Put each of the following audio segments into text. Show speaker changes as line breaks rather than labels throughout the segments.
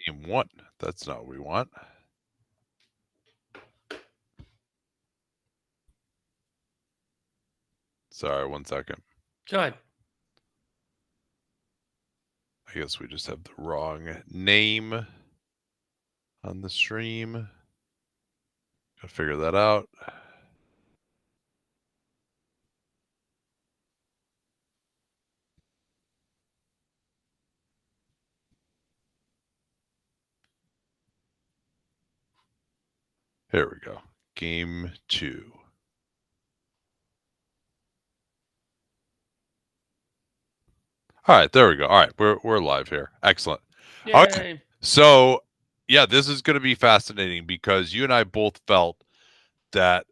Game 1. That's not what we want. Sorry, 1 second.
Go ahead.
I guess we just have the wrong name on the stream. Gotta figure that out. Here we go. Game 2. All right, there we go. All right, we're live here. Excellent.
Yay.
Okay. So, yeah, this is going to be fascinating because you and I both felt that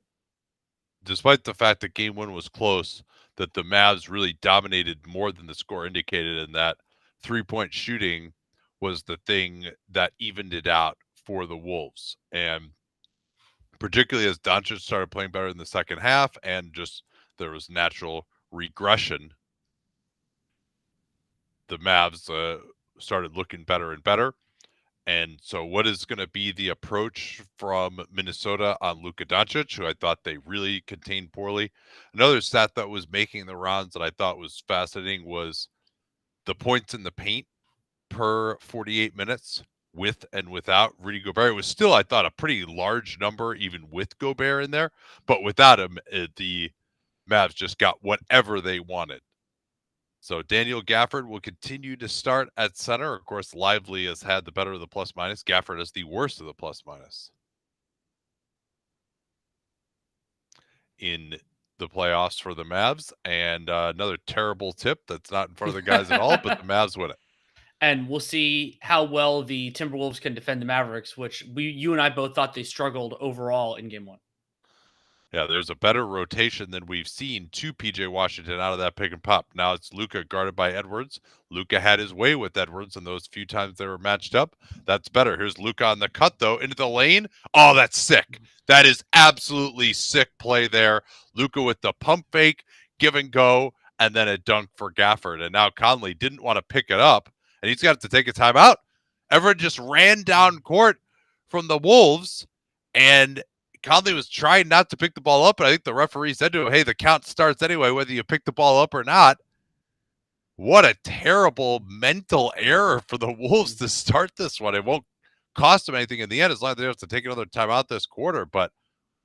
despite the fact that game 1 was close, that the Mavs really dominated more than the score indicated, and that three-point shooting was the thing that evened it out for the Wolves. And particularly as Doncic started playing better in the second half, and just there was natural regression, the Mavs started looking better and better. And so what is going to be the approach from Minnesota on Luka Doncic, who I thought they really contained poorly? Another stat that was making the rounds that I thought was fascinating was the points in the paint per 48 minutes with and without Rudy Gobert. It was still, I thought, a pretty large number even with Gobert in there. But without him, the Mavs just got whatever they wanted. So Daniel Gafford will continue to start at center. Of course, Lively has had the better of the plus minus. Gafford is the worst of the plus minus in the playoffs for the Mavs. And another terrible tip that's not in front of the guys at all, but the Mavs win it.
And we'll see how well the Timberwolves can defend the Mavericks, which you and I both thought they struggled overall in game 1.
Yeah, there's a better rotation than we've seen to PJ Washington out of that pick and pop. Now it's Luka guarded by Edwards. Luka had his way with Edwards, and those few times they were matched up, that's better. Here's Luka on the cut, though, into the lane. Oh, that's sick. That is absolutely sick play there. Luka with the pump fake, give and go, and then a dunk for Gafford. And now Conley didn't want to pick it up, and he's got to take a timeout. Everett just ran down court from the Wolves, and Conley was trying not to pick the ball up, but I think the referee said to him, hey, the count starts anyway, whether you pick the ball up or not. What a terrible mental error for the Wolves to start this one. It won't cost them anything in the end as long as they have to take another timeout this quarter. But,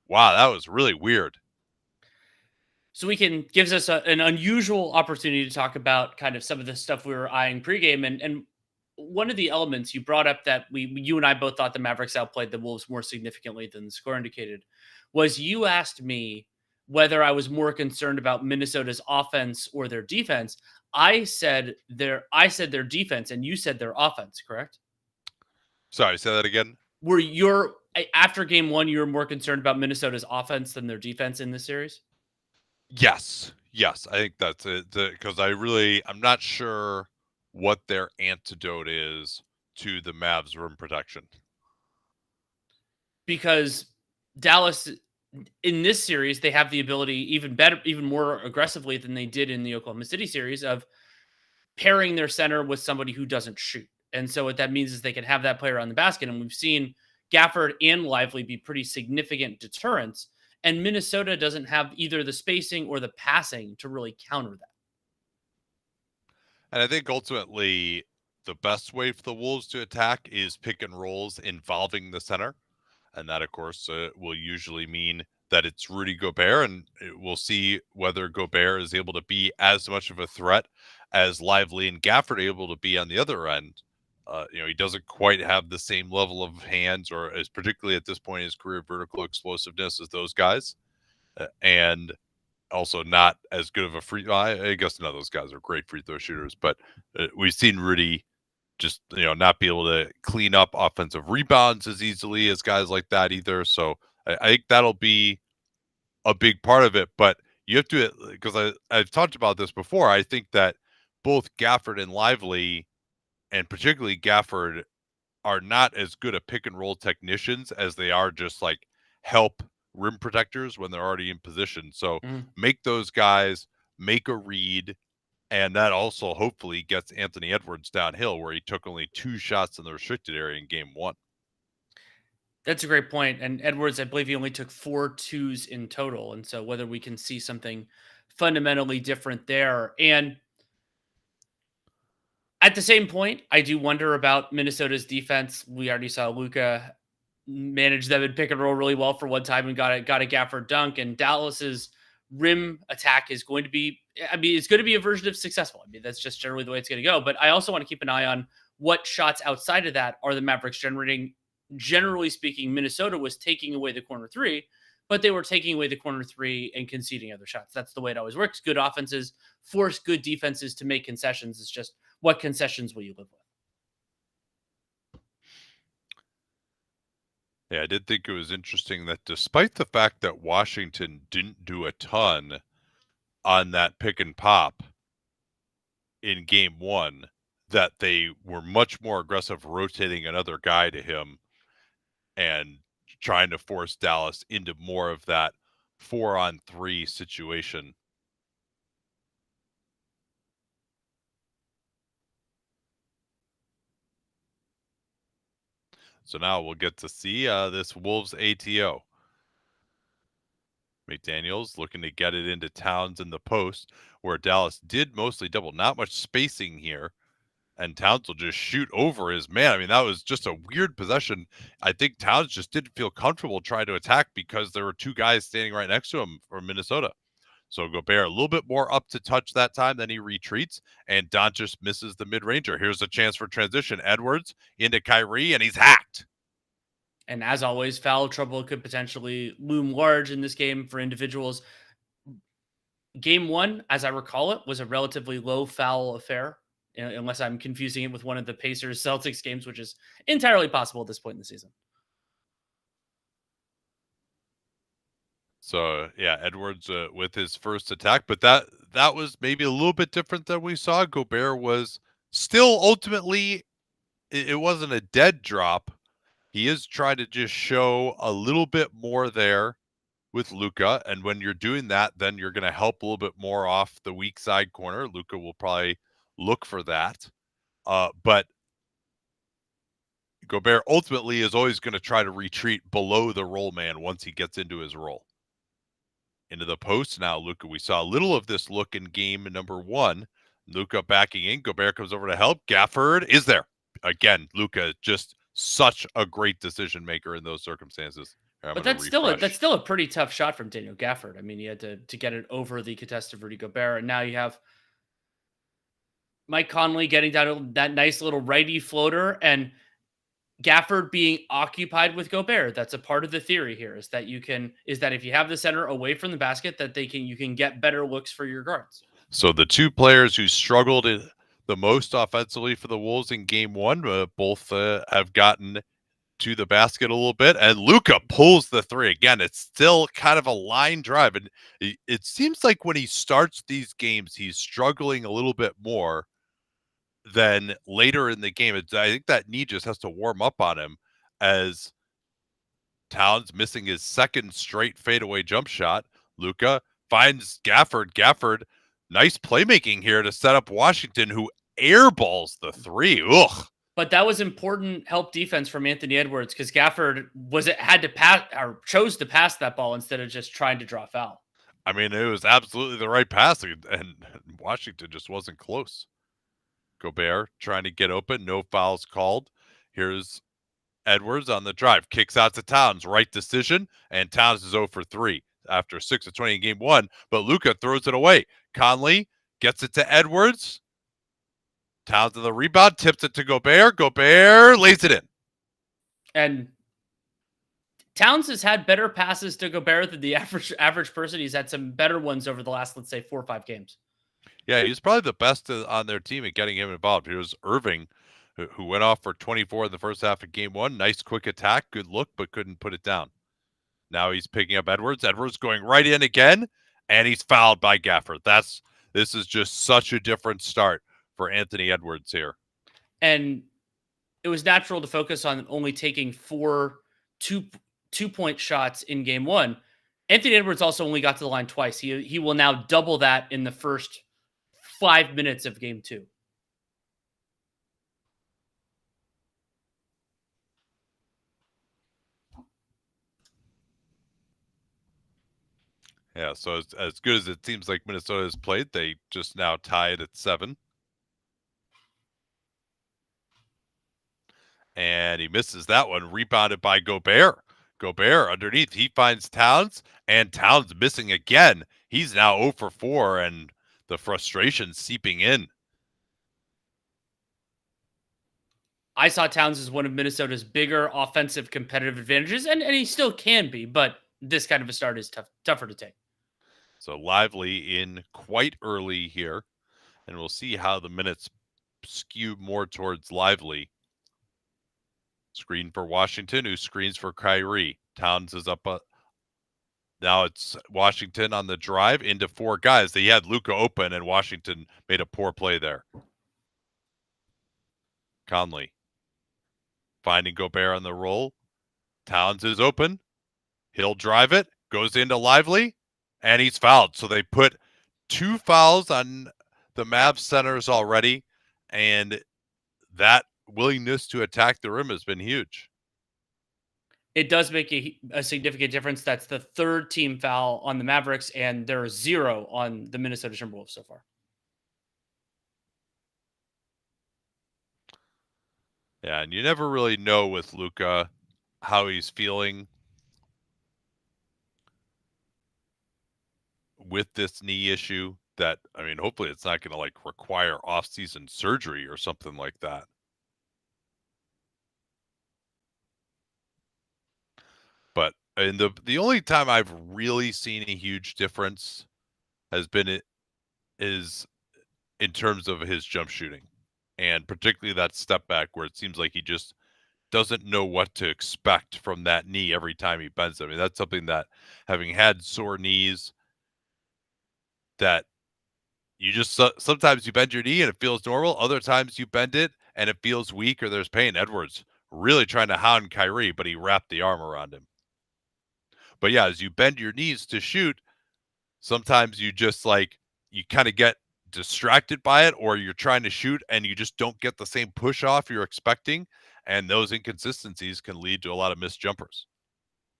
wow, that was really weird.
So gives us an unusual opportunity to talk about kind of some of the stuff we were eyeing pregame. And one of the elements you brought up that you and I both thought the Mavericks outplayed the Wolves more significantly than the score indicated was you asked me whether I was more concerned about Minnesota's offense or their defense. I said their defense, and you said their offense, correct?
Sorry, say that again.
After game 1, you were more concerned about Minnesota's offense than their defense in this series?
Yes, I think that's it. Because I'm not sure what their antidote is to the Mavs rim protection.
Because Dallas, in this series, they have the ability even more aggressively than they did in the Oklahoma City series of pairing their center with somebody who doesn't shoot. And so what that means is they can have that player on the basket. And we've seen Gafford and Lively be pretty significant deterrents. And Minnesota doesn't have either the spacing or the passing to really counter that.
And I think ultimately the best way for the Wolves to attack is pick and rolls involving the center. And that, of course, will usually mean that it's Rudy Gobert, and we'll see whether Gobert is able to be as much of a threat as Lively and Gafford are able to be on the other end. He doesn't quite have the same level of hands, or as particularly at this point in his career, vertical explosiveness as those guys, and also not as good of a free. I guess none of those guys are great free throw shooters, but we've seen Rudy just not be able to clean up offensive rebounds as easily as guys like that either. So I think that'll be a big part of it. But you have to, because I've talked about this before, I think that both Gafford and Lively, and particularly Gafford, are not as good at pick and roll technicians as they are just like help rim protectors when they're already in position. So make those guys make a read And that also hopefully gets Anthony Edwards downhill, where he took only 2 shots in the restricted area in game 1.
That's a great point. And Edwards, I believe he only took 4 twos in total. And so whether we can see something fundamentally different there. And at the same point, I do wonder about Minnesota's defense. We already saw Luka manage them and pick and roll really well for one time and got a Gafford dunk. And Dallas's rim attack is going to be, I mean, it's going to be a version of successful. I mean, that's just generally the way it's going to go. But I also want to keep an eye on what shots outside of that are the Mavericks generating. Generally speaking, Minnesota was taking away the corner three, but they were taking away the corner three and conceding other shots. That's the way it always works. Good offenses force good defenses to make concessions. It's just, what concessions will you live with?
Yeah, I did think it was interesting that despite the fact that Washington didn't do a ton on that pick and pop in game 1, that they were much more aggressive rotating another guy to him and trying to force Dallas into more of that 4-on-3 situation. So now we'll get to see this Wolves ATO. McDaniels looking to get it into Towns in the post, where Dallas did mostly double. Not much spacing here. And Towns will just shoot over his man. I mean, that was just a weird possession. I think Towns just didn't feel comfortable trying to attack because there were 2 guys standing right next to him from Minnesota. So Gobert a little bit more up to touch that time, then he retreats, and Doncic misses the mid-ranger. Here's a chance for transition. Edwards into Kyrie, and he's hacked.
And as always, foul trouble could potentially loom large in this game for individuals. Game 1, as I recall it, was a relatively low foul affair, unless I'm confusing it with one of the Pacers-Celtics games, which is entirely possible at this point in the season.
So, yeah, Edwards with his first attack, but that was maybe a little bit different than we saw. Gobert was still ultimately, it wasn't a dead drop. He is trying to just show a little bit more there with Luka, and when you're doing that, then you're going to help a little bit more off the weak side corner. Luka will probably look for that. But Gobert ultimately is always going to try to retreat below the roll man once he gets into his role. Into the post now, Luka. We saw a little of this look in game number 1. Luka backing in. Gobert comes over to help. Gafford is there. Again, Luka just such a great decision maker in those circumstances.
But that's still a pretty tough shot from Daniel Gafford. I mean, he had to get it over the contested Rudy Gobert, and now you have Mike Conley getting down that nice little righty floater, and Gafford being occupied with Gobert. That's a part of the theory here, is that if you have the center away from the basket, that you can get better looks for your guards.
So the 2 players who struggled the most offensively for the Wolves in game 1, both have gotten to the basket a little bit, and Luka pulls the 3 again. It's still kind of a line drive, and it seems like when he starts these games, he's struggling a little bit more than later in the game. I think that knee just has to warm up on him, as Towns missing his second straight fadeaway jump shot. Luka finds Gafford. Gafford, nice playmaking here to set up Washington, who airballs the 3. Ugh.
But that was important help defense from Anthony Edwards, because Gafford had to pass, or chose to pass that ball instead of just trying to draw foul.
I mean, it was absolutely the right pass, and Washington just wasn't close. Gobert trying to get open, no fouls called. Here's Edwards on the drive, kicks out to Towns, right decision, and Towns is 0 for 3 after 6 of 20 in game 1, but Luka throws it away. Conley gets it to Edwards. Towns on the rebound, tips it to Gobert. Gobert lays it in.
And Towns has had better passes to Gobert than the average person. He's had some better ones over the last, let's say, 4 or 5 games.
Yeah, he's probably the best on their team at getting him involved. Here's Irving, who went off for 24 in the first half of game 1. Nice quick attack, good look, but couldn't put it down. Now he's picking up Edwards. Edwards going right in again, and he's fouled by Gafford. This is just such a different start for Anthony Edwards here.
And it was natural to focus on only taking 4 two-point shots in game 1. Anthony Edwards also only got to the line twice. He will now double that in the first 5 minutes of game 2.
Yeah, so as good as it seems like Minnesota has played, they just now tied at 7. And he misses that one, rebounded by Gobert. Gobert underneath, he finds Towns, and Towns missing again. He's now 0 for 4, and the frustration seeping in.
I saw Towns as one of Minnesota's bigger offensive competitive advantages, and he still can be, but this kind of a start is tougher to take.
So Lively in quite early here, and we'll see how the minutes skew more towards Lively. Screen for Washington, who screens for Kyrie. Towns is up. Now it's Washington on the drive into 4 guys. They had Luka open, and Washington made a poor play there. Conley finding Gobert on the roll. Towns is open. He'll drive it. Goes into Lively, and he's fouled. So they put 2 fouls on the Mavs centers already, and that willingness to attack the rim has been huge.
It does make a significant difference. That's the 3rd team foul on the Mavericks, and there are 0 on the Minnesota Timberwolves so far.
Yeah, and you never really know with Luka how he's feeling with this knee issue. That, I mean, hopefully it's not going to like require off-season surgery or something like that. But and the only time I've really seen a huge difference has been is in terms of his jump shooting, and particularly that step back where it seems like he just doesn't know what to expect from that knee every time he bends it. I mean, that's something that, having had sore knees, that you just sometimes you bend your knee and it feels normal. Other times you bend it and it feels weak or there's pain. Edwards really trying to hound Kyrie, but he wrapped the arm around him. But yeah, as you bend your knees to shoot, sometimes you just like, you kind of get distracted by it, or you're trying to shoot and you just don't get the same push off you're expecting. And those inconsistencies can lead to a lot of missed jumpers.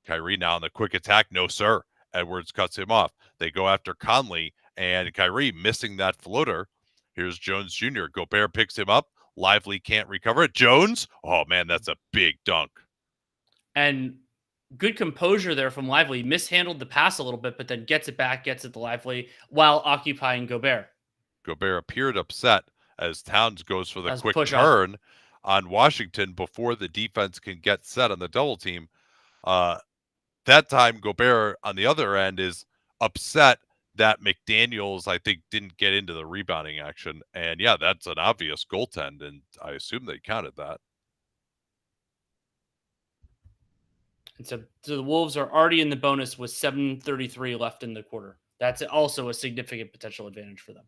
Kyrie now on the quick attack. No, sir. Edwards cuts him off. They go after Conley, and Kyrie missing that floater. Here's Jones Jr. Gobert picks him up. Lively can't recover it. Jones, oh man, that's a big dunk.
And good composure there from Lively. Mishandled the pass a little bit, but then gets it back, gets it to Lively while occupying Gobert.
Gobert appeared upset as Towns goes for the quick
push
turn on Washington before the defense can get set on the double team. That time, Gobert on the other end is upset that McDaniels, I think, didn't get into the rebounding action. And yeah, that's an obvious goaltend, and I assume they counted that.
And so the Wolves are already in the bonus with 7:33 left in the quarter. That's also a significant potential advantage for them.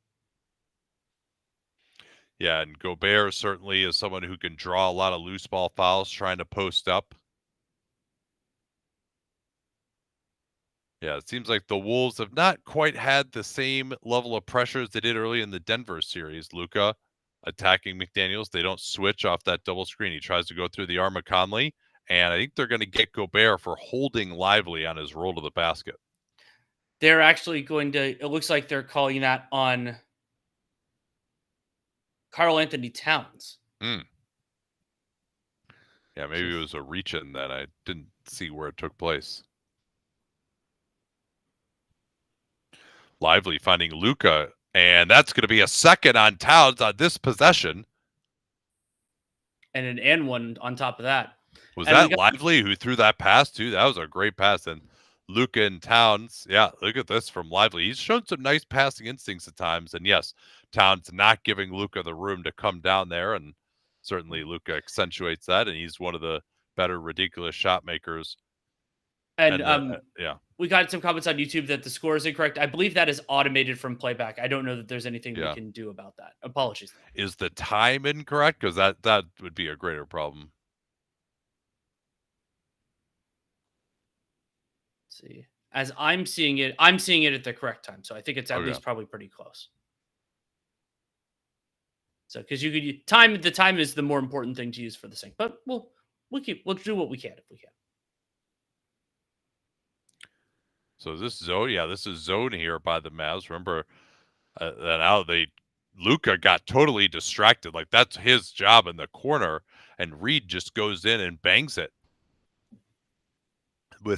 Yeah, and Gobert certainly is someone who can draw a lot of loose ball fouls trying to post up. Yeah, it seems like the Wolves have not quite had the same level of pressure as they did early in the Denver series. Luka attacking McDaniels. They don't switch off that double screen. He tries to go through the arm of Conley, and I think they're going to get Gobert for holding Lively on his roll to the basket.
They're actually going to, it looks like they're calling that on Karl-Anthony Towns.
Yeah, maybe it was a reach-in that I didn't see where it took place. Lively finding Luka, and that's going to be a second on Towns on this possession.
And an and one on top of that.
Was that Lively who threw that pass too? That was a great pass. And Luka and Towns, yeah, look at this from Lively. He's shown some nice passing instincts at times. And yes, Towns not giving Luka the room to come down there. And certainly Luka accentuates that. And he's one of the better ridiculous shot makers.
And
yeah,
we got some comments on YouTube that the score is incorrect. I believe that is automated from playback. I don't know that there's anything we can do about that. Apologies.
Is the time incorrect? Because that would be a greater problem.
Let's see. As I'm seeing it at the correct time. So I think it's at least probably pretty close. So because you could time the time is the more important thing to use for the sync, but we'll do what we can if we can.
So this is zone here by the Mavs. Remember that now Luka got totally distracted. Like that's his job in the corner, and Reed just goes in and bangs it. I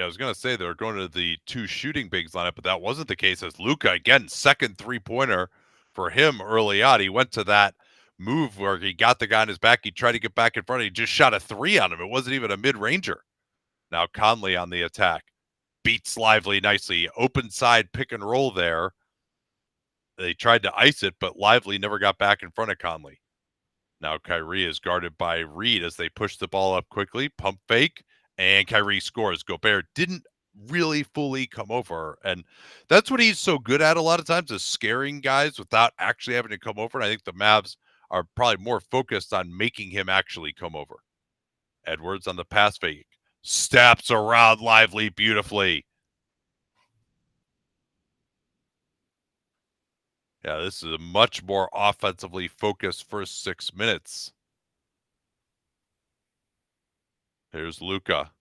was gonna say they're going to the 2 shooting bigs lineup, but that wasn't the case. As Luka again, second 3-pointer for him early on. He went to that move where he got the guy on his back. He tried to get back in front. He just shot a 3 on him. It wasn't even a mid-ranger. Now Conley on the attack. Beats Lively nicely. Open side pick and roll there. They tried to ice it, but Lively never got back in front of Conley. Now Kyrie is guarded by Reed as they push the ball up quickly. Pump fake, and Kyrie scores. Gobert didn't really fully come over, and that's what he's so good at a lot of times, is scaring guys without actually having to come over. And I think the Mavs are probably more focused on making him actually come over. Edwards on the pass fake. Steps around Lively beautifully. Yeah, this is a much more offensively focused first 6 minutes. Here's Luka.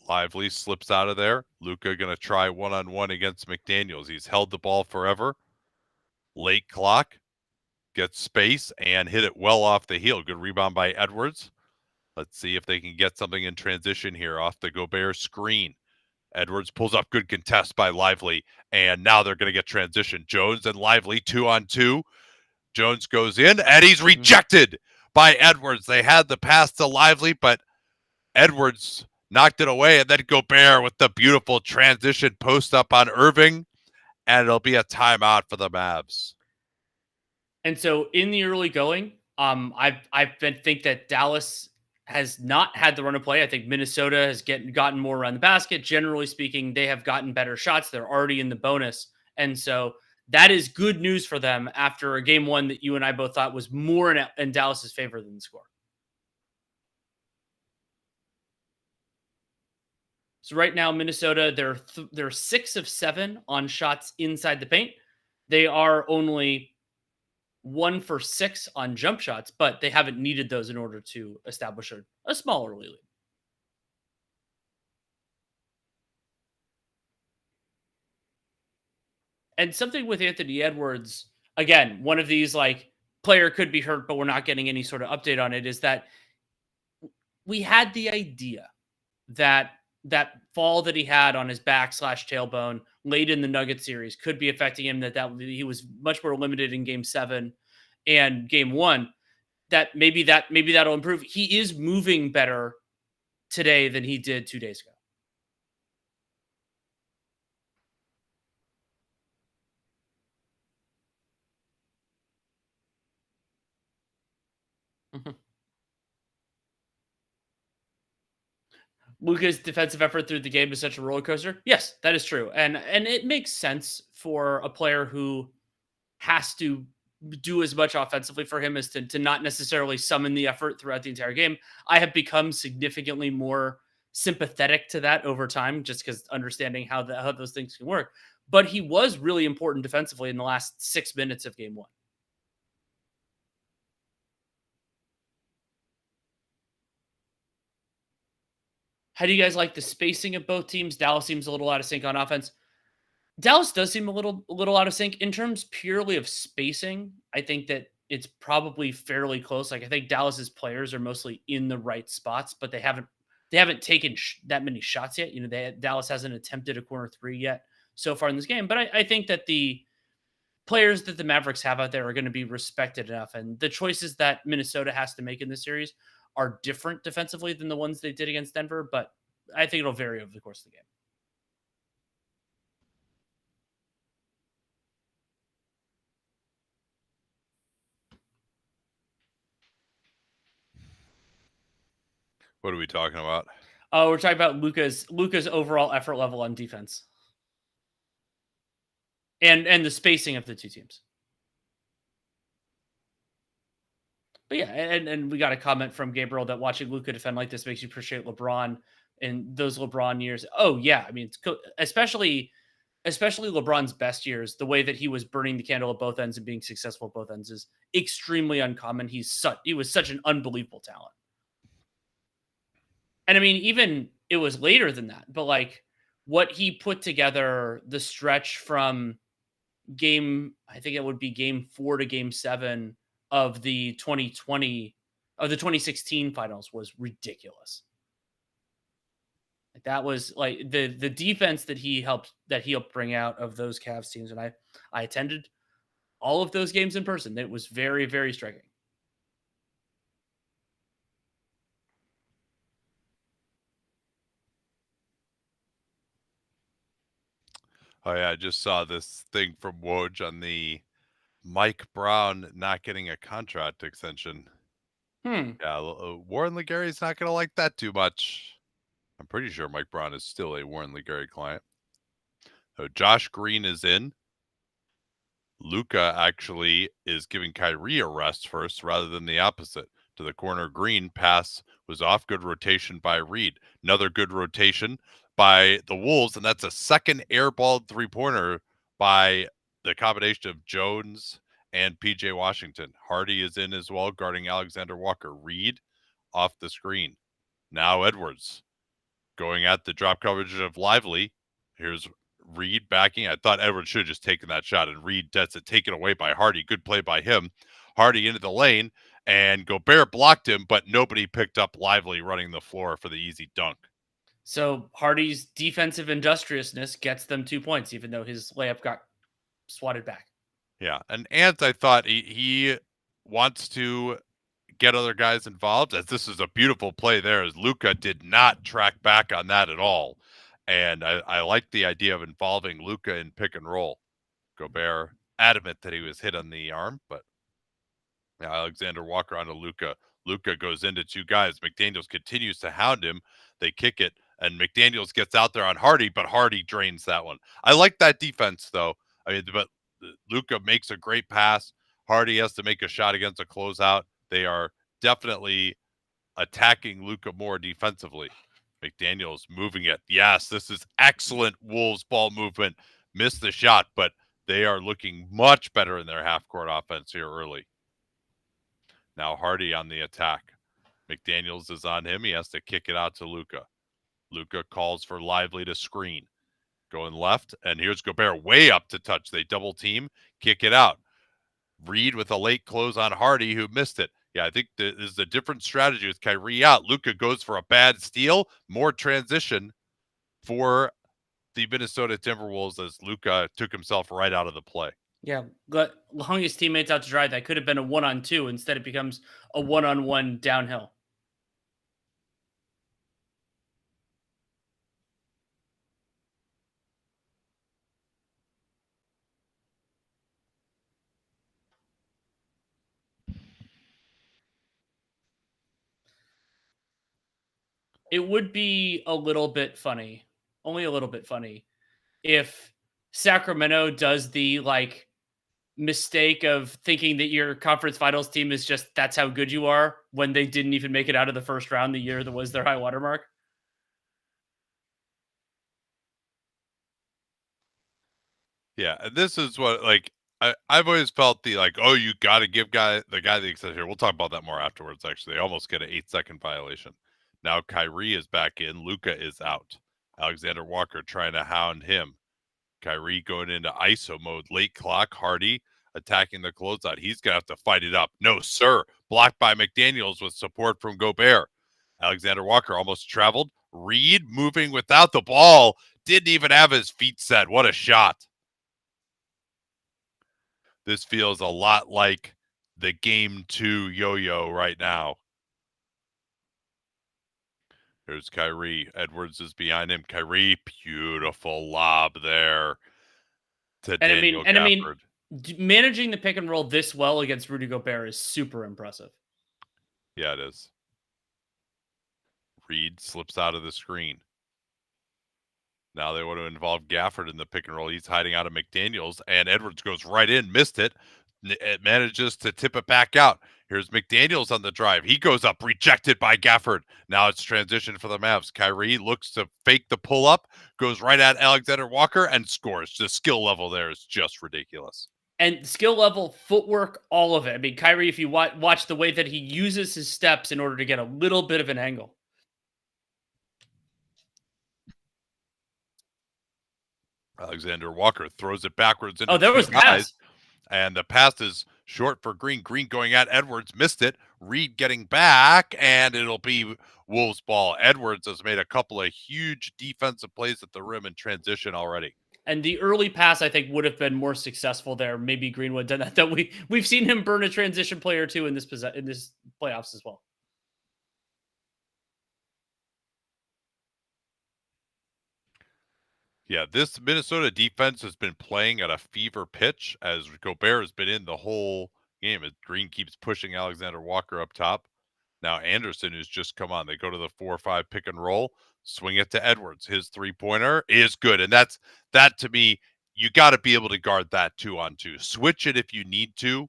Lively slips out of there. Luka going to try one-on-one against McDaniels. He's held the ball forever. Late clock. Gets space and hit it well off the heel. Good rebound by Edwards. Let's see if they can get something in transition here off the Gobert screen. Edwards pulls up, good contest by Lively, and now they're going to get transition. Jones and Lively 2-on-2. Jones goes in, and he's rejected by Edwards. They had the pass to Lively, but Edwards knocked it away, and then Gobert with the beautiful transition post up on Irving, and it'll be a timeout for the Mavs.
And so in the early going, I think that Dallas has not had the run of play. I think Minnesota has gotten more around the basket. Generally speaking, they have gotten better shots. They're already in the bonus. And so that is good news for them after a game one that you and I both thought was more in Dallas's favor than the score. So right now, Minnesota, they're 6 of 7 on shots inside the paint. They are only 1 for 6 on jump shots, but they haven't needed those in order to establish a small early lead. And something with Anthony Edwards, again, one of these like player could be hurt, but we're not getting any sort of update on it, is that we had the idea that fall that he had on his back / tailbone late in the Nuggets series could be affecting him, that he was much more limited in game 7 and game 1, that maybe that'll improve. He is moving better today than he did 2 days ago. Luka's defensive effort through the game is such a roller coaster. Yes, that is true. And it makes sense for a player who has to do as much offensively for him as to not necessarily summon the effort throughout the entire game. I have become significantly more sympathetic to that over time, just because understanding how those things can work. But he was really important defensively in the last 6 minutes of game 1. How do you guys like the spacing of both teams? Dallas seems a little out of sync on offense. Dallas does seem a little out of sync in terms purely of spacing. I think that it's probably fairly close. Like I think Dallas's players are mostly in the right spots, but they haven't taken that many shots yet. You know, Dallas hasn't attempted a corner 3 yet so far in this game. But I think that the players that the Mavericks have out there are going to be respected enough, and the choices that Minnesota has to make in this series are different defensively than the ones they did against Denver, but I think it'll vary over the course of the game.
What are we talking about?
We're talking about Luka's overall effort level on defense. And the spacing of the two teams. But yeah, and we got a comment from Gabriel that watching Luka defend like this makes you appreciate LeBron in those LeBron years. Oh yeah, I mean, especially especially LeBron's best years, the way that he was burning the candle at both ends and being successful at both ends is extremely uncommon. He was such an unbelievable talent. And I mean, even it was later than that, but like what he put together, the stretch from I think it would be game 4 to game 7 of the 2016 finals was ridiculous. Like that was like the defense that he helped bring out of those Cavs teams, and I attended all of those games in person. It was very, very striking.
Oh yeah, I just saw this thing from Woj on the Mike Brown not getting a contract extension. Yeah, Warren Legary's not gonna like that too much. I'm pretty sure Mike Brown is still a Warren Legary client. So Josh Green is in. Luka actually is giving Kyrie a rest first rather than the opposite. To the corner, Green pass was off. Good rotation by Reed. Another good rotation by the Wolves, and that's a second airballed three-pointer by the combination of Jones and PJ Washington. Hardy is in as well, guarding Alexander Walker. Reed off the screen. Now Edwards going at the drop coverage of Lively. Here's Reed backing. I thought Edwards should have just taken that shot, and Reed gets it taken away by Hardy. Good play by him. Hardy into the lane, and Gobert blocked him, but nobody picked up Lively running the floor for the easy dunk.
So Hardy's defensive industriousness gets them 2 points, even though his layup got swatted back.
Yeah, and Ant, I thought he wants to get other guys involved, as this is a beautiful play there, as Luka did not track back on that at all. And I like the idea of involving Luka in pick and roll. Gobert adamant that he was hit on the arm, but Alexander Walker onto Luka. Luka goes into two guys. McDaniels continues to hound him. They kick it, and McDaniels gets out there on Hardy, but Hardy drains that one. I like that defense, though. I mean, but Luka makes a great pass. Hardy has to make a shot against a closeout. They are definitely attacking Luka more defensively. McDaniels moving it. Yes, this is excellent Wolves ball movement. Missed the shot, but they are looking much better in their half-court offense here early. Now Hardy on the attack. McDaniels is on him. He has to kick it out to Luka. Luka calls for Lively to screen. Going left, and here's Gobert way up to touch. They double team, kick it out. Reed with a late close on Hardy, who missed it. Yeah, I think this is a different strategy with Kyrie out. Luka goes for a bad steal, more transition for the Minnesota Timberwolves as Luka took himself right out of the play.
Yeah, hung his teammates out to dry. That could have been a 1-on-2. Instead, it becomes a 1-on-1 downhill. It would be a little bit funny, only a little bit funny, if Sacramento does the like mistake of thinking that your conference finals team is just that's how good you are when they didn't even make it out of the first round the year that was their high watermark.
Yeah, and this is what I've always felt the oh, you got to give the guy the extension here. We'll talk about that more afterwards. Actually, they almost get an 8-second violation. Now Kyrie is back in. Luka is out. Alexander Walker trying to hound him. Kyrie going into ISO mode. Late clock. Hardy attacking the closeout. He's gonna have to fight it up. No sir. Blocked by McDaniels with support from Gobert. Alexander Walker almost traveled. Reed moving without the ball. Didn't even have his feet set. What a shot. This feels a lot like the game 2 yo-yo right now. There's Kyrie. Edwards is behind him. Kyrie, beautiful lob there to Daniel Gafford.
Managing the pick and roll this well against Rudy Gobert is super impressive.
Yeah, it is. Reed slips out of the screen. Now they want to involve Gafford in the pick and roll. He's hiding out of McDaniels, and Edwards goes right in, missed it. It manages to tip it back out. Here's McDaniels on the drive. He goes up, rejected by Gafford. Now it's transition for the Mavs. Kyrie looks to fake the pull up, goes right at Alexander Walker and scores. The skill level there is just ridiculous.
And skill level, footwork, all of it. I mean, Kyrie, if you watch the way that he uses his steps in order to get a little bit of an angle.
Alexander Walker throws it backwards into
there
two
was the
guys.
pass.
And the pass is short for Green. Green going at Edwards, missed it. Reed getting back, and it'll be Wolves ball. Edwards has made a couple of huge defensive plays at the rim in transition already.
And the early pass, I think, would have been more successful there. Maybe Green would have done that. That we've seen him burn a transition play or two in this playoffs as well.
Yeah, this Minnesota defense has been playing at a fever pitch as Gobert has been in the whole game. As Green keeps pushing Alexander Walker up top. Now Anderson, who's just come on, they go to the 4-5 pick and roll, swing it to Edwards. His three-pointer is good, and that to me, you got to be able to guard that 2-on-2. Switch it if you need to,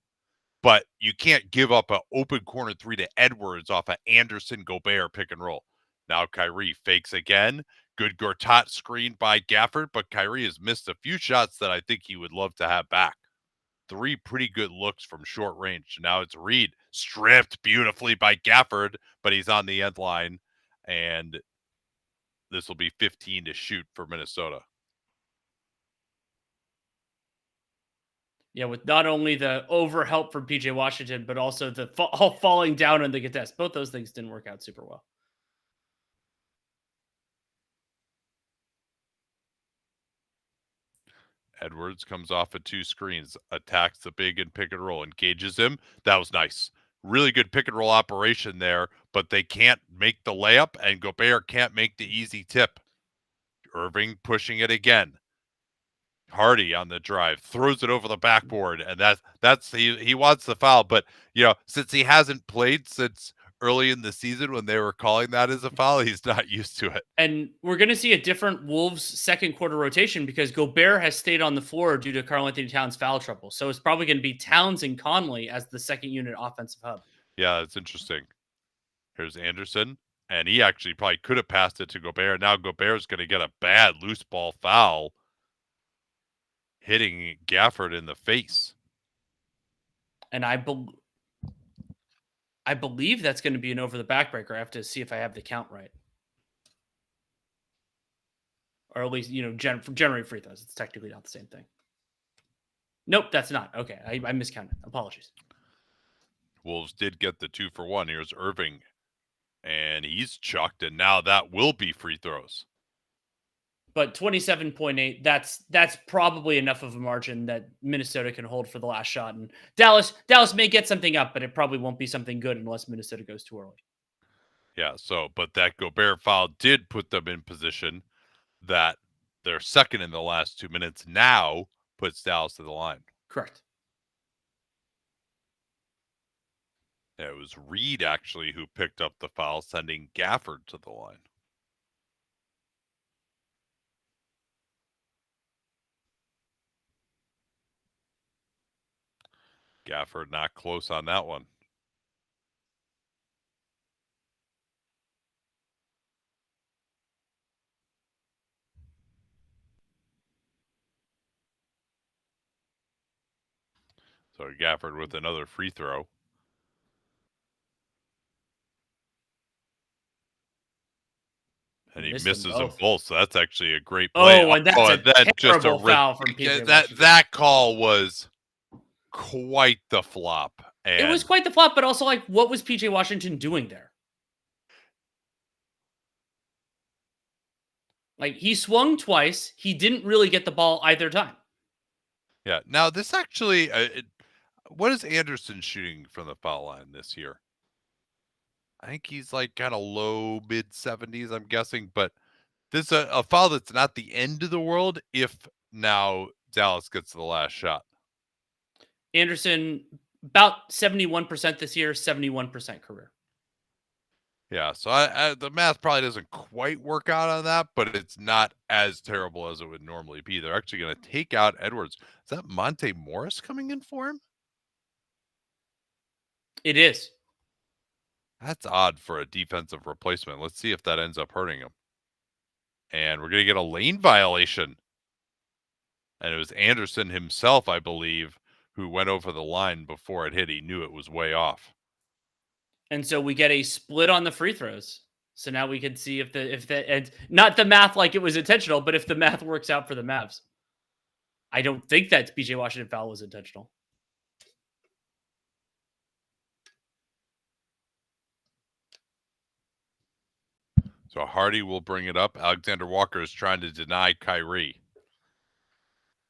but you can't give up an open corner three to Edwards off an Anderson Gobert pick and roll. Now Kyrie fakes again. Good Gortat screen by Gafford, but Kyrie has missed a few shots that I think he would love to have back. 3 pretty good looks from short range. Now it's Reed, stripped beautifully by Gafford, but he's on the end line, and this will be 15 to shoot for Minnesota.
Yeah, with not only the over help from PJ Washington, but also the falling down on the contest. Both those things didn't work out super well.
Edwards comes off of 2 screens, attacks the big and pick and roll, engages him. That was nice. Really good pick and roll operation there, but they can't make the layup, and Gobert can't make the easy tip. Irving pushing it again. Hardy on the drive, throws it over the backboard, and that's he wants the foul, but since he hasn't played since early in the season when they were calling that as a foul, he's not used to it.
And we're going to see a different Wolves second quarter rotation because Gobert has stayed on the floor due to Karl-Anthony Towns' foul trouble. So it's probably going to be Towns and Conley as the second unit offensive hub.
Yeah, that's interesting. Here's Anderson, and he actually probably could have passed it to Gobert. Now Gobert's going to get a bad loose ball foul, hitting Gafford in the face.
And I believe that's going to be an over the backbreaker. I have to see if I have the count right. Or at least, generate free throws. It's technically not the same thing. Nope, that's not. Okay, I miscounted. Apologies.
Wolves did get the 2-for-1. Here's Irving, and he's chucked, and now that will be free throws.
But 27.8, that's probably enough of a margin that Minnesota can hold for the last shot. And Dallas may get something up, but it probably won't be something good unless Minnesota goes too early.
Yeah, but that Gobert foul did put them in position that they're second in the last 2 minutes now puts Dallas to the line.
Correct.
Yeah, it was Reed actually who picked up the foul, sending Gafford to the line. Gafford not close on that one. So Gafford with another free throw. And he misses them both, so that's actually a great play.
Oh, and that's a terrible foul from PJ Washington.
That call was quite the flop. And
it was quite the flop, but also, what was PJ Washington doing there? He swung twice. He didn't really get the ball either time.
Yeah. Now, this actually, what is Anderson shooting from the foul line this year? I think he's kind of low, mid-70s, I'm guessing. But this is a foul that's not the end of the world if now Dallas gets the last shot.
Anderson, about 71% this year, 71% career.
Yeah, so the math probably doesn't quite work out on that, but it's not as terrible as it would normally be. They're actually going to take out Edwards. Is that Monte Morris coming in for him?
It is.
That's odd for a defensive replacement. Let's see if that ends up hurting him. And we're going to get a lane violation. And it was Anderson himself, I believe, who went over the line before it hit. He knew it was way off.
And so we get a split on the free throws. So now we can see if the and not the math like it was intentional, but if the math works out for the Mavs. I don't think that PJ Washington foul was intentional.
So Hardy will bring it up. Alexander Walker is trying to deny Kyrie.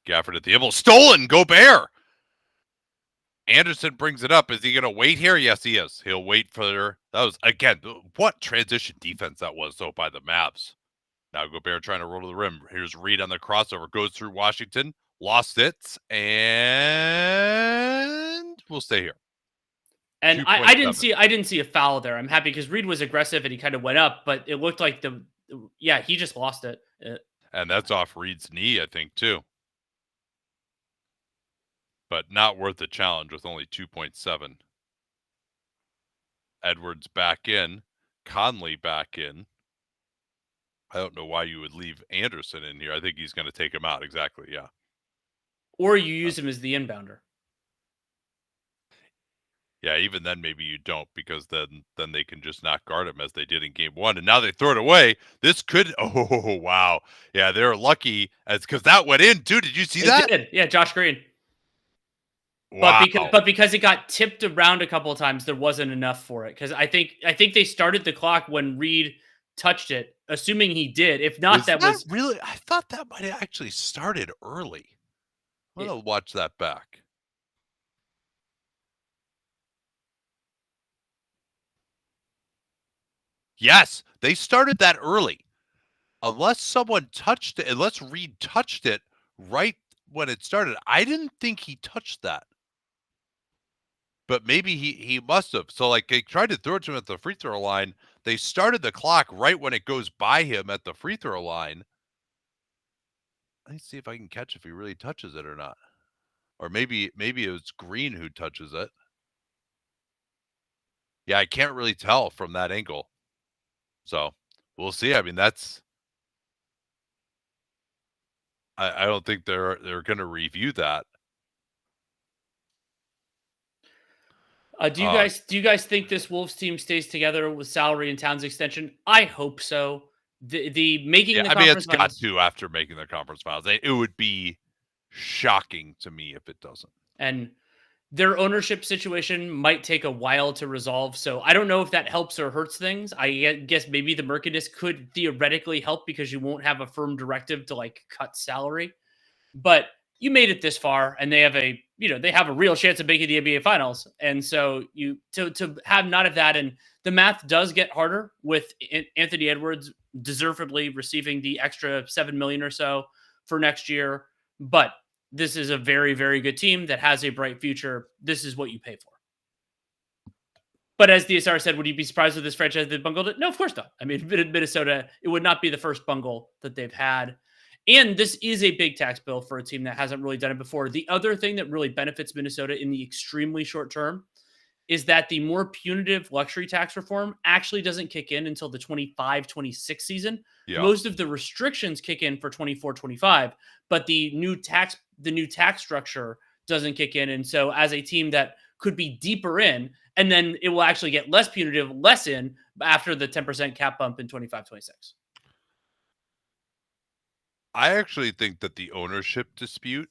Gafford at the elbow. Stolen! Gobert! Anderson brings it up. Is he going to wait here? Yes, he is. He'll wait for... That was, again, what transition defense that was, though, by the Mavs. Now Gobert trying to roll to the rim. Here's Reed on the crossover. Goes through Washington. Lost it. And we'll stay here.
And I didn't see a foul there. I'm happy because Reed was aggressive and he kind of went up, but it looked like he just lost it.
And that's off Reed's knee, I think, too. But not worth the challenge with only 2.7. Edwards back in. Conley back in. I don't know why you would leave Anderson in here. I think he's going to take him out. Exactly, yeah.
Or you use him as the inbounder.
Yeah, even then maybe you don't, because then they can just not guard him as they did in game one. And now they throw it away. This could, oh, wow. Yeah, they're lucky because that went in too. Did you see that?
It did. Yeah, Josh Green.
Wow.
But because it got tipped around a couple of times, there wasn't enough for it. Because I think they started the clock when Reed touched it, assuming he did. If not, that was
really. I thought that might have actually started early. I'm gonna watch that back. Yes, they started that early. Unless someone touched it, unless Reed touched it right when it started. I didn't think he touched that. But maybe he must have. So, like, they tried to throw it to him at the free throw line. They started the clock right when it goes by him at the free throw line. Let me see if I can catch if he really touches it or not. Or maybe it's Green who touches it. Yeah, I can't really tell from that angle. So, we'll see. I mean, that's... I don't think they're going to review that.
Do you guys think this Wolves team stays together with salary and Towns extension? I hope so. The making the conference finals,
it's got to after making the conference finals. It would be shocking to me if it doesn't.
And their ownership situation might take a while to resolve. So I don't know if that helps or hurts things. I guess maybe the murkiness could theoretically help because you won't have a firm directive to like cut salary. But you made it this far, and they have a real chance of making the NBA Finals. And so you to have none of that, and the math does get harder with Anthony Edwards deservedly receiving the extra $7 million or so for next year. But this is a very, very good team that has a bright future. This is what you pay for. But as DSR said, would you be surprised with this franchise that bungled it? No, of course not. I mean, Minnesota, it would not be the first bungle that they've had. And this is a big tax bill for a team that hasn't really done it before. The other thing that really benefits Minnesota in the extremely short term is that the more punitive luxury tax reform actually doesn't kick in until the 25-26 season. Yeah. Most of the restrictions kick in for 24-25, but the new tax structure doesn't kick in. And so as a team that could be deeper in, and then it will actually get less punitive, less in after the 10% cap bump in 25-26.
I actually think that the ownership dispute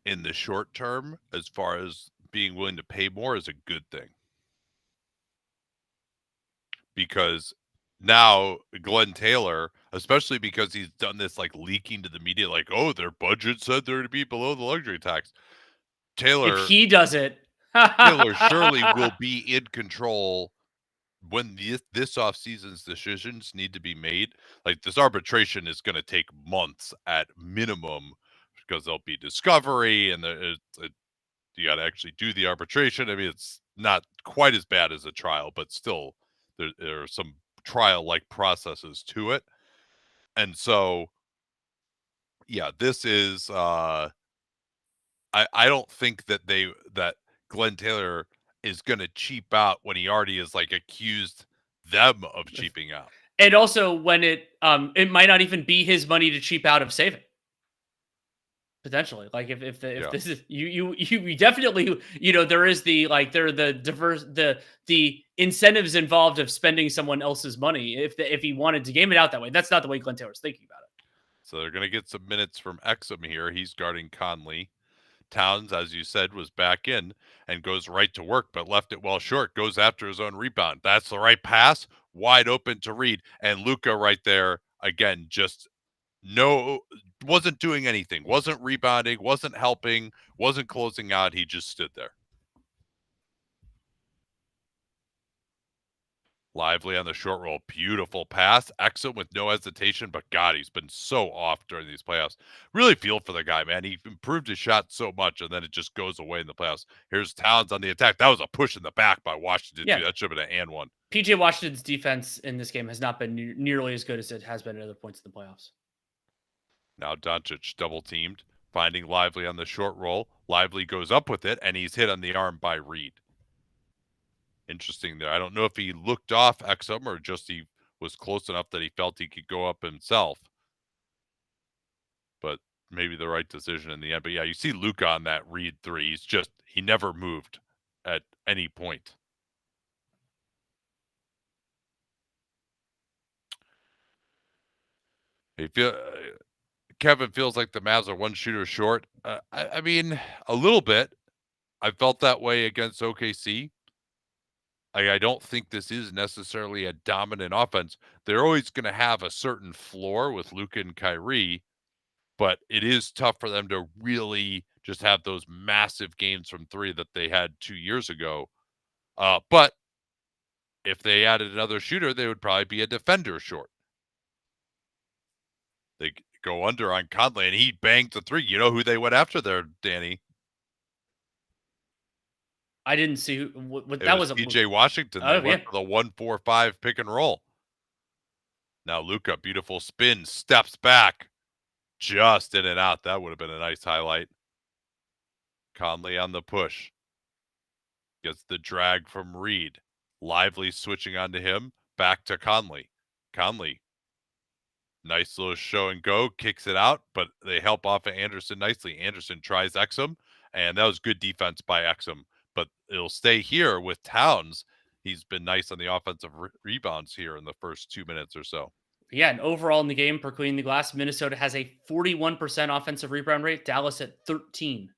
in the short term, as far as being willing to pay more, is a good thing. Because now Glenn Taylor, especially because he's done this like leaking to the media, like, oh, their budget said they're to be below the luxury tax. Taylor,
if he does it,
Taylor surely will be in control when this offseason's decisions need to be made. Like, this arbitration is going to take months at minimum because there'll be discovery and you got to actually do the arbitration. I mean, it's not quite as bad as a trial, but still there are some trial-like processes to it. And so, yeah, this is I don't think that Glenn Taylor is going to cheap out when he already is like accused them of cheaping out.
And also when it might not even be his money to cheap out of saving. Potentially, like if this is you definitely, there is the incentives involved of spending someone else's money if he wanted to game it out that way. That's not the way Glenn Taylor's thinking about it.
So they're going to get some minutes from Exum here. He's guarding Conley. Towns, as you said, was back in and goes right to work, but left it well short. Goes after his own rebound. That's the right pass, wide open to Reed, and Luka right there again. Just wasn't doing anything, wasn't rebounding, wasn't helping, wasn't closing out. He just stood there. Lively on the short roll. Beautiful pass. Exum with no hesitation, but God, he's been so off during these playoffs. Really feel for the guy, man. He improved his shot so much, and then it just goes away in the playoffs. Here's Towns on the attack. That was a push in the back by Washington, too. That should have been an and one.
PJ Washington's defense in this game has not been nearly as good as it has been at other points in the playoffs.
Now Doncic double teamed, finding Lively on the short roll. Lively goes up with it, and he's hit on the arm by Reed. Interesting there. I don't know if he looked off Exum or just he was close enough that he felt he could go up himself. But maybe the right decision in the end. But yeah, you see Luka on that Reed three. He never moved at any point. Kevin feels like the Mavs are one shooter short. I mean, a little bit. I felt that way against OKC. I don't think this is necessarily a dominant offense. They're always going to have a certain floor with Luka and Kyrie, but it is tough for them to really just have those massive games from three that they had 2 years ago. But if they added another shooter, they would probably be a defender short. They go under on Conley, and he banged the three. You know who they went after there, Danny?
I didn't see what
that was. PJ Washington. They went for the 1-4-5 pick and roll. Now Luka, beautiful spin, steps back, just in and out. That would have been a nice highlight. Conley on the push. Gets the drag from Reed. Lively switching onto him. Back to Conley. Conley. Nice little show and go. Kicks it out, but they help off of Anderson nicely. Anderson tries Exum, and that was good defense by Exum. But it'll stay here with Towns. He's been nice on the offensive rebounds here in the first 2 minutes or so.
Yeah, and overall in the game per cleaning the glass, Minnesota has a 41% offensive rebound rate. Dallas at 13.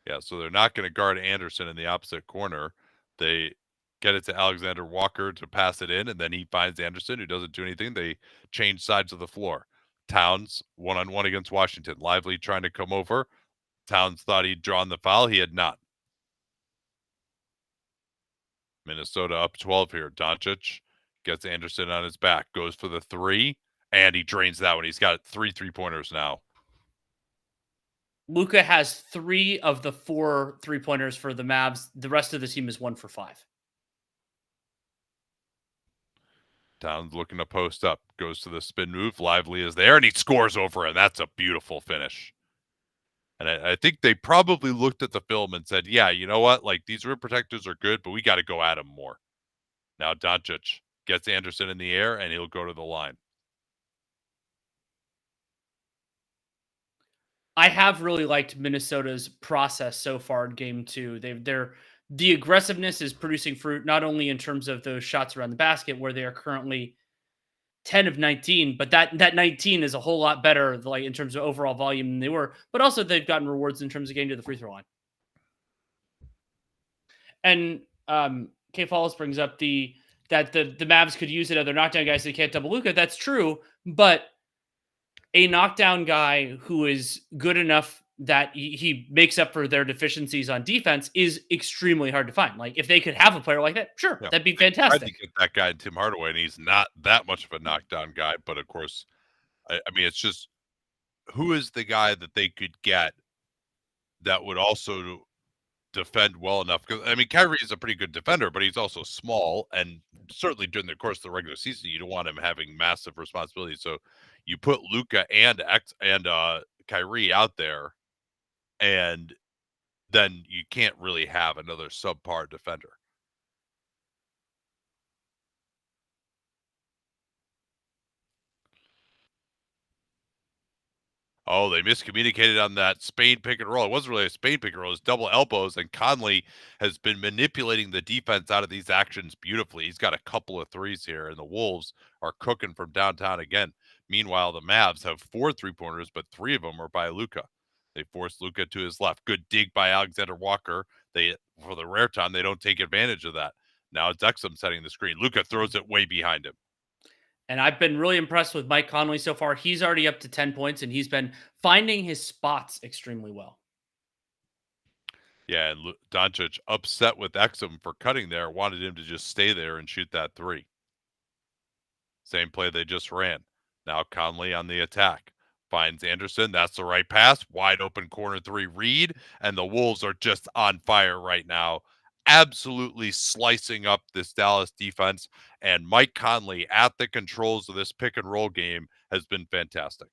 Yeah, so they're not going to guard Anderson in the opposite corner. They get it to Alexander Walker to pass it in, and then he finds Anderson, who doesn't do anything. They change sides of the floor. Towns, one-on-one against Washington. Lively trying to come over. Towns thought he'd drawn the foul. He had not. Minnesota up 12 here. Doncic gets Anderson on his back, goes for the three, and he drains that one. He's got 3 3-pointers now.
Luka has 3 of the 4 3-pointers for the Mavs. The rest of the team is 1 for 5.
Towns looking to post up, goes to the spin move. Lively is there, and he scores over it. That's a beautiful finish. And I think they probably looked at the film and said, yeah, you know what? Like, these rim protectors are good, but we got to go at them more. Now Doncic gets Anderson in the air, and he'll go to the line.
I have really liked Minnesota's process so far in game 2. The aggressiveness is producing fruit, not only in terms of those shots around the basket, where they are currently 10 of 19, but that 19 is a whole lot better, like in terms of overall volume than they were, but also they've gotten rewards in terms of getting to the free throw line. And K. Follis brings up that the Mavs could use it other knockdown guys. They can't double Luka. That's true, but a knockdown guy who is good enough that he makes up for their deficiencies on defense is extremely hard to find. Like, if they could have a player like that, sure, that'd be fantastic.
I tried to get that guy, Tim Hardaway, and he's not that much of a knockdown guy. But of course, I mean, it's just, who is the guy that they could get that would also defend well enough? Because I mean, Kyrie is a pretty good defender, but he's also small, and certainly during the course of the regular season, you don't want him having massive responsibilities. So you put Luka and Kyrie out there, and then you can't really have another subpar defender. Oh, they miscommunicated on that Spain pick and roll. It wasn't really a Spain pick and roll. It was double elbows, and Conley has been manipulating the defense out of these actions beautifully. He's got a couple of threes here, and the Wolves are cooking from downtown again. Meanwhile, the Mavs have 4 3-pointers, but 3 of them are by Luka. They force Luka to his left. Good dig by Alexander Walker. They, for the rare time, they don't take advantage of that. Now it's Exum setting the screen. Luka throws it way behind him.
And I've been really impressed with Mike Conley so far. He's already up to 10 points, and he's been finding his spots extremely well.
Yeah, and Doncic, upset with Exum for cutting there, wanted him to just stay there and shoot that 3. Same play they just ran. Now Conley on the attack. Finds Anderson. That's the right pass. Wide open corner 3 read. And the Wolves are just on fire right now. Absolutely slicing up this Dallas defense. And Mike Conley at the controls of this pick and roll game has been fantastic.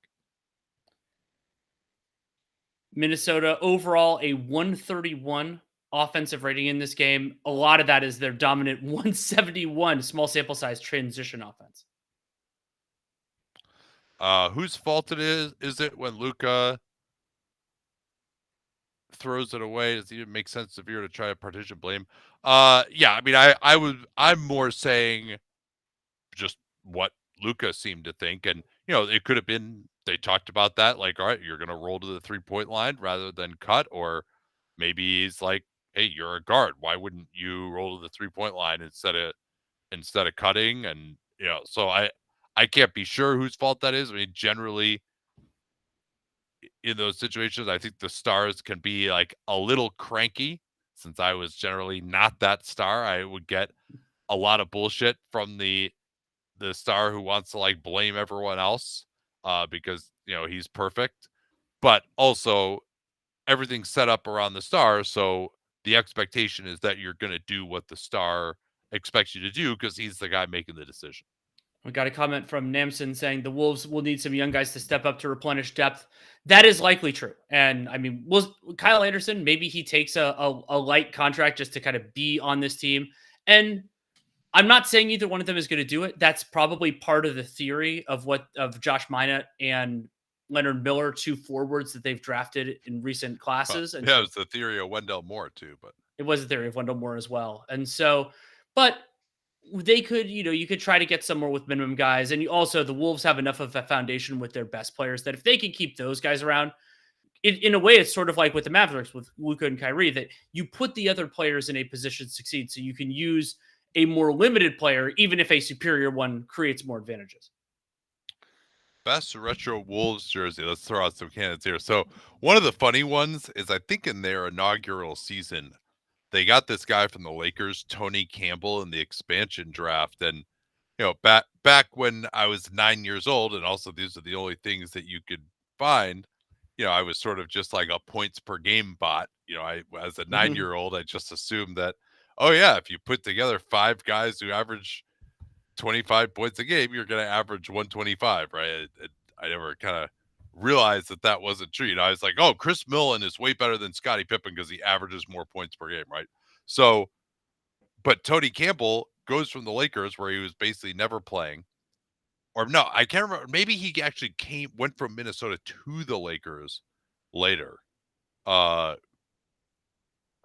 Minnesota overall a 131 offensive rating in this game. A lot of that is their dominant 171 small sample size transition offense.
Whose fault it is it when Luka throws it away? Does it even make sense if you were to try to partition blame? Yeah, I mean, I'm more saying just what Luka seemed to think, and it could have been they talked about that, like, all right, you're gonna roll to the 3-point line rather than cut, or maybe he's like, hey, you're a guard, why wouldn't you roll to the 3-point line instead of cutting? And so I can't be sure whose fault that is. I mean, generally in those situations, I think the stars can be like a little cranky. Since I was generally not that star, I would get a lot of bullshit from the star who wants to like blame everyone else because he's perfect. But also everything's set up around the star, so the expectation is that you're going to do what the star expects you to do because he's the guy making the decision.
We got a comment from Namson saying the Wolves will need some young guys to step up to replenish depth. That is likely true. And I mean, Kyle Anderson, maybe he takes a light contract just to kind of be on this team. And I'm not saying either one of them is going to do it. That's probably part of the theory of Josh Minott and Leonard Miller, 2 forwards that they've drafted in recent classes.
And it was the theory of Wendell Moore too, but
it was a theory of Wendell Moore as well. And so, but they could, you could try to get somewhere with minimum guys. And the Wolves have enough of a foundation with their best players that if they can keep those guys around, in a way, it's sort of like with the Mavericks with Luka and Kyrie, that you put the other players in a position to succeed. So you can use a more limited player, even if a superior one creates more advantages.
Best retro Wolves jersey. Let's throw out some candidates here. So one of the funny ones is I think in their inaugural season, they got this guy from the Lakers, Tony Campbell, in the expansion draft. And, back when I was 9 years old, and also these are the only things that you could find, I was sort of just like a points per game bot. As a 9-year-old, I just assumed that, oh yeah, if you put together 5 guys who average 25 points a game, you're going to average 125, right? I never kind of realized that wasn't true. I was like, oh, Chris Millen is way better than Scottie Pippen because he averages more points per game, right? So, but Tony Campbell goes from the Lakers where he was basically never playing. Or no, I can't remember. Maybe he actually went from Minnesota to the Lakers later. I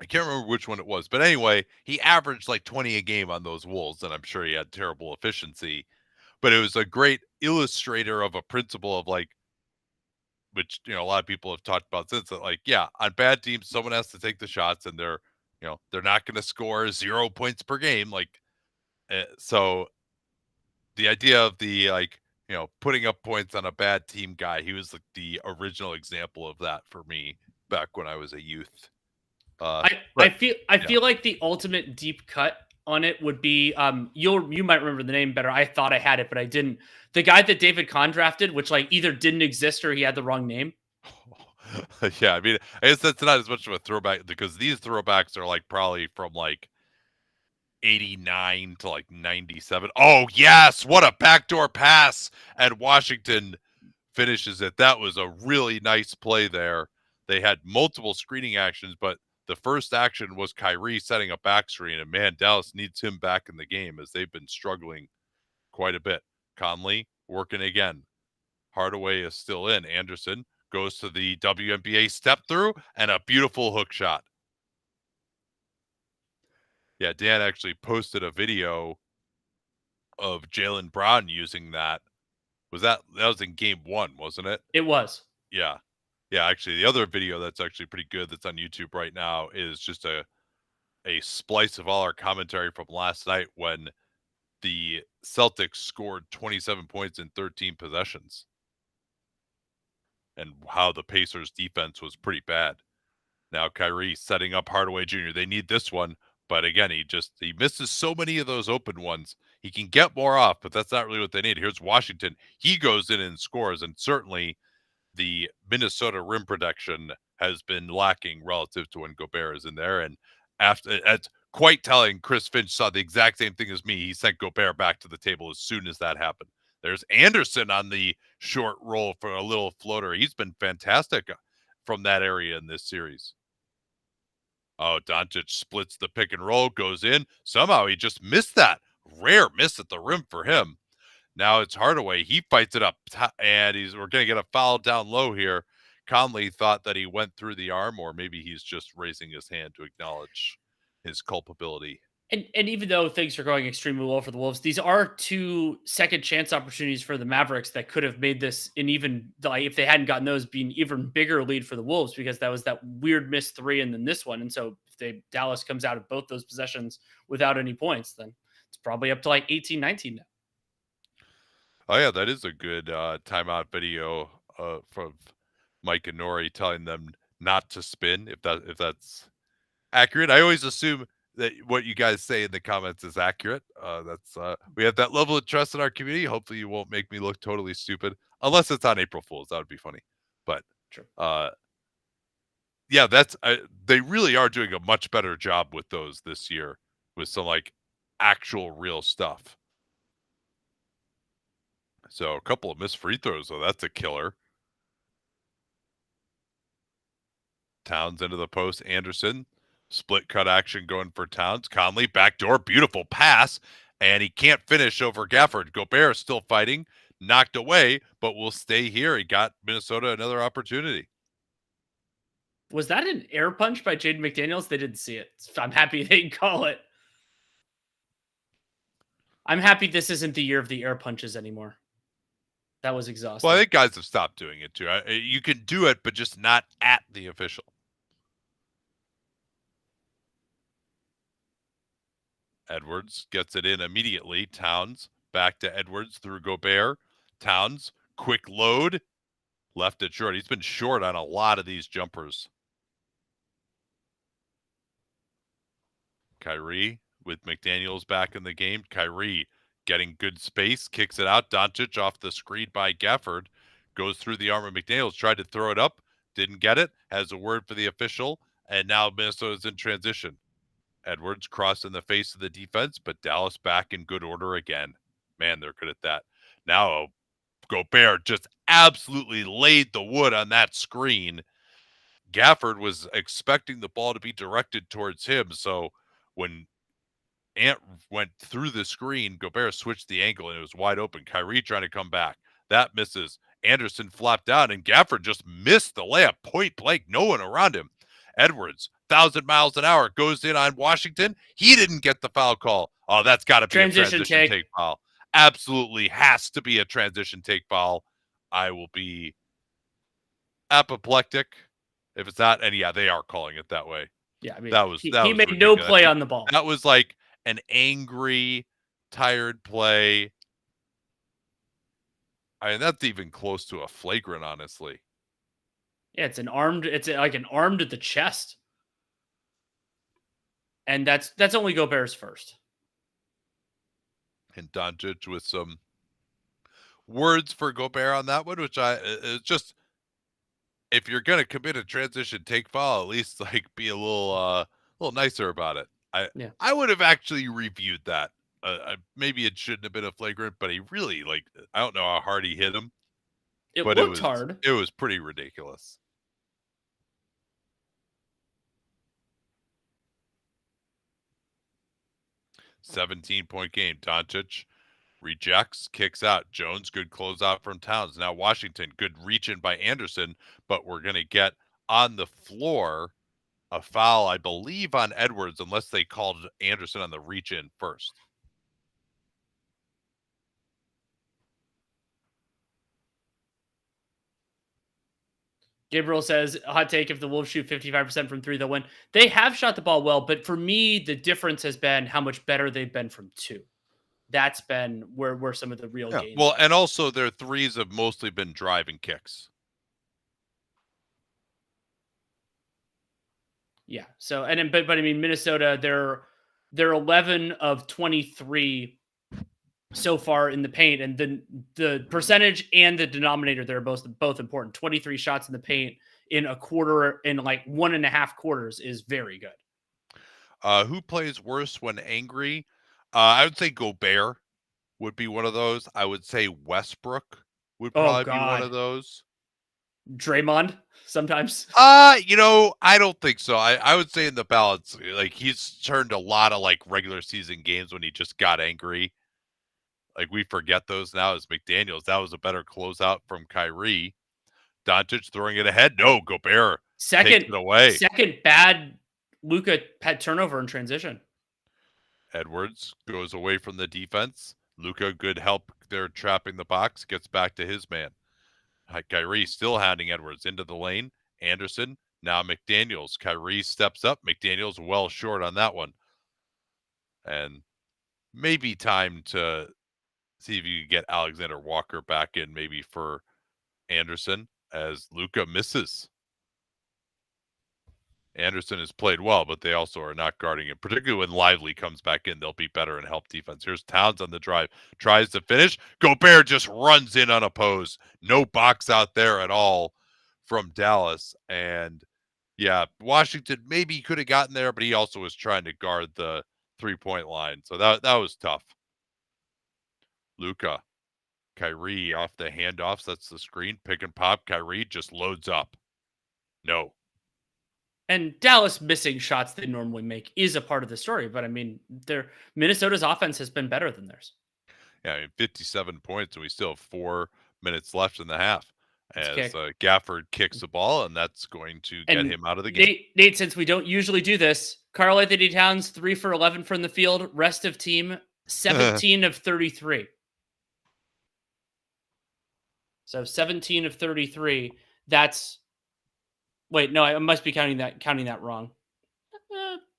can't remember which one it was, but anyway, he averaged like 20 a game on those Wolves, and I'm sure he had terrible efficiency. But it was a great illustrator of a principle of like, which a lot of people have talked about since, that like, yeah, on bad teams, someone has to take the shots, and they're not going to score 0 points per game, like. So the idea of the like putting up points on a bad team guy, he was like the original example of that for me back when I was a youth.
I feel like the ultimate deep cut on it would be you might remember the name better. I thought I had it, but I didn't. The guy that David Kahn drafted, which like either didn't exist or he had the wrong name.
Yeah, I mean, I guess that's not as much of a throwback because these throwbacks are like probably from like 89 to like 97. Oh yes, what a backdoor pass, and Washington finishes it. That was a really nice play there. They had multiple screening actions, but The first action was Kyrie setting a back screen, and man, Dallas needs him back in the game as they've been struggling quite a bit. Conley working again. Hardaway is still in. Anderson goes to the WNBA step through and a beautiful hook shot. Yeah, Dan actually posted a video of Jaylen Brown using that. That was in game 1, wasn't it?
It was.
Yeah. Yeah, actually the other video that's actually pretty good that's on YouTube right now is just a splice of all our commentary from last night when the Celtics scored 27 points in 13 possessions. And how the Pacers defense was pretty bad. Now Kyrie setting up Hardaway Jr. They need this one, but again, he misses so many of those open ones. He can get more off, but that's not really what they need. Here's Washington. He goes in and scores, and certainly the Minnesota rim protection has been lacking relative to when Gobert is in there. And after it's quite telling, Chris Finch saw the exact same thing as me. He sent Gobert back to the table as soon as that happened. There's Anderson on the short roll for a little floater. He's been fantastic from that area in this series. Oh, Doncic splits the pick and roll, goes in. Somehow he just missed that. Rare miss at the rim for him. Now it's Hardaway. He fights it up, and we're going to get a foul down low here. Conley thought that he went through the arm, or maybe he's just raising his hand to acknowledge his culpability.
And even though things are going extremely well for the Wolves, these are 2 second chance opportunities for the Mavericks that could have made this an even, like, if they hadn't gotten those, be an even bigger lead for the Wolves, because that was that weird missed 3 and then this one. And so if Dallas comes out of both those possessions without any points, then it's probably up to like 18-19 now.
Oh yeah, that is a good timeout video from Mike and Nori telling them not to spin, if that's accurate. I always assume that what you guys say in the comments is accurate. We have that level of trust in our community. Hopefully you won't make me look totally stupid, unless it's on April Fool's. That would be funny. But
True.
Yeah, they really are doing a much better job with those this year, with some like actual real stuff. So a couple of missed free throws, though. That's a killer. Towns into the post. Anderson. Split cut action going for Towns. Conley, backdoor, beautiful pass. And he can't finish over Gafford. Gobert still fighting. Knocked away, but will stay here. He got Minnesota another opportunity.
Was that an air punch by Jaden McDaniels? They didn't see it. I'm happy they didn't call it. I'm happy this isn't the year of the air punches anymore. That was exhausting.
Well, I think guys have stopped doing it too. You can do it, but just not at the official. Edwards gets it in immediately. Towns back to Edwards through Gobert. Towns, quick load. Left it short. He's been short on a lot of these jumpers. Kyrie with McDaniels back in the game. Kyrie getting good space, kicks it out. Doncic off the screen by Gafford. Goes through the arm of McDaniels, tried to throw it up, didn't get it. Has a word for the official, and now Minnesota's in transition. Edwards crossed in the face of the defense, but Dallas back in good order again. Man, they're good at that. Now Gobert just absolutely laid the wood on that screen. Gafford was expecting the ball to be directed towards him, so when Ant went through the screen, Gobert switched the angle, and it was wide open. Kyrie trying to come back. That misses. Anderson flopped down, and Gafford just missed the layup point blank. No one around him. Edwards, 1,000 miles an hour, goes in on Washington. He didn't get the foul call. Oh, that's got to be a transition take foul. Absolutely has to be a transition take foul. I will be apoplectic if it's not. And yeah, they are calling it that way.
Yeah, I mean,
he
made
ridiculous.
no play on the ball.
That was like an angry, tired play. I mean, that's even close to a flagrant, honestly.
Yeah, it's like an arm to the chest. And that's only Gobert's first.
And Doncic with some words for Gobert on that one, which it's just, if you're gonna commit a transition take foul, at least like be a little nicer about it. I would have actually reviewed that. Maybe it shouldn't have been a flagrant, but he really, like, I don't know how hard he hit him.
It looked hard.
It was pretty ridiculous. 17-point game. Doncic rejects, kicks out. Jones, good closeout from Towns. Now Washington, good reach in by Anderson, but we're going to get on the floor a foul, I believe, on Edwards, unless they called Anderson on the reach in first.
Gabriel says, hot take, if the Wolves shoot 55% from 3, they'll win. They have shot the ball well, but for me, the difference has been how much better they've been from 2. That's been where some of the real gains.
Well, and also their threes have mostly been driving kicks.
Yeah. So, but I mean, Minnesota, they're 11 of 23 so far in the paint, and the percentage and the denominator there are both important. 23 shots in the paint in a quarter, in like 1.5 quarters, is very good.
Who plays worse when angry? I would say Gobert would be one of those. I would say Westbrook would probably be one of those.
Draymond sometimes.
I don't think so. I would say in the balance, like, he's turned a lot of like regular season games when he just got angry. Like, we forget those now as McDaniels. That was a better closeout from Kyrie. Doncic throwing it ahead. No, Gobert takes it away.
Second bad Luka had turnover in transition.
Edwards goes away from the defense. Luka, good help there trapping the box, gets back to his man. Kyrie still handing Edwards into the lane. Anderson, now McDaniels. Kyrie steps up. McDaniels well short on that one. And maybe time to see if you can get Alexander Walker back in maybe for Anderson as Luka misses. Anderson has played well, but they also are not guarding him. Particularly when Lively comes back in, they'll be better and help defense. Here's Towns on the drive. Tries to finish. Gobert just runs in unopposed. No box out there at all from Dallas. And, yeah, Washington maybe could have gotten there, but he also was trying to guard the three-point line. So that was tough. Luka. Kyrie off the handoffs. That's the screen. Pick and pop. Kyrie just loads up. No.
And Dallas missing shots they normally make is a part of the story. But, I mean, Minnesota's offense has been better than theirs.
Yeah, I mean, 57 points, and we still have 4 minutes left in the half. As Gafford kicks the ball, and that's going to get him out of the game.
Nate, since we don't usually do this, Karl-Anthony Towns, 3 for 11 from the field. Rest of team, 17 of 33. So 17 of 33. That's... Wait, no, I must be counting that wrong.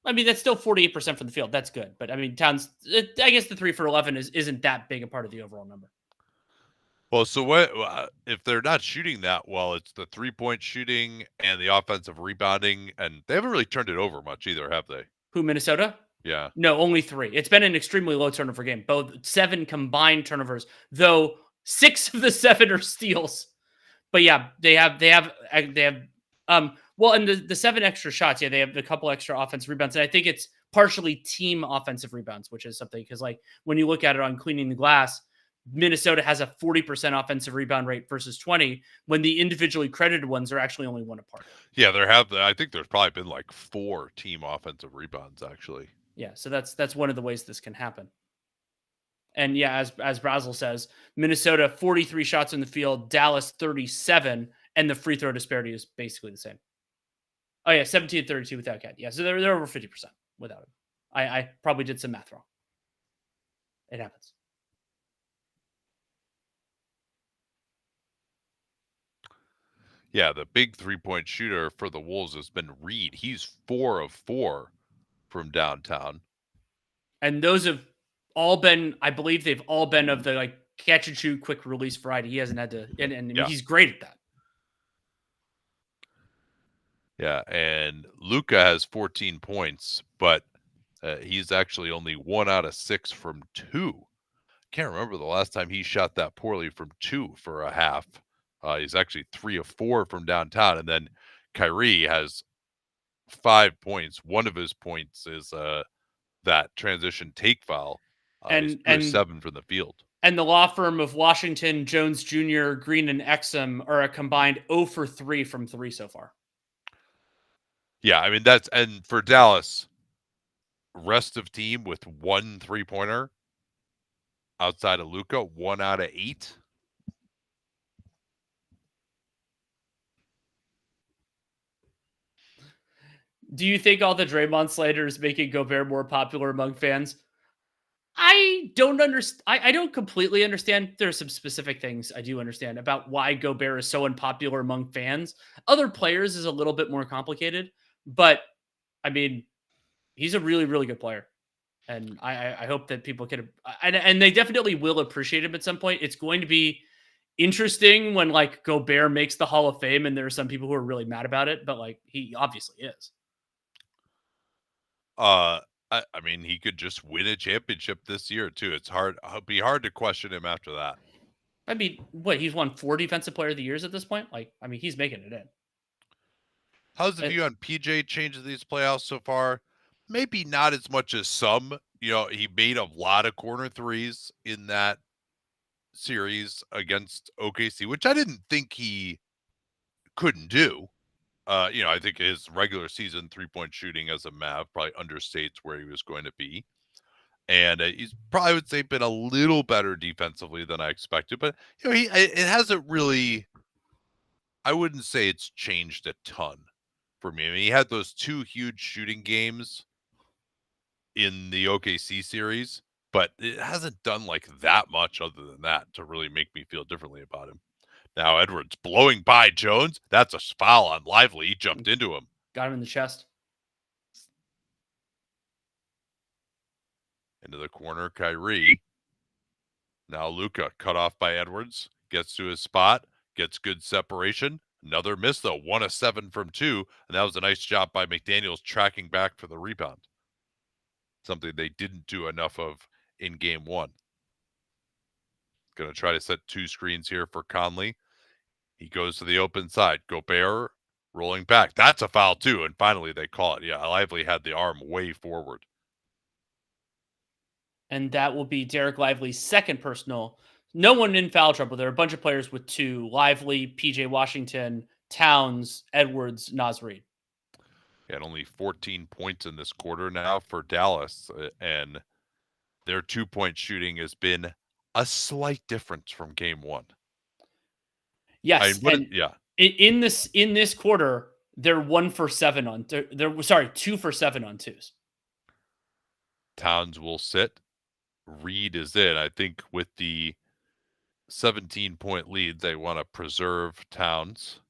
I mean, that's still 48% from the field. That's good. But, I mean, Towns, I guess the 3 for 11 isn't that big a part of the overall number.
Well, so what if they're not shooting that well? It's the three-point shooting and the offensive rebounding, and they haven't really turned it over much either, have they?
Who, Minnesota?
Yeah.
No, only 3. It's been an extremely low turnover game. Both 7 combined turnovers, though 6 of the 7 are steals. But yeah, they have well, and the 7 extra shots, yeah, they have a couple extra offensive rebounds, and I think it's partially team offensive rebounds, which is something, because like when you look at it on cleaning the glass, Minnesota has a 40% offensive rebound rate versus 20, when the individually credited ones are actually only 1 apart.
Yeah, I think there's probably been like 4 team offensive rebounds, actually.
Yeah, so that's one of the ways this can happen. And yeah, as Brazel says, Minnesota 43 shots in the field, Dallas 37, and the free throw disparity is basically the same. Oh yeah, 17-32 without Cat. Yeah, so they're over 50% without him. I probably did some math wrong. It happens.
Yeah, the big three-point shooter for the Wolves has been Reed. He's 4 of 4 from downtown.
And those have all been, I believe they've all been of the like catch and shoot, quick release variety. He hasn't had to, and yeah. He's great at that.
Yeah, and Luka has 14 points, but he's actually only 1 out of 6 from 2. Can't remember the last time he shot that poorly from 2 for a half. He's actually 3 of 4 from downtown, and then Kyrie has 5 points. One of his points is that transition take foul, and 7 from the field.
And the law firm of Washington, Jones Jr., Green, and Exum are a combined 0 for 3 from 3 so far.
Yeah, I mean, and for Dallas, rest of team with 1 3-pointer outside of Luka, 1 out of 8.
Do you think all the Draymond slander is making Gobert more popular among fans? I don't understand. I don't completely understand. There are some specific things I do understand about why Gobert is so unpopular among fans. Other players is a little bit more complicated, but I mean, he's a really, really good player. And I hope that people can, and they definitely will appreciate him at some point. It's going to be interesting when like Gobert makes the Hall of Fame, and there are some people who are really mad about it, but like he obviously is.
I mean, he could just win a championship this year too. It'd be hard to question him after that.
I mean, what, he's won 4 Defensive Player of the Years at this point. Like, I mean, he's making it in.
How's the view on PJ changed these playoffs so far? Maybe not as much as some. You know, he made a lot of corner threes in that series against OKC, which I didn't think he couldn't do. You know, I think his regular season 3-point shooting as a Mav probably understates where he was going to be. And he's probably, I would say, been a little better defensively than I expected. But, you know, it hasn't really, I wouldn't say it's changed a ton for me. I mean, he had those 2 huge shooting games in the OKC series, but it hasn't done like that much other than that to really make me feel differently about him. Now Edwards blowing by Jones. That's a foul on Lively. He jumped into him.
Got him in the chest.
Into the corner, Kyrie. Now Luka cut off by Edwards. Gets to his spot. Gets good separation. Another miss, though. 1 of 7 from 2. And that was a nice job by McDaniels tracking back for the rebound. Something they didn't do enough of in game 1. Going to try to set 2 screens here for Conley. He goes to the open side. Gobert rolling back. That's a foul, too. And finally, they call it. Yeah, Lively had the arm way forward.
And that will be Derek Lively's second personal. No one in foul trouble. There are a bunch of players with 2. Lively, PJ Washington, Towns, Edwards, Naz Reid.
And only 14 points in this quarter now for Dallas. And their 2-point shooting has been a slight difference from game 1.
Yes,
yeah.
In this quarter, they're 1 for 7 on. They're 2 for 7 on 2s.
Towns will sit. Reid is in. I think with the 17-point lead, they want to preserve Towns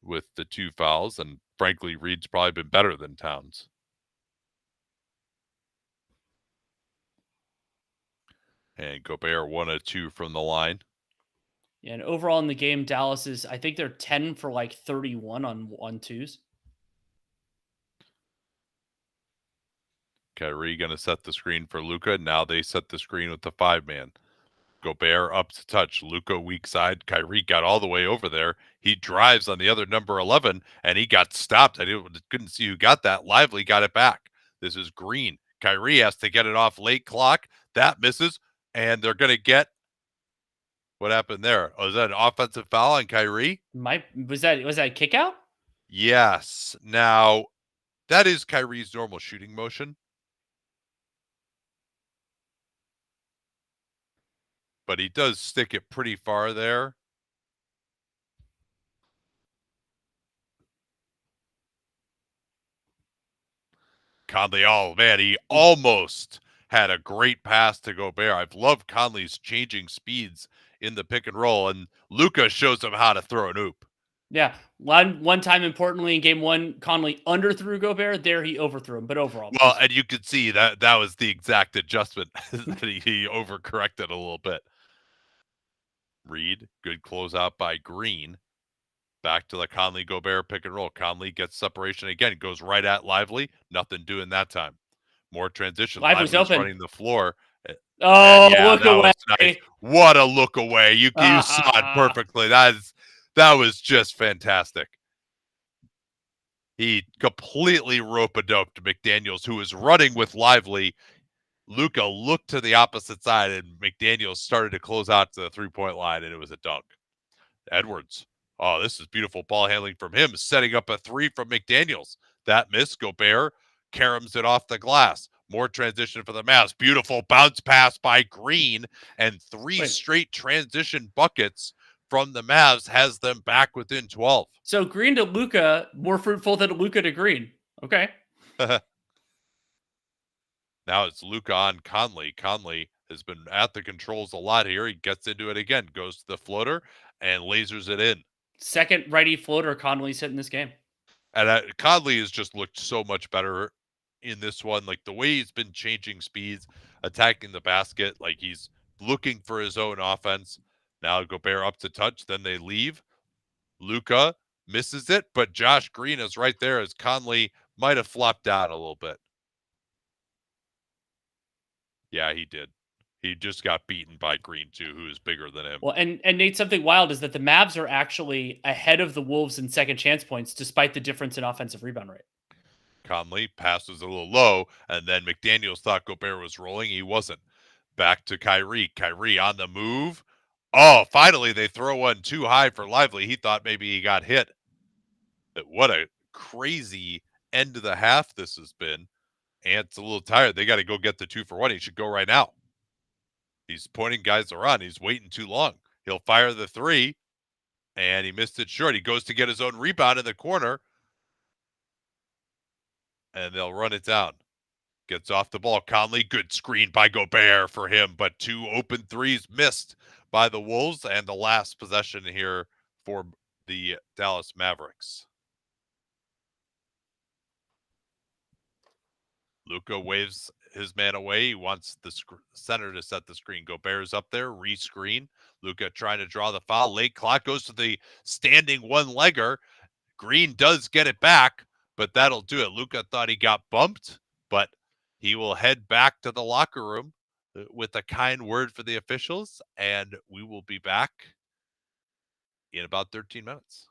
with the 2 fouls, and frankly, Reid's probably been better than Towns. And Gobert 1 of 2 from the line.
Yeah, and overall in the game, Dallas is, I think they're 10 for like 31 on 2s.
Kyrie going to set the screen for Luka. Now they set the screen with the 5-man. Gobert up to touch. Luka weak side. Kyrie got all the way over there. He drives on the other number 11, and he got stopped. I couldn't see who got that. Lively got it back. This is Green. Kyrie has to get it off late clock. That misses, and they're going to get, what happened there? Oh, is that an offensive foul on Kyrie?
Was that a kick out?
Yes. Now, that is Kyrie's normal shooting motion. But he does stick it pretty far there. Conley, oh man, he almost had a great pass to Gobert. I've loved Conley's changing speeds in the pick and roll, and Luka shows him how to throw an oop.
Yeah, one time importantly in game 1, Conley underthrew Gobert. There he overthrew him, but overall,
well, and you could see that was the exact adjustment that he overcorrected a little bit. Reid, good closeout by Green. Back to the Conley Gobert pick and roll. Conley gets separation again, goes right at Lively. Nothing doing that time. More transition.
Lively's open.
Running the floor.
Oh, yeah, look away!
Nice. What a look away! You saw it perfectly. That was just fantastic. He completely rope-a-doped McDaniels, who was running with Lively. Luka looked to the opposite side, and McDaniels started to close out to the 3-point line, and it was a dunk. Edwards. Oh, this is beautiful ball handling from him, setting up a 3 from McDaniels. That miss, Gobert caroms it off the glass. More transition for the Mavs. Beautiful bounce pass by Green, and three straight transition buckets from the Mavs has them back within 12.
So Green to Luka, more fruitful than Luka to Green. Okay.
Now it's Luka on Conley. Conley has been at the controls a lot here. He gets into it again, goes to the floater, and lasers it in.
Second righty floater Conley's hit in this game.
And Conley has just looked so much better in this one. Like the way he's been changing speeds, attacking the basket, like he's looking for his own offense. Now Gobert up to touch, then they leave. Luka misses it, but Josh Green is right there as Conley might have flopped out a little bit. Yeah, he did. He just got beaten by Green too, who is bigger than him.
Well, and Nate, something wild is that the Mavs are actually ahead of the Wolves in second chance points, despite the difference in offensive rebound rate.
Conley passes a little low, and then McDaniels thought Gobert was rolling. He wasn't. Back to Kyrie. Kyrie on the move. Oh, finally they throw one too high for Lively. He thought maybe he got hit. But what a crazy end of the half this has been. Ant's a little tired. They got to go get the 2-for-1. He should go right now. He's pointing guys around. He's waiting too long. He'll fire the 3, and he missed it short. He goes to get his own rebound in the corner, and they'll run it down. Gets off the ball. Conley, good screen by Gobert for him, but 2 open threes missed by the Wolves, and the last possession here for the Dallas Mavericks. Luka waves his man away. He wants the center to set the screen. Gobert's up there, re-screen. Luka trying to draw the foul. Late clock goes to the standing one-legger. Green does get it back, but that'll do it. Luka thought he got bumped, but he will head back to the locker room with a kind word for the officials, and we will be back in about 13 minutes.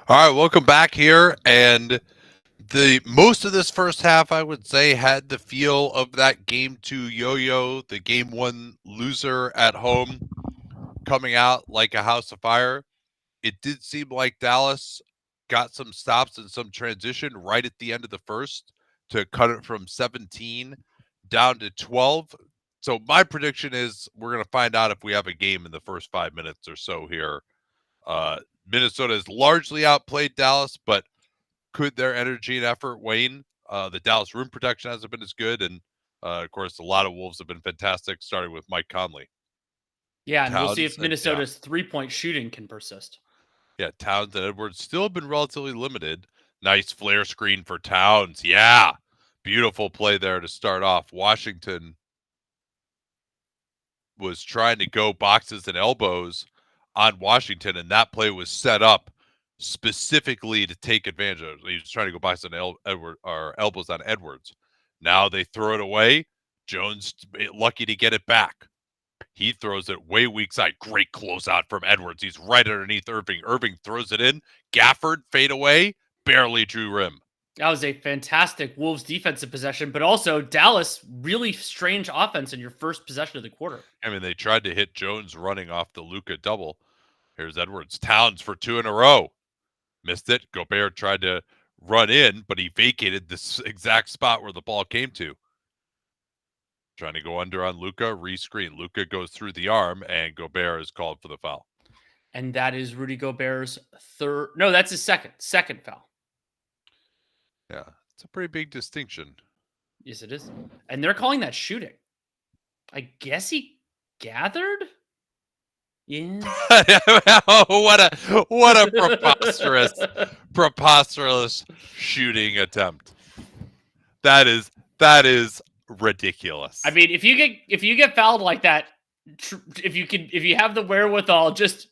All right, welcome back here. And the most of this first half, I would say, had the feel of that game two yo-yo, the game one loser at home, coming out like a house of fire. It did seem like Dallas got some stops and some transition right at the end of the first to cut it from 17 down to 12. So my prediction is we're going to find out if we have a game in the first 5 minutes or so here. Minnesota has largely outplayed Dallas, but could their energy and effort wane? The Dallas rim protection hasn't been as good, and of course, a lot of Wolves have been fantastic, starting with Mike Conley.
Yeah, and we'll see
Towns
if
and
Minnesota's 3-point shooting can persist.
Towns and Edwards still have been relatively limited. Nice flare screen for Towns. Yeah, beautiful play there to start off. Washington was trying to go boxes and elbows on Washington, and that play was set up specifically to take advantage of. He was trying to go boxes and elbows on Edwards. Now they throw it away. Jones lucky to get it back. He throws it way weak side. Great closeout from Edwards. He's right underneath Irving. Irving throws it in. Gafford fade away. Barely drew rim.
That was a fantastic Wolves defensive possession, but also Dallas really strange offense in your first possession of the quarter.
I mean, they tried to hit Jones running off the Luka double. Here's Edwards. Towns for 2 in a row. Missed it. Gobert tried to run in, but he vacated this exact spot where the ball came to. Trying to go under on Luka, rescreen. Luka goes through the arm, and Gobert is called for the foul.
And that is Rudy Gobert's third. No, that's his second foul.
Yeah, it's a pretty big distinction.
Yes, it is. And they're calling that shooting. I guess he gathered? Yeah.
what a preposterous shooting attempt. That is ridiculous.
I mean, if you get fouled like that, if you have the wherewithal, just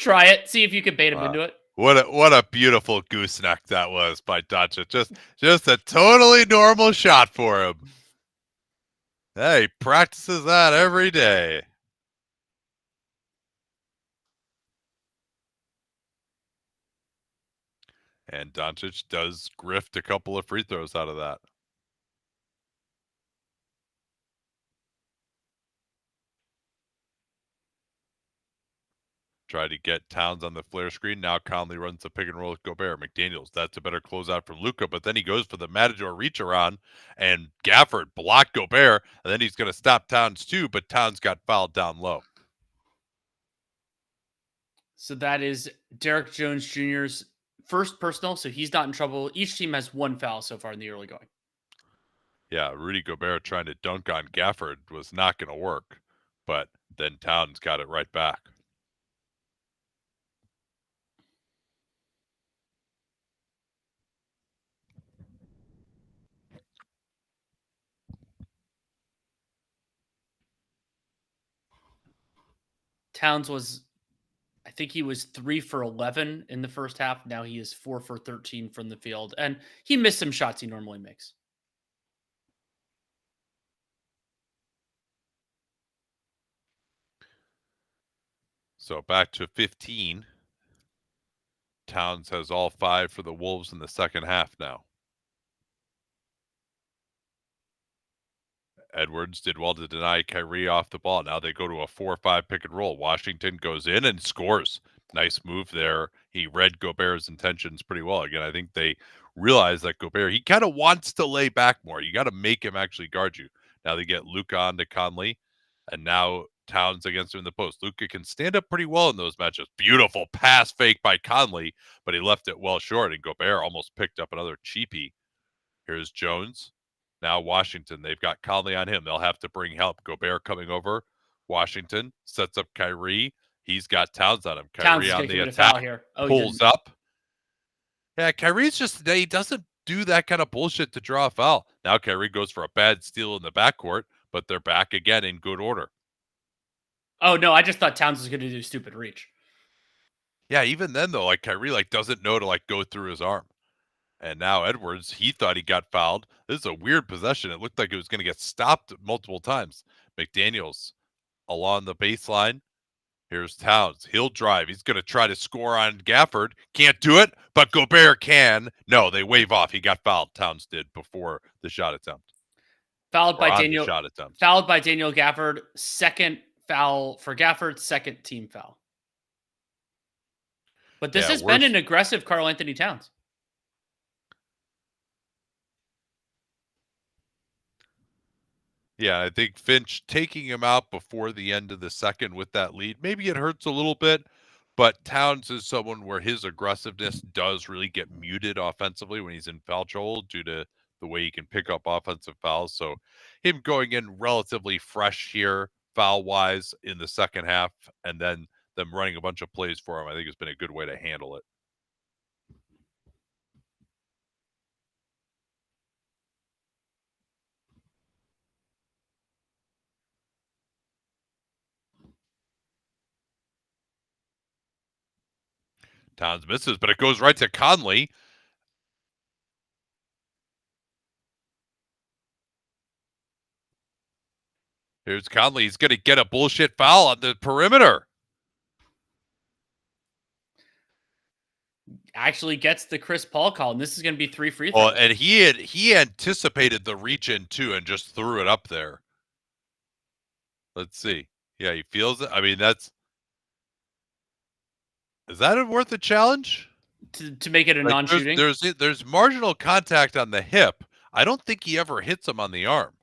try it. See if you can bait him into it.
What a beautiful gooseneck that was by Doncic. Just a totally normal shot for him. Hey, he practices that every day. And Doncic does grift a couple of free throws out of that. Try to get Towns on the flare screen. Now Conley runs the pick and roll with Gobert. McDaniels, that's a better closeout from Luka, but then he goes for the Matador reach around, and Gafford blocked Gobert, and then he's going to stop Towns too, but Towns got fouled down low.
So that is Derek Jones Jr.'s first personal, so he's not in trouble. Each team has one foul so far in the early going.
Yeah, Rudy Gobert trying to dunk on Gafford was not going to work, but then Towns got it right back.
Towns was, I think he was 3 for 11 in the first half. Now he is 4 for 13 from the field, and he missed some shots he normally makes.
So back to 15. Towns has all 5 for the Wolves in the second half now. Edwards did well to deny Kyrie off the ball. Now they go to a 4-5 pick and roll. Washington goes in and scores. Nice move there. He read Gobert's intentions pretty well. Again, I think they realize that Gobert, he kind of wants to lay back more. You got to make him actually guard you. Now they get Luka onto Conley, and now Towns against him in the post. Luka can stand up pretty well in those matches. Beautiful pass fake by Conley, but he left it well short, and Gobert almost picked up another cheapie. Here's Jones. Now Washington, they've got Conley on him. They'll have to bring help. Gobert coming over. Washington sets up Kyrie. He's got Towns on him. Kyrie on the attack.
Here.
Pulls up. Yeah, Kyrie's just, he doesn't do that kind of bullshit to draw a foul. Now Kyrie goes for a bad steal in the backcourt, but they're back again in good order.
Oh, no, I just thought Towns was going to do stupid reach.
Yeah, even then, though, like Kyrie doesn't know to go through his arm. And now Edwards, he thought he got fouled. This is a weird possession. It looked like it was going to get stopped multiple times. McDaniels along the baseline. Here's Towns. He'll drive. He's going to try to score on Gafford. Can't do it, but Gobert can. No, they wave off. He got fouled. Towns did before the shot attempt.
Fouled by
The shot attempt.
Fouled by Daniel Gafford. Second foul for Gafford. Second team foul. But this has been an aggressive Karl-Anthony Towns.
Yeah, I think Finch taking him out before the end of the second with that lead, maybe it hurts a little bit, but Towns is someone where his aggressiveness does really get muted offensively when he's in foul trouble due to the way he can pick up offensive fouls. So him going in relatively fresh here, foul-wise, in the second half, and then them running a bunch of plays for him, I think has been a good way to handle it. Towns misses, but it goes right to Conley. Here's Conley. He's going to get a bullshit foul on the perimeter.
Actually gets the Chris Paul call, and this is going to be 3 free throws.
And he anticipated the reach in too and just threw it up there. Let's see. Yeah, he feels it. I mean, is that worth a challenge?
To make it a non-shooting?
There's marginal contact on the hip. I don't think he ever hits him on the arm.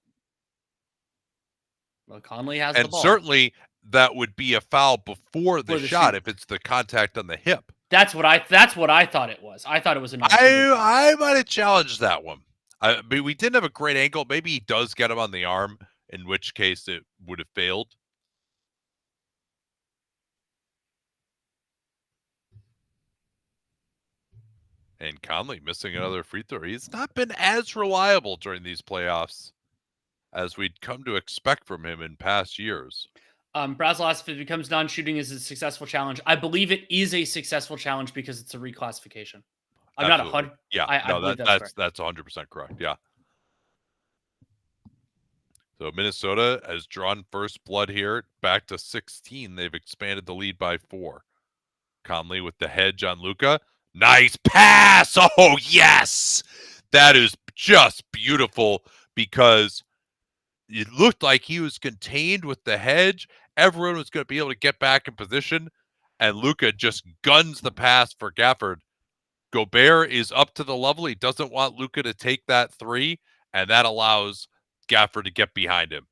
Well, Conley has the ball.
And certainly that would be a foul before the shot if it's the contact on the hip.
That's what I thought it was. I thought it was a non-shooting.
I might have challenged that one. We didn't have a great angle. Maybe he does get him on the arm, in which case it would have failed. And Conley missing another free throw. He's not been as reliable during these playoffs as we'd come to expect from him in past years.
Brazel asked if it becomes non-shooting is a successful challenge. I believe it is a successful challenge because it's a reclassification. I'm not 100.
Yeah, that's 100% correct. Yeah. So Minnesota has drawn first blood here, back to 16. They've expanded the lead by 4. Conley with the hedge on Luka. Nice pass! Oh, yes! That is just beautiful because it looked like he was contained with the hedge. Everyone was going to be able to get back in position, and Luka just guns the pass for Gafford. Gobert is up to the level. He doesn't want Luka to take that 3, and that allows Gafford to get behind him.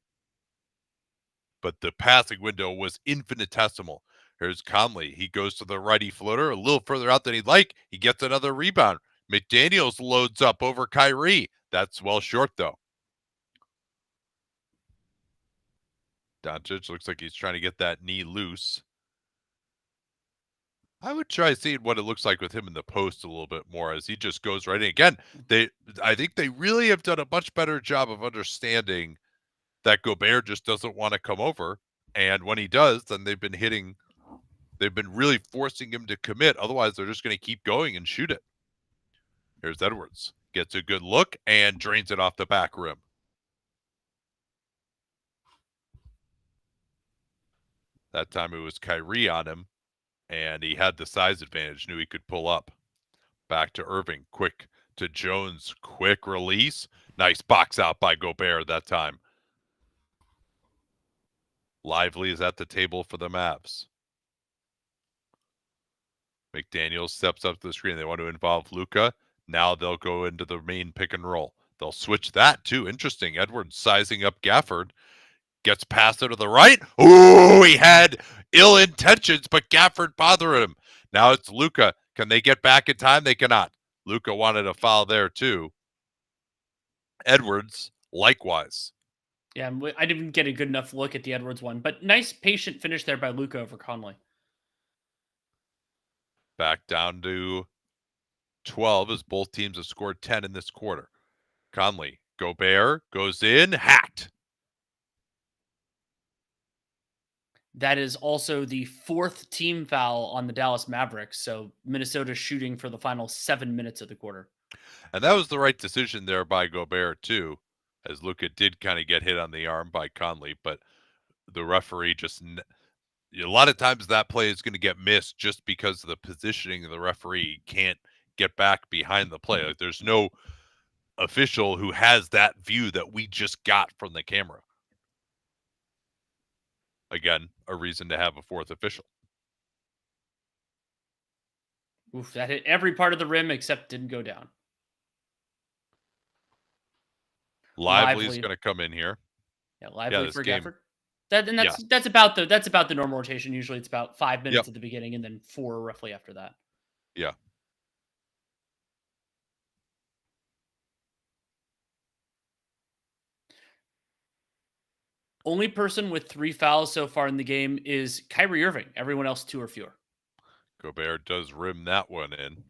But the passing window was infinitesimal. Here's Conley. He goes to the righty floater a little further out than he'd like. He gets another rebound. McDaniels loads up over Kyrie. That's well short, though. Doncic looks like he's trying to get that knee loose. I would try seeing what it looks like with him in the post a little bit more as he just goes right in. Again, I think they really have done a much better job of understanding that Gobert just doesn't want to come over. And when he does, then they've been really forcing him to commit. Otherwise, they're just going to keep going and shoot it. Here's Edwards. Gets a good look and drains it off the back rim. That time it was Kyrie on him, and he had the size advantage, knew he could pull up. Back to Irving, quick to Jones, quick release. Nice box out by Gobert that time. Lively is at the table for the Mavs. McDaniels steps up to the screen. They want to involve Luka. Now they'll go into the main pick and roll. They'll switch that too. Interesting. Edwards sizing up Gafford. Gets past it to the right. Ooh, he had ill intentions, but Gafford bothered him. Now it's Luka. Can they get back in time? They cannot. Luka wanted a foul there too. Edwards, likewise.
Yeah, I didn't get a good enough look at the Edwards one, but nice patient finish there by Luka over Conley.
Back down to 12 as both teams have scored 10 in this quarter. Conley, Gobert goes in, hacked.
That is also the 4th team foul on the Dallas Mavericks. So Minnesota shooting for the final 7 minutes of the quarter.
And that was the right decision there by Gobert too, as Luka did kind of get hit on the arm by Conley, but the referee just a lot of times that play is going to get missed just because of the positioning of the referee can't get back behind the play. Like there's no official who has that view that we just got from the camera. Again, a reason to have a fourth official.
Oof, that hit every part of the rim except didn't go down.
Lively's going to come in here.
Yeah, Lively for
game.
Gafford. That's about the normal rotation. Usually it's about 5 minutes at the beginning and then 4 roughly after that.
Yeah.
Only person with 3 fouls so far in the game is Kyrie Irving. Everyone else 2 or fewer.
Gobert does rim that one in.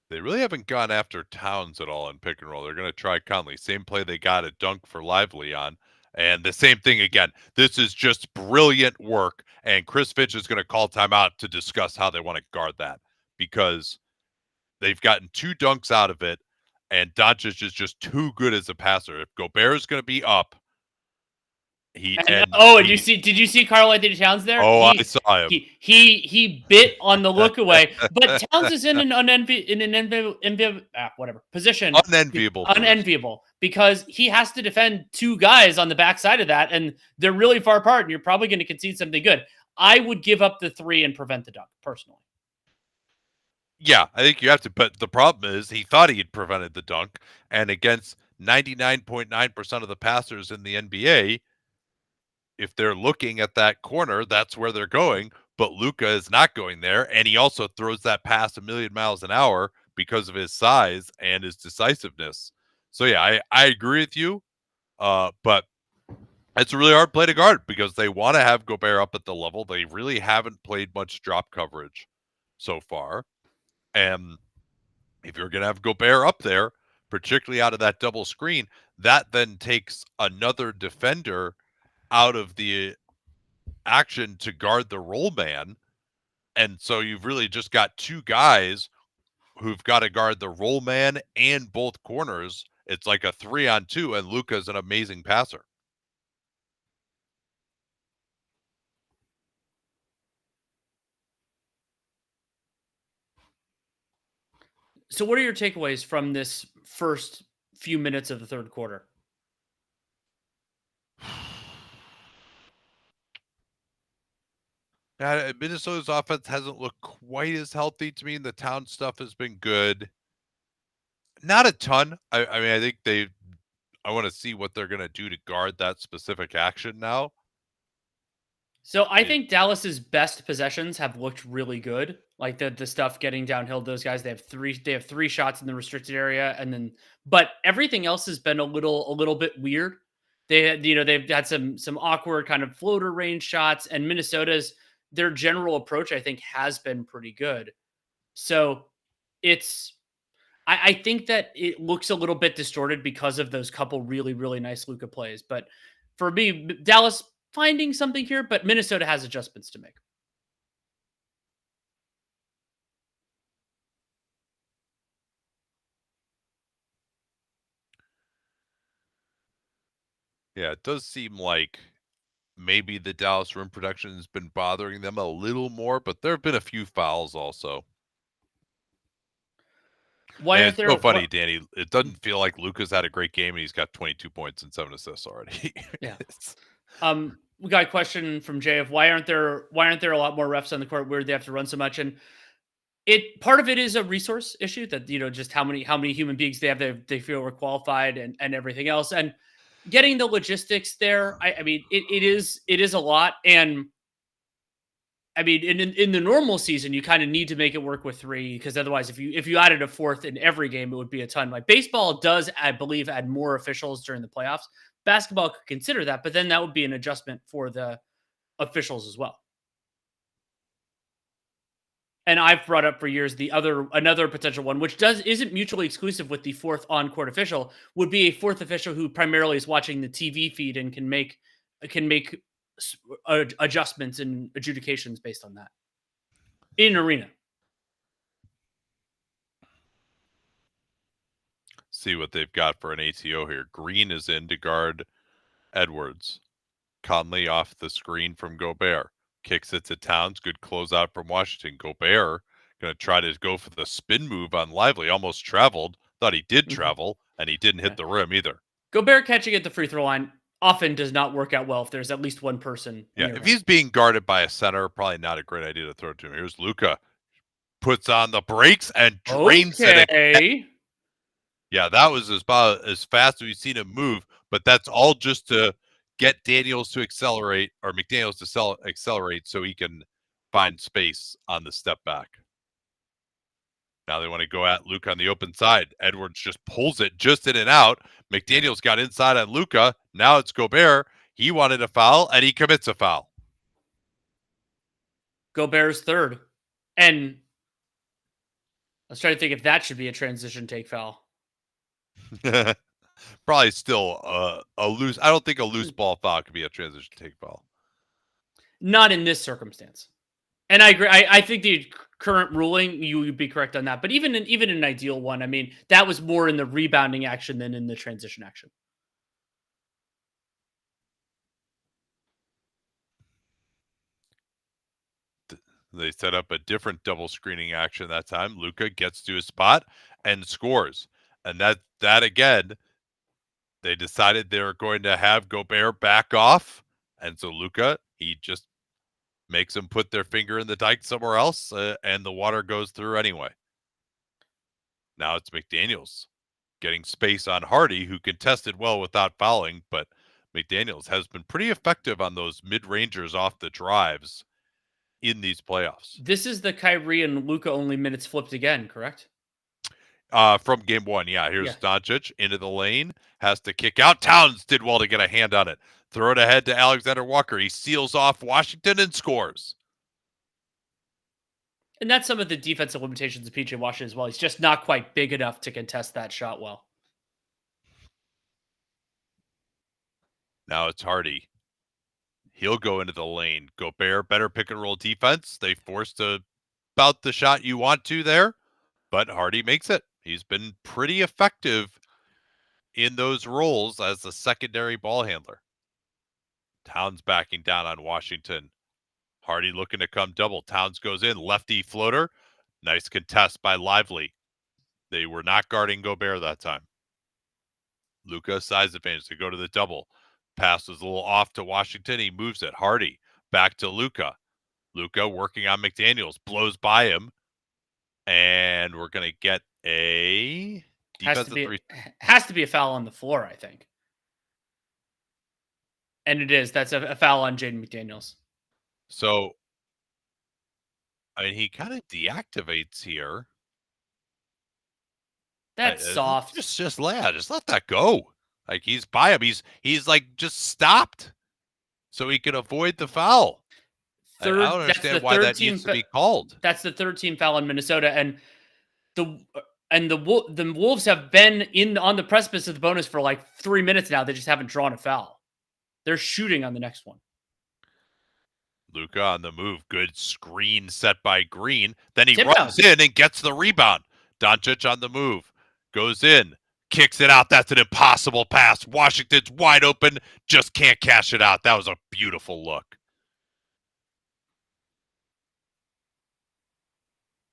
They really haven't gone after Towns at all in pick and roll. They're going to try Conley. Same play they got a dunk for Lively on. And the same thing again. This is just brilliant work. And Chris Finch is going to call timeout to discuss how they want to guard that. Because they've gotten 2 dunks out of it. And Doncic is just too good as a passer. If Gobert is going to be up,
did you see Karl-Anthony Towns there?
I saw him.
He bit on the look away, but Towns is in an position, unenviable because he has to defend 2 guys on the backside of that, and they're really far apart, and you're probably going to concede something good. I would give up the 3 and prevent the dunk personally.
Yeah, I think you have to, but the problem is he thought he had prevented the dunk, and against 99.9% of the passers in the NBA, if they're looking at that corner, that's where they're going. But Luka is not going there, and he also throws that pass a million miles an hour because of his size and his decisiveness. So yeah, I agree with you, but it's a really hard play to guard because they want to have Gobert up at the level. They really haven't played much drop coverage so far, and if you're going to have Gobert up there, particularly out of that double screen, that then takes another defender out of the action to guard the roll man. And so you've really just got 2 guys who've got to guard the roll man and both corners. It's like a 3-on-2, and Luka's an amazing passer.
So what are your takeaways from this first few minutes of the third quarter?
Minnesota's offense hasn't looked quite as healthy to me. The town stuff has been good. Not a ton. I mean, I think I want to see what they're going to do to guard that specific action now.
So I think Dallas's best possessions have looked really good. Like the stuff getting downhill, those guys, they have 3 shots in the restricted area, but everything else has been a little bit weird. They've had some awkward kind of floater range shots, and Minnesota's their general approach, I think, has been pretty good. So I think that it looks a little bit distorted because of those couple really, really nice Luka plays. But for me, Dallas finding something here, but Minnesota has adjustments to make.
Yeah, it does seem like maybe the Dallas rim production has been bothering them a little more, but there have been a few fouls also.
Why aren't there?
So funny, Danny. It doesn't feel like Luka's had a great game, and he's got 22 points and 7 assists already.
Yeah. We got a question from Jay of why aren't there a lot more refs on the court where they have to run so much? And part of it is a resource issue that just how many human beings they have they feel were qualified and everything else, and getting the logistics there. I mean, it is a lot, and I mean, in the normal season, you kind of need to make it work with 3 because otherwise, if you added a 4th in every game, it would be a ton. Like baseball does, I believe, add more officials during the playoffs. Basketball could consider that, but then that would be an adjustment for the officials as well. And I've brought up for years another potential one, which isn't mutually exclusive with the 4th on-court official, would be a 4th official who primarily is watching the TV feed and can make adjustments and adjudications based on that in an arena.
See what they've got for an ATO here. Green is in to guard Edwards. Conley off the screen from Gobert. Kicks it to Towns. Good closeout from Washington. Gobert going to try to go for the spin move on Lively. Almost traveled. Thought he did travel, and he didn't hit the rim either.
Gobert catching at the free throw line often does not work out well if there's at least one person.
Yeah, if he's being guarded by a center, probably not a great idea to throw it to him. Here's Luka. Puts on the brakes and drains it. Yeah, that was about as fast as we've seen him move, but that's all just to get Daniels to accelerate, or McDaniels to accelerate so he can find space on the step back. Now they want to go at Luka on the open side. Edwards just pulls it just in and out. McDaniels got inside on Luka. Now it's Gobert. He wanted a foul, and he commits a foul.
Gobert's third. And I was trying to think if that should be a transition take foul.
Probably still a loose. I don't think a loose ball foul could be a transition take foul.
Not in this circumstance. And I agree. I think the current ruling, you would be correct on that. But even in an ideal one, I mean, that was more in the rebounding action than in the transition action.
They set up a different double screening action that time. Luka gets to his spot and scores. And that again, they decided they were going to have Gobert back off. And so Luka, he just makes them put their finger in the dike somewhere else, and the water goes through anyway. Now it's McDaniels getting space on Hardy, who contested well without fouling, but McDaniels has been pretty effective on those mid-rangers off the drives in these playoffs.
This is the Kyrie and Luka only minutes flipped again, correct?
From game one, yeah. Here's Doncic into the lane, has to kick out. Towns did well to get a hand on it. Throw it ahead to Alexander Walker. He seals off Washington and scores.
And that's some of the defensive limitations of PJ Washington as well. He's just not quite big enough to contest that shot well.
Now it's Hardy. He'll go into the lane. Gobert, better pick and roll defense. They forced about the shot you want to there, but Hardy makes it. He's been pretty effective in those roles as the secondary ball handler. Towns backing down on Washington. Hardy looking to come double. Towns goes in. Lefty floater. Nice contest by Lively. They were not guarding Gobert that time. Luka, size advantage. They go to the double. Pass was a little off to Washington. He moves it. Hardy back to Luka. Luka working on McDaniels. Blows by him. And we're going to get a defensive three.
Has to be a foul on the floor, I think. And it is. That's a foul on Jaden McDaniels.
So, I mean, he kind of deactivates here.
That's soft.
Just let that go. Like, he's by him. He's like just stopped so he can avoid the foul. I don't understand why that needs to be called.
That's the third team foul in Minnesota, and the Wolves have been on the precipice of the bonus for like 3 minutes now. They just haven't drawn a foul. They're shooting on the next one.
Luka on the move. Good screen set by Green. Then he runs in and gets the rebound. Doncic on the move. Goes in. Kicks it out. That's an impossible pass. Washington's wide open. Just can't cash it out. That was a beautiful look.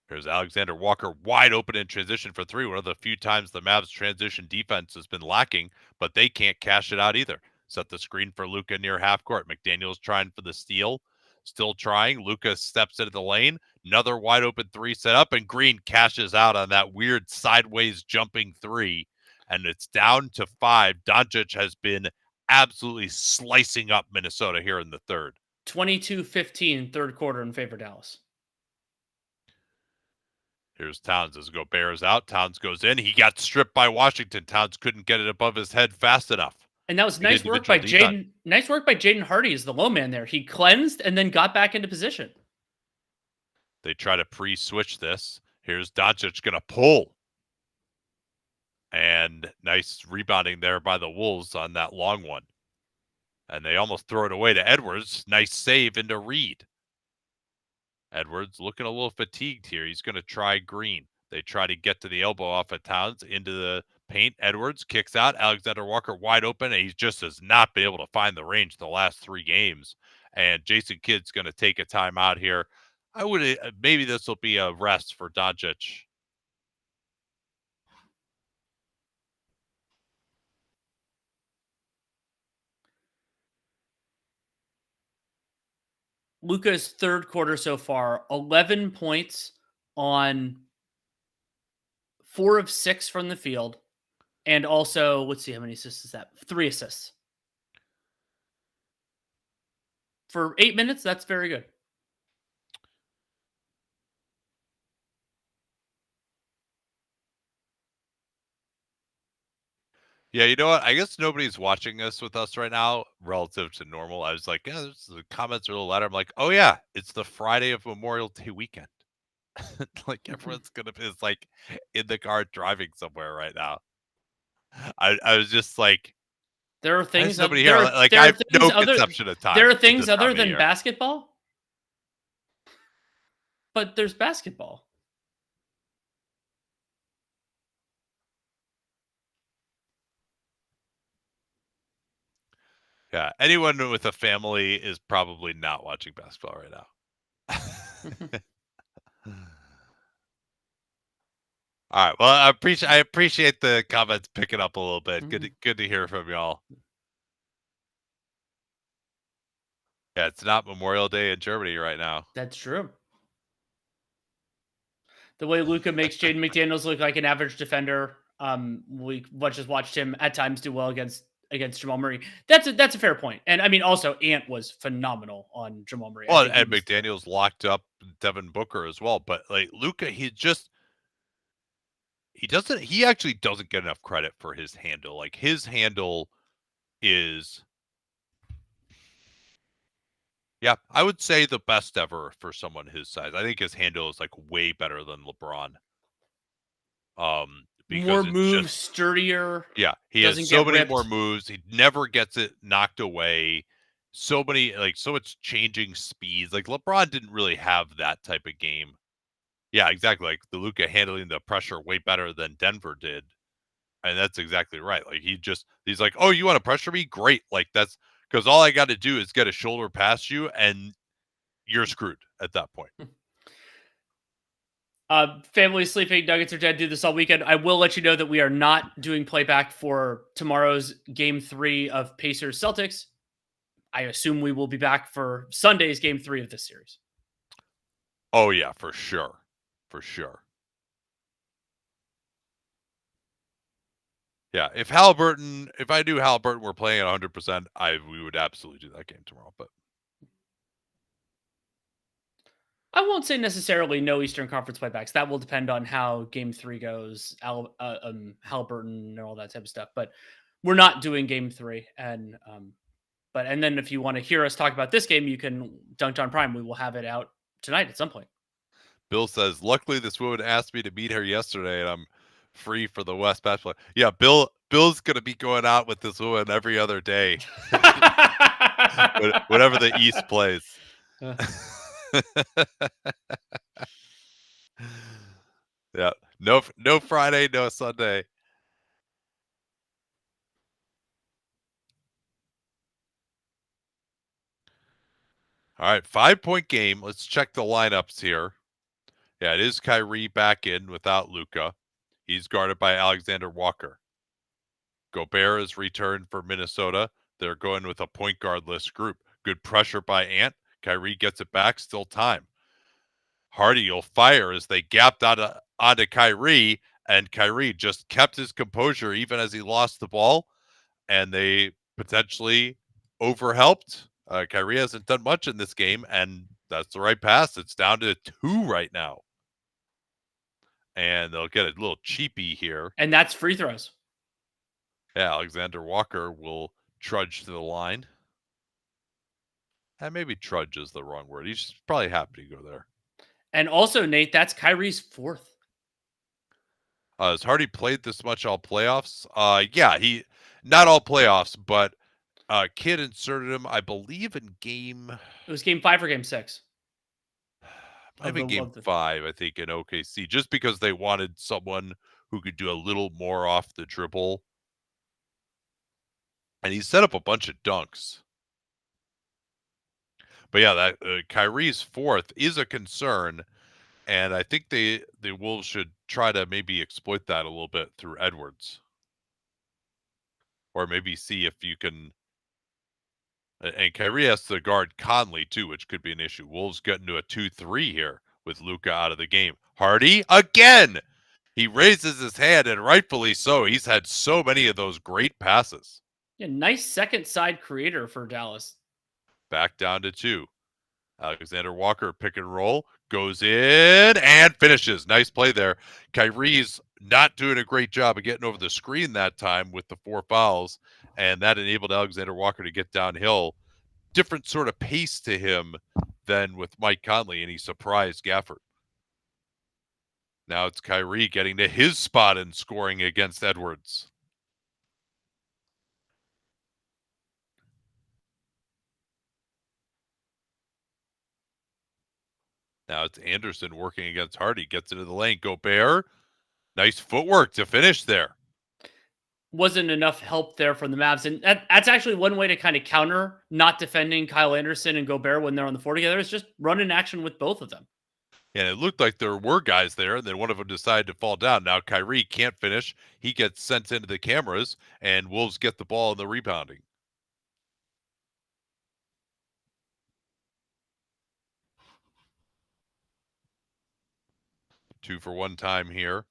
Here's Alexander Walker wide open in transition for three. One of the few times the Mavs transition defense has been lacking, but they can't cash it out either. Set the screen for Luka near half court. McDaniels trying for the steal. Still trying. Luka steps into the lane. Another wide open three set up, and Green cashes out on that weird sideways jumping three. And it's down to 5. Doncic has been absolutely slicing up Minnesota here in the third.
22-15 third quarter in favor of Dallas.
Here's Towns as Gobert is out. Towns goes in. He got stripped by Washington. Towns couldn't get it above his head fast enough.
And that was nice work by Jaden. Nice work by Jaden Hardy as the low man there. He cleansed and then got back into position.
They try to pre-switch this. Here's Doncic going to pull. And nice rebounding there by the Wolves on that long one. And they almost throw it away to Edwards. Nice save into Reed. Edwards looking a little fatigued here. He's going to try Green. They try to get to the elbow off of Towns into the paint. Edwards kicks out. Alexander Walker wide open, and he just has not been able to find the range the last 3 games. And Jason Kidd's going to take a timeout here. I would maybe this will be a rest for Doncic.
Luka's third quarter so far, 11 points on 4 of 6 from the field. And also, let's see how many assists is that? 3 assists. For 8 minutes, that's very good.
Yeah, you know what? I guess nobody's watching this with us right now relative to normal. I was like, yeah, the comments are a little louder. I'm like, oh yeah, it's the Friday of Memorial Day weekend. Like everyone's gonna is like in the car driving somewhere right now. I was just like,
there are things
nobody here. Like I have no conception of time.
There are things other than basketball, but there's basketball.
Yeah, anyone with a family is probably not watching basketball right now. All right. Well, I appreciate the comments picking up a little bit.
Mm-hmm.
Good to hear from y'all. Yeah, it's not Memorial Day in Germany right now.
That's true. The way Luka makes Jaden McDaniels look like an average defender. We just watched him at times do well against Jamal Murray. That's a fair point. And I mean, also Ant was phenomenal on Jamal Murray.
Well, and McDaniels locked up Devin Booker as well. But like Luka, he actually doesn't get enough credit for his handle. Like his handle is, yeah, I would say the best ever for someone his size. I think his handle is like way better than LeBron. Because
more moves, sturdier.
Yeah, he has so many more moves. He never gets it knocked away. So much changing speeds. Like LeBron didn't really have that type of game. Yeah, exactly. Like the Luka handling the pressure way better than Denver did. And that's exactly right. Like he's like, oh, you want to pressure me? Great. Like that's because all I got to do is get a shoulder past you and you're screwed at that point.
Family sleeping, Nuggets are dead. Do this all weekend. I will let you know that we are not doing playback for tomorrow's Game 3 of Pacers Celtics. I assume we will be back for Sunday's Game 3 of this series.
Oh yeah, for sure. For sure. Yeah, if I knew Halliburton were playing at 100%, we would absolutely do that game tomorrow. But
I won't say necessarily no Eastern Conference playbacks. That will depend on how Game 3 goes, Halliburton and all that type of stuff. But we're not doing Game 3. And then if you want to hear us talk about this game, you can Dunked on Prime. We will have it out tonight at some point.
Bill says, luckily this woman asked me to meet her yesterday, and I'm free for the West Bachelor. Yeah, Bill's gonna be going out with this woman every other day, whatever the East plays. Yeah, no Friday, no Sunday. All right, 5-point game. Let's check the lineups here. Yeah, it is Kyrie back in without Luka. He's guarded by Alexander Walker. Gobert is returned for Minnesota. They're going with a point guard-less group. Good pressure by Ant. Kyrie gets it back. Still time. Hardy will fire as they gapped onto Kyrie, and Kyrie just kept his composure even as he lost the ball, and they potentially overhelped. Kyrie hasn't done much in this game, and that's the right pass. It's down to 2 right now. And they'll get a little cheapy here.
And that's free throws.
Yeah, Alexander Walker will trudge to the line. And maybe trudge is the wrong word. He's probably happy to go there.
And also, Nate, that's Kyrie's 4th.
Has Hardy played this much all playoffs? Yeah, he not all playoffs, but Kidd inserted him, I believe, in game.
It was game 5 or game 6.
might have been game 5, I think, in OKC, just because they wanted someone who could do a little more off the dribble. And he set up a bunch of dunks. But yeah, that Kyrie's fourth is a concern, and I think the Wolves should try to maybe exploit that a little bit through Edwards. Or maybe see if you can. And Kyrie has to guard Conley too, which could be an issue. Wolves get into a 2-3 here with Luka out of the game. Hardy again. He raises his hand, and rightfully so. He's had so many of those great passes.
Yeah, nice second side creator for Dallas.
Back down to 2. Alexander Walker pick and roll, goes in and finishes. Nice play there. Kyrie's not doing a great job of getting over the screen that time with the 4 fouls, and that enabled Alexander Walker to get downhill. Different sort of pace to him than with Mike Conley, and he surprised Gafford. Now it's Kyrie getting to his spot and scoring against Edwards. Now it's Anderson working against Hardy. Gets into the lane. Gobert. Nice footwork to finish there.
Wasn't enough help there from the Mavs. And that's actually one way to kind of counter not defending Kyle Anderson and Gobert when they're on the floor together, is just run in action with both of them.
And it looked like there were guys there, and then one of them decided to fall down. Now Kyrie can't finish. He gets sent into the cameras, and Wolves get the ball in the rebounding. Two for one time here.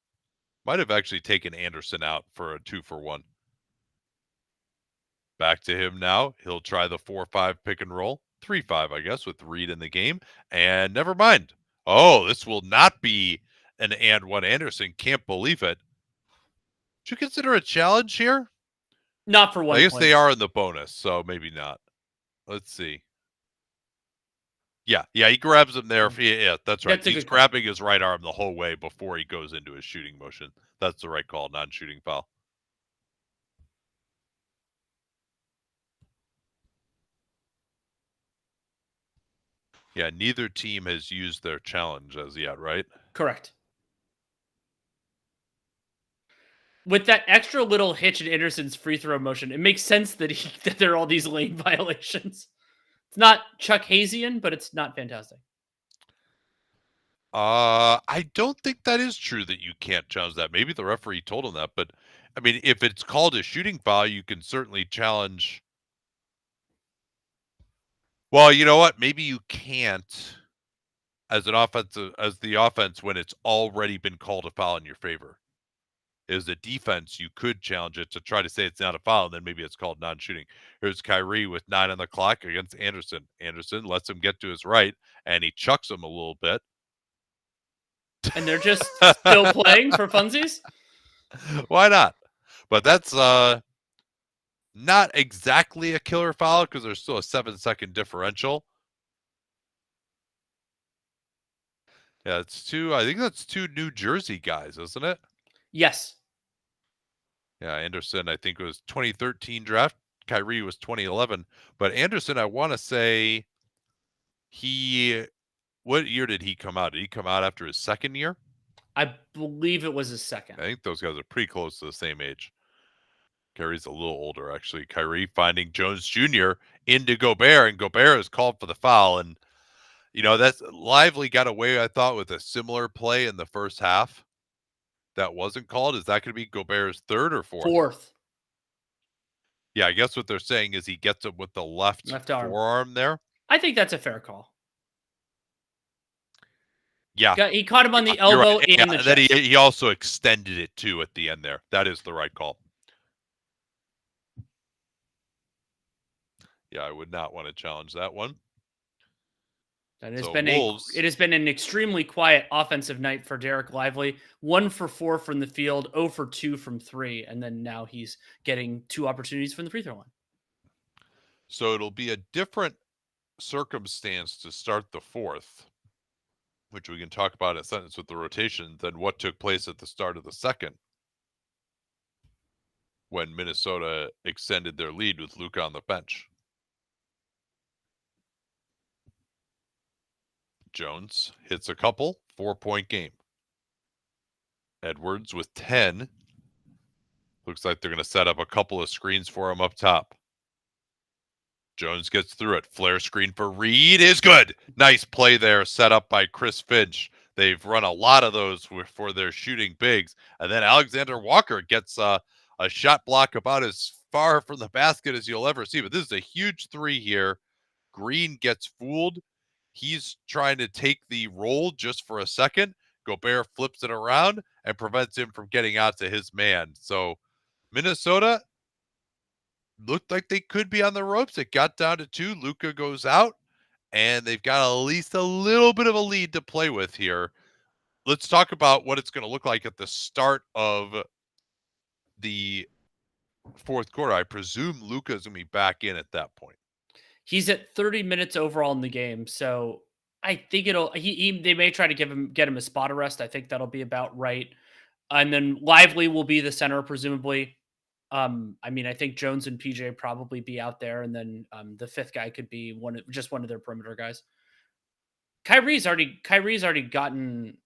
Might have actually taken Anderson out for a 2-for-1. Back to him now. He'll try the 4-5 pick and roll. 3-5, I guess, with Reed in the game. And never mind. Oh, this will not be an and one. Anderson can't believe it. Would you consider a challenge here?
Not for one.
I guess they are in the bonus, so maybe not. Let's see. Yeah, he grabs him there. Yeah, that's right. He's grabbing his right arm the whole way before he goes into his shooting motion. That's the right call, non-shooting foul. Yeah, neither team has used their challenge as yet, right?
Correct. With that extra little hitch in Anderson's free throw motion, it makes sense that that there are all these lane violations. It's not Chuck Hazian, but it's not fantastic.
I don't think that is true that you can't challenge that. Maybe the referee told him that, but I mean, if it's called a shooting foul, you can certainly challenge. Well, you know what? Maybe you can't as the offense when it's already been called a foul in your favor. As a defense, you could challenge it to try to say it's not a foul, and then maybe it's called non-shooting. Here's Kyrie with 9 on the clock against Anderson. Anderson lets him get to his right, and he chucks him a little bit.
And they're just still playing for funsies?
Why not? But that's not exactly a killer foul because there's still a 7-second differential. Yeah, I think that's 2 New Jersey guys, isn't it?
Yes.
Yeah, Anderson, I think it was 2013 draft. Kyrie was 2011. But Anderson, I want to say what year did he come out? Did he come out after his second year?
I believe it was his second.
I think those guys are pretty close to the same age. Kyrie's a little older, actually. Kyrie finding Jones Jr. into Gobert, and Gobert is called for the foul. And, that's Lively got away, I thought, with a similar play in the first half. That wasn't called. Is that going to be Gobert's third or fourth?
Fourth.
Yeah, I guess what they're saying is he gets him with the left forearm there.
I think that's a fair call.
Yeah.
He caught him on the elbow and the chest.
Then he also extended it too at the end there. That is the right call. Yeah, I would not want to challenge that one.
It has been an extremely quiet offensive night for Derek Lively. 1 for 4 from the field, 0 for 2 from 3, and then now he's getting 2 opportunities from the free throw line.
So it'll be a different circumstance to start the fourth, which we can talk about in a sentence with the rotation, than what took place at the start of the second, when Minnesota extended their lead with Luka on the bench. Jones hits a couple, 4-point game. Edwards with 10. Looks like they're going to set up a couple of screens for him up top. Jones gets through it. Flare screen for Reed is good. Nice play there, set up by Chris Finch. They've run a lot of those for their shooting bigs. And then Alexander Walker gets a shot block about as far from the basket as you'll ever see. But this is a huge three here. Green gets fooled. He's trying to take the roll just for a second. Gobert flips it around and prevents him from getting out to his man. So Minnesota looked like they could be on the ropes. It got down to 2. Luka goes out, and they've got at least a little bit of a lead to play with here. Let's talk about what it's going to look like at the start of the fourth quarter. I presume Luka is going to be back in at that point.
He's at 30 minutes overall in the game, so I think they may try to get him a spot arrest. I think that'll be about right. And then Lively will be the center, presumably. I mean, I think Jones and PJ probably be out there, and then the fifth guy could be one of their perimeter guys. Kyrie's already gotten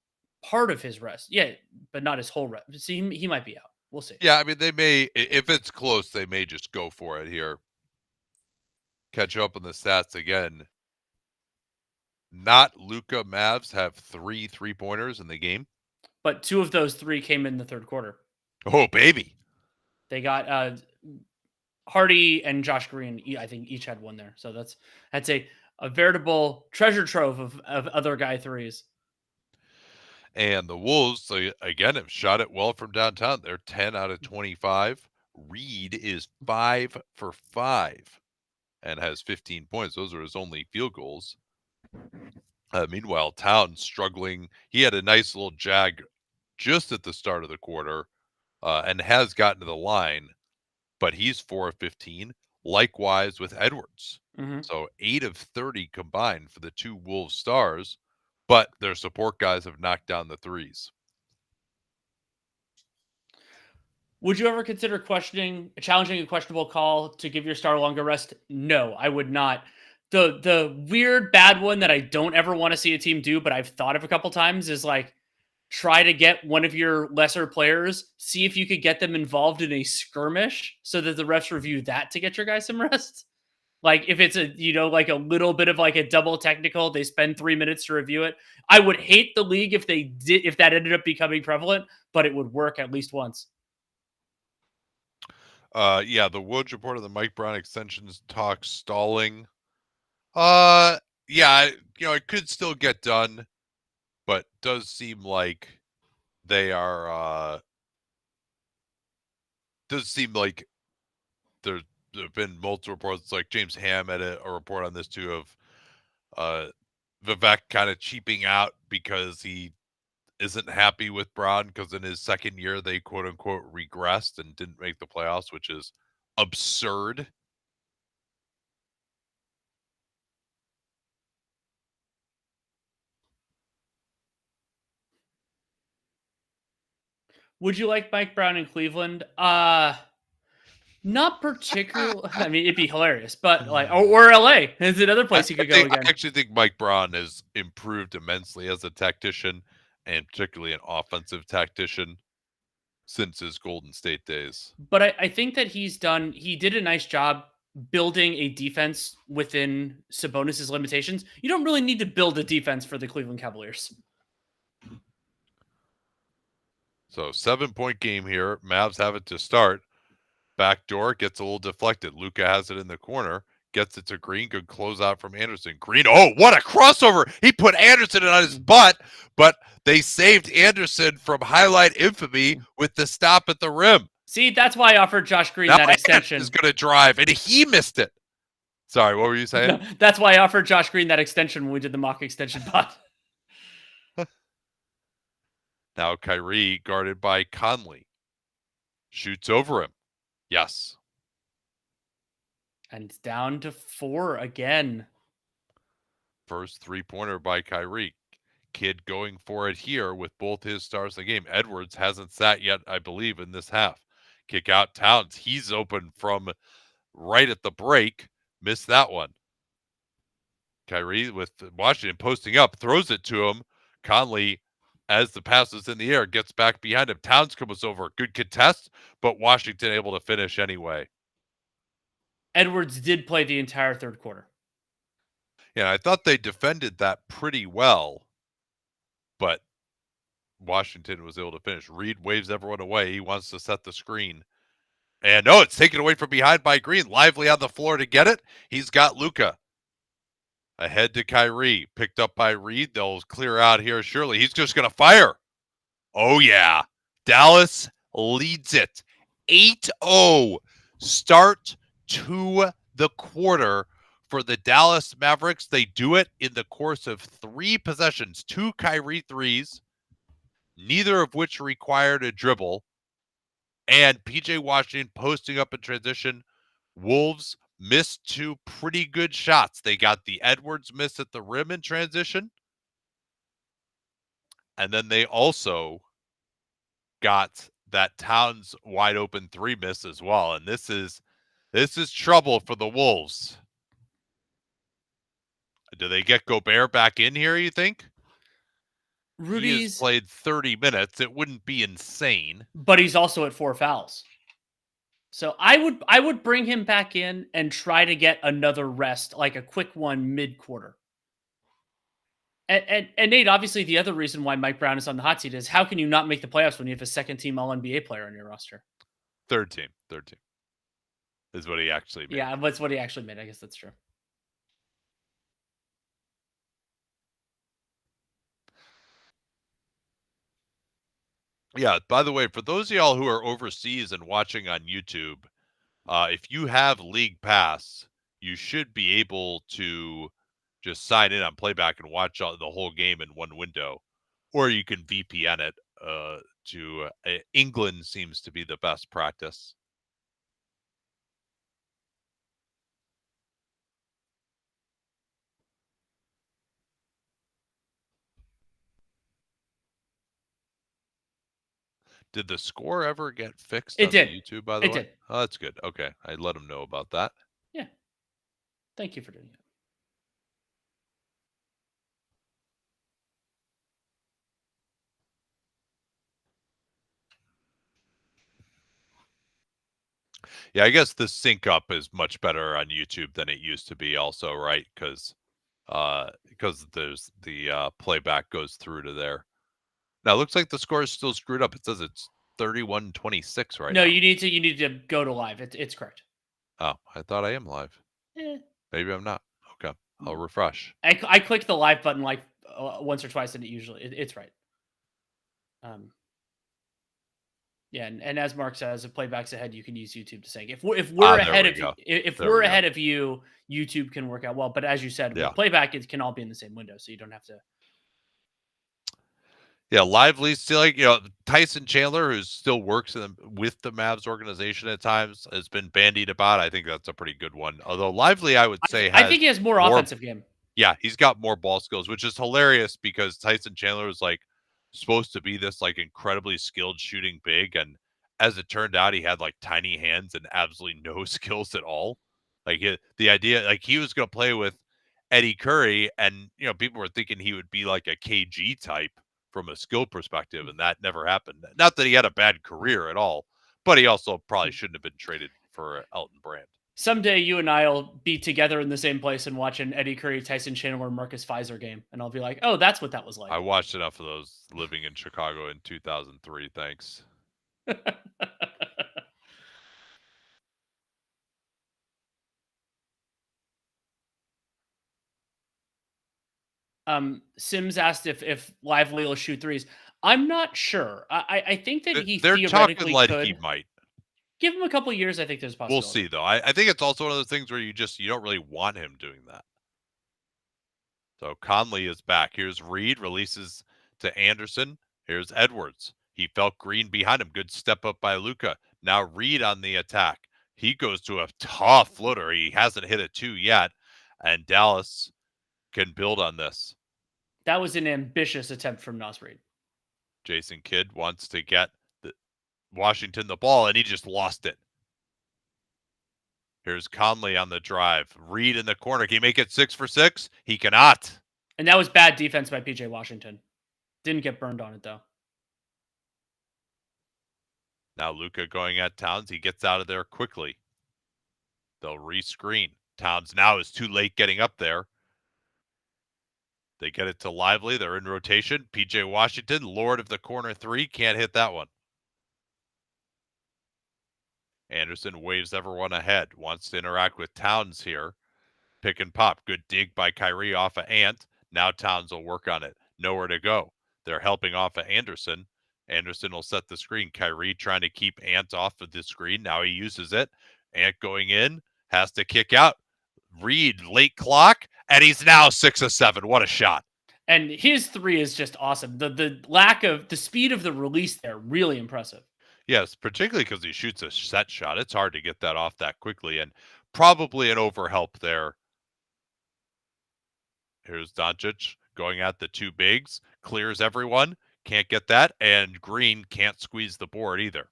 part of his rest, yeah, but not his whole rest. So he might be out. We'll see.
Yeah, I mean, they may, if it's close, they may just go for it here. Catch up on the stats again. Not Luka Mavs have 3 3-pointers in the game,
but 2 of those 3 came in the third quarter.
Oh, baby.
They got Hardy and Josh Green, I think each had 1 there. So that's a veritable treasure trove of other guy threes.
And the Wolves, again, have shot it well from downtown. They're 10 out of 25. Reed is 5 for 5 and has 15 points. Those are his only field goals. Meanwhile, Towns struggling. He had a nice little jag just at the start of the quarter and has gotten to the line, but he's 4 of 15. Likewise with Edwards.
Mm-hmm.
So 8 of 30 combined for the 2 Wolves stars, but their support guys have knocked down the threes.
Would you ever consider challenging a questionable call to give your star longer rest? No, I would not. The weird bad one that I don't ever want to see a team do, but I've thought of a couple times, is like try to get one of your lesser players, see if you could get them involved in a skirmish so that the refs review that to get your guys some rest. Like if it's like a little bit of like a double technical, they spend 3 minutes to review it. I would hate the league if that ended up becoming prevalent, but it would work at least once.
Yeah, the Woods reported the Mike Brown extensions talk stalling. Yeah, it could still get done, but does seem like they are. Does seem like there have been multiple reports. Like James Ham had a report on this too of Vivek kind of cheaping out because he isn't happy with Brown because in his second year they quote unquote regressed and didn't make the playoffs, which is absurd.
Would you like Mike Brown in Cleveland? Not particularly. I mean, it'd be hilarious, but like, or LA is another place he could go again.
I actually think Mike Brown has improved immensely as a tactician, and particularly an offensive tactician, since his Golden State days.
But I think that he did a nice job building a defense within Sabonis's limitations. You don't really need to build a defense for the Cleveland Cavaliers.
So 7-point game here. Mavs have it to start. Backdoor gets a little deflected. Luka has it in the corner. Gets it to Green. Good closeout from Anderson. Green, oh, what a crossover. He put Anderson on his butt, but they saved Anderson from highlight infamy with the stop at the rim.
See, that's why I offered Josh Green that extension.
He's going to drive, and he missed it. Sorry, what were you saying?
No, that's why I offered Josh Green that extension when we did the mock extension pod.
Now Kyrie guarded by Conley. Shoots over him. Yes.
And it's down to 4 again.
First 3-pointer by Kyrie. Kid going for it here with both his stars in the game. Edwards hasn't sat yet, I believe, in this half. Kick out Towns. He's open from right at the break. Missed that one. Kyrie with Washington posting up, throws it to him. Conley, as the pass is in the air, gets back behind him. Towns comes over. Good contest, but Washington able to finish anyway.
Edwards did play the entire third quarter.
Yeah, I thought they defended that pretty well, but Washington was able to finish. Reed waves everyone away. He wants to set the screen. And no, it's taken away from behind by Green. Lively on the floor to get it. He's got Luka. Ahead to Kyrie. Picked up by Reed. They'll clear out here. Surely he's just going to fire. Oh, yeah. Dallas leads it. 8-0. Start to the quarter for the Dallas Mavericks. They do it in the course of 3 possessions. 2 Kyrie threes, neither of which required a dribble. And PJ Washington posting up in transition. Wolves missed 2 pretty good shots. They got the Edwards miss at the rim in transition. And then they also got that Towns wide open 3 miss as well. And this is trouble for the Wolves. Do they get Gobert back in here, you think? He has played 30 minutes. It wouldn't be insane.
But he's also at 4 fouls. So I would bring him back in and try to get another rest, like a quick one mid-quarter. And Nate, obviously the other reason why Mike Brown is on the hot seat is how can you not make the playoffs when you have a second-team All-NBA player on your roster?
Third team is what he actually made.
Yeah, that's what he actually made. I guess that's true.
Yeah, by the way, for those of y'all who are overseas and watching on YouTube, if you have League Pass, you should be able to just sign in on playback and watch the whole game in one window. Or you can VPN it to England seems to be the best practice. Did the score ever get fixed on the YouTube, by the way?
It did.
Oh, that's good. Okay. I let him know about that.
Yeah. Thank you for doing it.
Yeah, I guess the sync up is much better on YouTube than it used to be also, right? Because there's the playback goes through to there. Now, it looks like the score is still screwed up. It says it's 31-26 right now.
No, you need to go to live. It's correct.
Oh, I thought I am live. Maybe I'm not. Okay, I'll refresh.
I clicked the live button like once or twice, and it's right. Yeah, and as Mark says, if playback's ahead, you can use YouTube to sync. If we're ahead of you, if we're ahead of you, YouTube can work out well. But as you said, with playback, it can all be in the same window, so you don't have to.
Yeah, Lively still, like, Tyson Chandler, who still works with the Mavs organization at times, has been bandied about. I think that's a pretty good one. Although Lively, I would say,
I think he has more offensive game.
Yeah, he's got more ball skills, which is hilarious because Tyson Chandler was like supposed to be this like incredibly skilled shooting big, and as it turned out, he had like tiny hands and absolutely no skills at all. Like the idea, like he was going to play with Eddie Curry, and people were thinking he would be like a KG type from a skill perspective, and that never happened. Not that he had a bad career at all, but he also probably shouldn't have been traded for Elton Brand.
Someday you and I'll be together in the same place and watch an Eddie Curry, Tyson Chandler, Marcus Fizer game, and I'll be like, "Oh, that's what that was like."
I watched enough of those living in Chicago in 2003. Thanks.
Sims asked if Lively will shoot threes. I'm not sure. I think that
they're
theoretically
talking like
could.
He might.
Give him a couple of years. I think there's a possibility.
We'll see, though. I think it's also one of those things where you don't really want him doing that. So Conley is back. Here's Reed, releases to Anderson. Here's Edwards. He felt Green behind him. Good step up by Luka. Now Reed on the attack. He goes to a tough floater. He hasn't hit a 2 yet, and Dallas can build on this.
That was an ambitious attempt from Naz Reid.
Jason Kidd wants to get Washington the ball, and he just lost it. Here's Conley on the drive. Reed in the corner. Can he make it 6 for 6? He cannot.
And that was bad defense by PJ Washington. Didn't get burned on it, though.
Now Luka going at Towns. He gets out of there quickly. They'll rescreen. Towns now is too late getting up there. They get it to Lively. They're in rotation. PJ Washington, Lord of the corner three, can't hit that one. Anderson waves everyone ahead. Wants to interact with Towns here. Pick and pop. Good dig by Kyrie off of Ant. Now Towns will work on it. Nowhere to go. They're helping off of Anderson. Anderson will set the screen. Kyrie trying to keep Ant off of the screen. Now he uses it. Ant going in. Has to kick out. Reed, late clock. And he's now 6 of 7. What a shot.
And his three is just awesome. The lack of the speed of the release there, really impressive.
Yes, particularly because he shoots a set shot. It's hard to get that off that quickly, and probably an overhelp there. Here's Doncic going at the two bigs, clears everyone, can't get that, and Green can't squeeze the board either.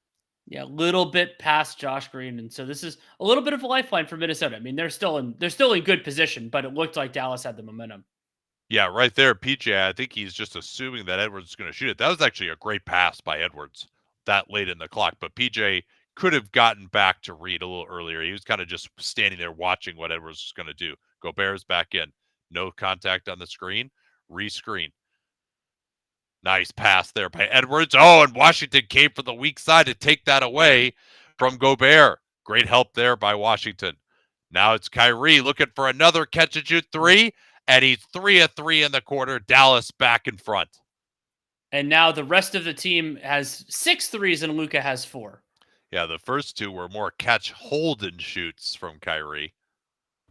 Yeah, a little bit past Josh Green, and so this is a little bit of a lifeline for Minnesota. I mean, they're still in good position, but it looked like Dallas had the momentum.
Yeah, right there, PJ. I think he's just assuming that Edwards is going to shoot it. That was actually a great pass by Edwards that late in the clock, but PJ could have gotten back to Reed a little earlier. He was kind of just standing there watching what Edwards was going to do. Gobert's back in. No contact on the screen. Rescreen. Nice pass there by Edwards. Oh, and Washington came from the weak side to take that away from Gobert. Great help there by Washington. Now it's Kyrie looking for another catch and shoot three, and he's 3 of 3 in the quarter. Dallas back in front.
And now the rest of the team has 6 threes and Luka has 4.
Yeah, the first two were more catch, hold, and shoots from Kyrie.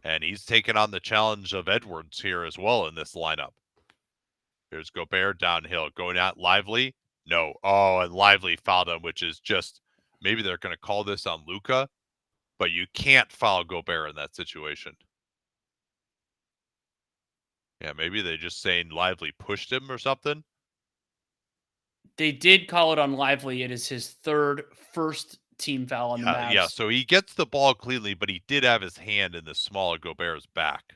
And he's taken on the challenge of Edwards here as well in this lineup. Here's Gobert downhill, going at Lively. No. Oh, and Lively fouled him, which is just, maybe they're going to call this on Luka, but you can't foul Gobert in that situation. Yeah, maybe they're just saying Lively pushed him or something.
They did call it on Lively. It is his first team foul on the Mavs.
Yeah, so he gets the ball cleanly, but he did have his hand in the small of Gobert's back.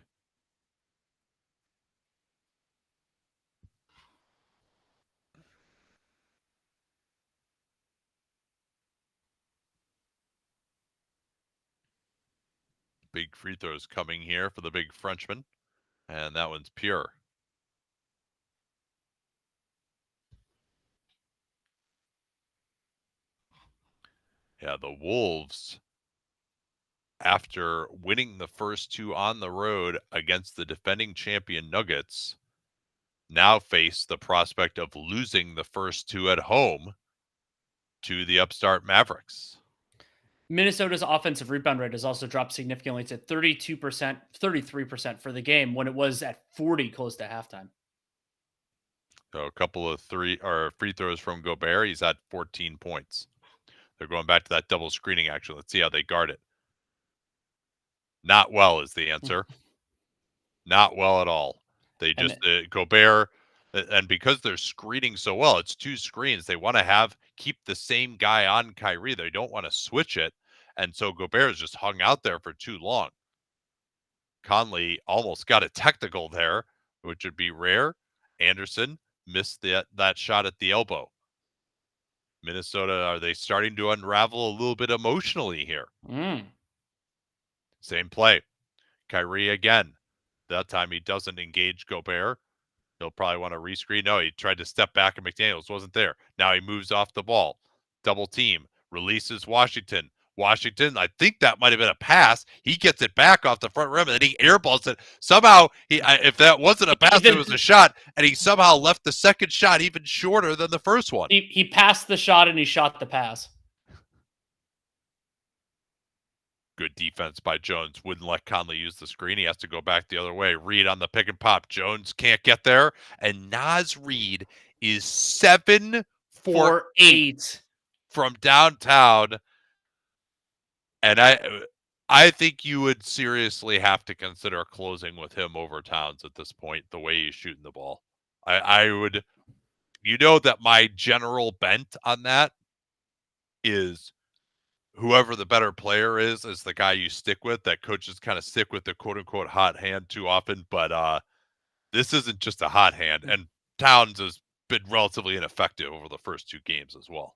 Big free throws coming here for the big Frenchman, and that one's pure. Yeah, the Wolves, after winning the first two on the road against the defending champion Nuggets, now face the prospect of losing the first two at home to the upstart Mavericks.
Minnesota's offensive rebound rate has also dropped significantly to 32%, 33% for the game when it was at 40 close to halftime.
So a couple of free throws from Gobert. He's at 14 points. They're going back to that double screening action. Let's see how they guard it. Not well is the answer. Not well at all. They just, Gobert, and because they're screening so well, it's two screens. They want to keep the same guy on Kyrie. They don't want to switch it. And so Gobert is just hung out there for too long. Conley almost got a technical there, which would be rare. Anderson missed that shot at the elbow. Minnesota, are they starting to unravel a little bit emotionally here? Same play. Kyrie again. That time he doesn't engage Gobert. He'll probably want to rescreen. No, he tried to step back and McDaniels wasn't there. Now he moves off the ball. Double team. Releases Washington. Washington, I think that might have been a pass. He gets it back off the front rim, and then he airballs it. Somehow, if that wasn't a pass, it was a shot, and he somehow left the second shot even shorter than the first one.
He passed the shot, and he shot the pass.
Good defense by Jones. Wouldn't let Conley use the screen. He has to go back the other way. Reed on the pick and pop. Jones can't get there, and Naz Reed is 7 for 8 from downtown. And I think you would seriously have to consider closing with him over Towns at this point, the way he's shooting the ball. I would, that my general bent on that is whoever the better player is the guy you stick with. That coaches kind of stick with the quote unquote hot hand too often, but this isn't just a hot hand, and Towns has been relatively ineffective over the first 2 games as well.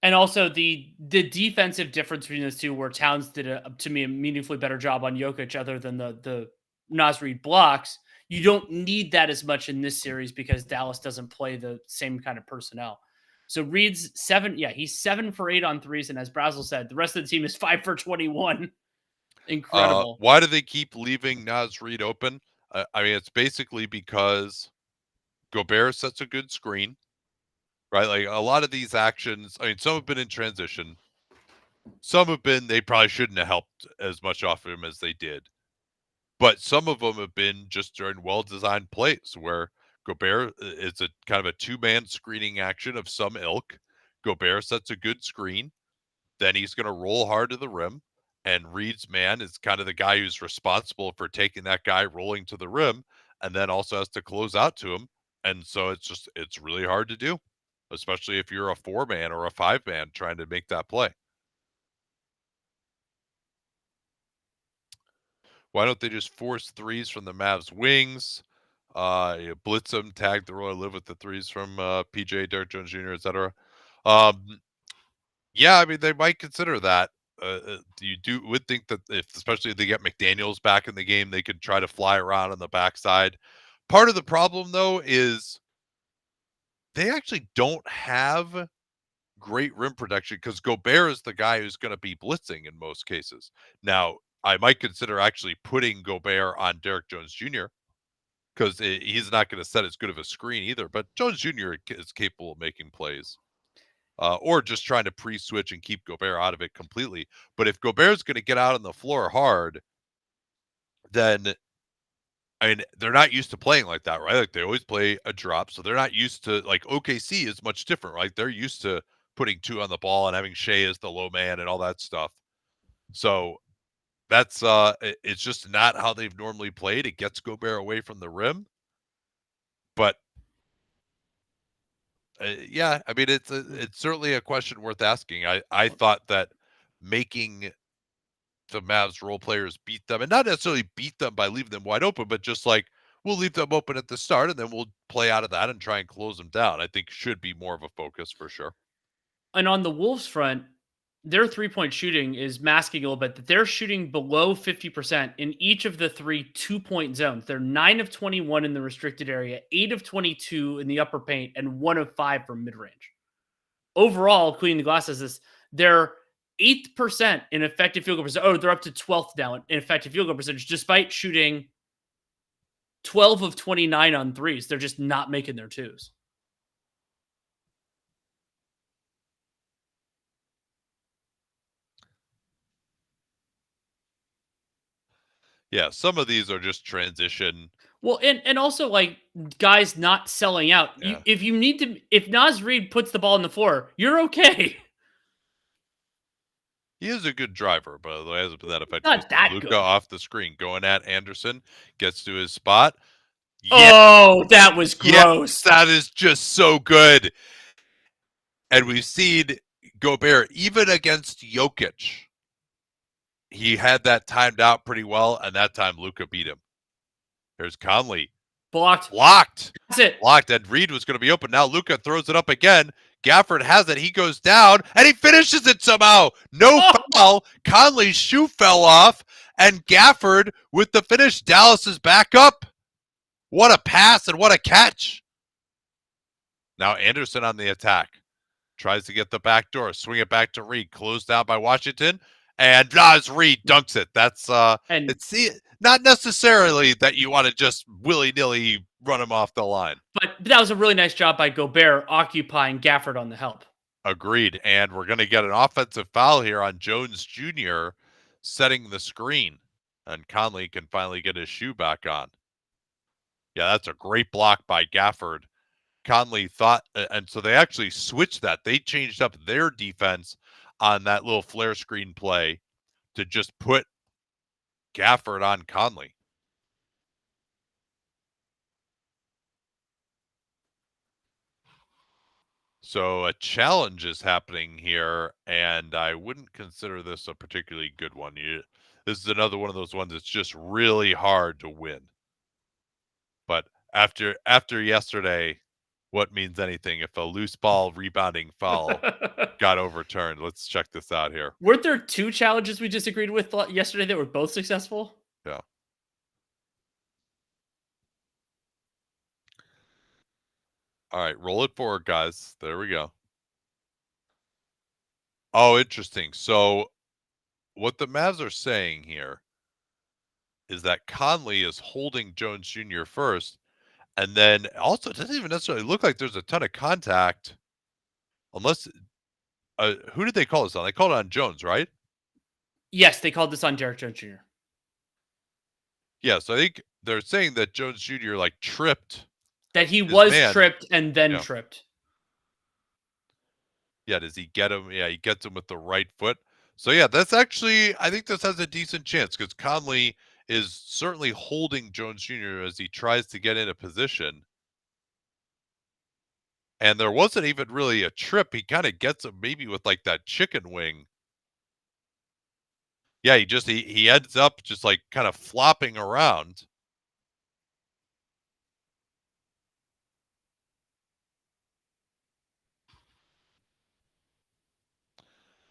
And also the defensive difference between those two, where Towns did to me a meaningfully better job on Jokic, other than the Naz Reid blocks. You don't need that as much in this series because Dallas doesn't play the same kind of personnel. So Reed's he's 7 for 8 on threes, and as Brazel said, the rest of the team is 5 for 21. Incredible.
Why do they keep leaving Naz Reid open? I mean, it's basically because Gobert sets a good screen, right? Like a lot of these actions, I mean, some have been in transition. Some have been, they probably shouldn't have helped as much off of him as they did. But some of them have been just during well-designed plays where Gobert is a kind of a 2-man screening action of some ilk. Gobert sets a good screen. Then he's going to roll hard to the rim. And Reed's man is kind of the guy who's responsible for taking that guy rolling to the rim and then also has to close out to him. And so it's really hard to do, especially if you're a 4-man or a 5-man trying to make that play. Why don't they just force threes from the Mavs wings? Blitz them, tag the Roy, live with the threes from PJ, Derek Jones Jr., etc. Yeah, I mean, they might consider that. Would think that especially if they get McDaniels back in the game, they could try to fly around on the backside. Part of the problem, though, is they actually don't have great rim protection because Gobert is the guy who's going to be blitzing in most cases. Now, I might consider actually putting Gobert on Derek Jones Jr. because he's not going to set as good of a screen either. But Jones Jr. is capable of making plays. Or just trying to pre-switch and keep Gobert out of it completely. But if Gobert's going to get out on the floor hard, then, I mean, they're not used to playing like that, right? Like they always play a drop, so they're not used to, like OKC is much different, right? They're used to putting 2 on the ball and having Shea as the low man and all that stuff. So that's it's just not how they've normally played. It gets Gobert away from the rim, but yeah, I mean, it's certainly a question worth asking. I thought that making the Mavs role players beat them, and not necessarily beat them by leaving them wide open, but just like we'll leave them open at the start, and then we'll play out of that and try and close them down. I think should be more of a focus for sure.
And on the Wolves front, their 3-point shooting is masking a little bit that they're shooting below 50% in each of the 3 2-point zones. They're 9 of 21 in the restricted area, 8 of 22 in the upper paint, and 1 of 5 from mid-range. Overall, Queen the Glass says this, they're 8% in effective field goal percentage. Oh, they're up to 12th now in effective field goal percentage, despite shooting 12 of 29 on threes. They're just not making their twos.
Yeah, some of these are just transition.
Well, and also like guys not selling out.
Yeah.
If Naz Reid puts the ball on the floor, you're okay.
He is a good driver, but it hasn't been that effective.
Not that
Luka
good.
off the screen, going at Anderson, gets to his spot.
Yeah. Oh, that was gross.
That is just so good. And we've seen Gobert, even against Jokic, he had that timed out pretty well, and that time Luka beat him. There's Conley.
Blocked.
That's it. Blocked, and Reed was going to be open. Now Luka throws it up again. Gafford has it. He goes down, and he finishes it somehow. No foul. Conley's shoe fell off, and Gafford with the finish. Dallas is back up. What a pass and what a catch. Now Anderson on the attack. Tries to get the back door. Swing it back to Reed. Closed down by Washington. And Naz Reid dunks it. That's it's not necessarily that you want to just willy-nilly run him off the line.
But that was a really nice job by Gobert occupying Gafford on the help.
Agreed. And we're going to get an offensive foul here on Jones Jr. setting the screen. And Conley can finally get his shoe back on. Yeah, that's a great block by Gafford. Conley thought, and so they actually switched that. They changed up their defense on that little flare screen play to just put Gafford on Conley. So a challenge is happening here, and I wouldn't consider this a particularly good one. This is another one of those ones that's just really hard to win. But after yesterday, what means anything if a loose ball rebounding foul got overturned? Let's check this out here.
Weren't there 2 challenges we disagreed with yesterday that were both successful?
Yeah. All right, roll it forward, guys. There we go. Oh, interesting. So what the Mavs are saying here is that Conley is holding Jones Jr. first, and then also it doesn't even necessarily look like there's a ton of contact, unless who did they call this on? They called it on Jones, right?
Yes, they called this on Derek Jones Jr.
Yeah, so I think they're saying that Jones Jr. like tripped.
That he was
man.
tripped and then
Yeah.
tripped.
Yeah, does he get him? Yeah, he gets him with the right foot. So yeah, that's actually, I think this has a decent chance because Conley is certainly holding Jones Jr. as he tries to get into position. And there wasn't even really a trip. He kind of gets him maybe with like that chicken wing. Yeah, he ends up just like kind of flopping around.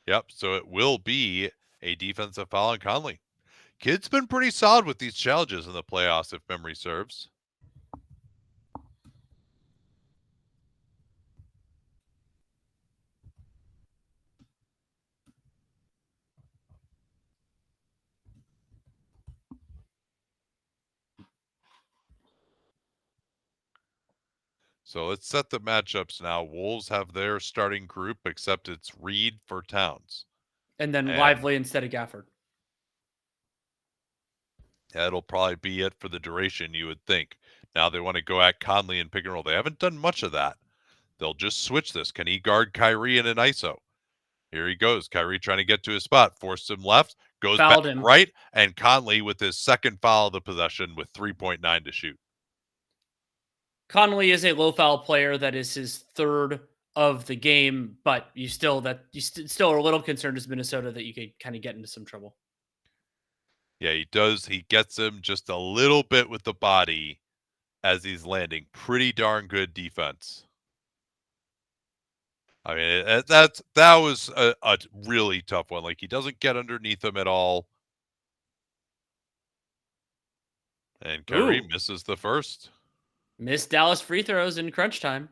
Yep, so it will be a defensive foul on Conley. Kid's been pretty solid with these challenges in the playoffs, if memory serves. So let's set the matchups now. Wolves have their starting group, except it's Reed for Towns.
And then Lively instead of Gafford.
That'll probably be it for the duration, you would think. Now they want to go at Conley and pick and roll. They haven't done much of that. They'll just switch this. Can he guard Kyrie in an ISO? Here he goes. Kyrie trying to get to his spot. Forced him left. Goes
Fouled
back
him.
right. And Conley with his second foul of the possession with 3.9 to shoot.
Conley is a low foul player. That is his third of the game, but you still are a little concerned as Minnesota that you could kind of get into some trouble.
Yeah, he does. He gets him just a little bit with the body as he's landing. Pretty darn good defense. I mean, that was a really tough one. Like, he doesn't get underneath him at all. And Kyrie misses the first.
Missed Dallas free throws in crunch time.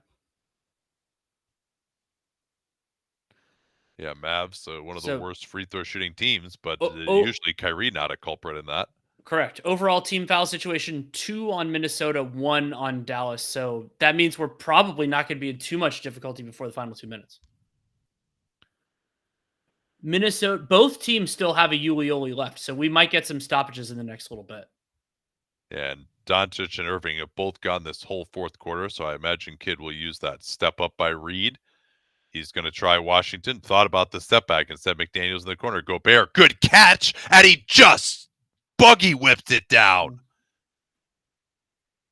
Yeah, Mavs, one of the worst free throw shooting teams, but usually Kyrie not a culprit in that.
Correct. Overall team foul situation, 2 on Minnesota, 1 on Dallas. So that means we're probably not going to be in too much difficulty before the final 2 minutes. Minnesota, both teams still have a Ulioli left, so we might get some stoppages in the next little bit.
And Doncic and Irving have both gone this whole fourth quarter, so I imagine Kidd will use that step up by Reed. He's going to try Washington. Thought about the step back. Instead, McDaniels in the corner. Gobert, good catch, and he just buggy whipped it down.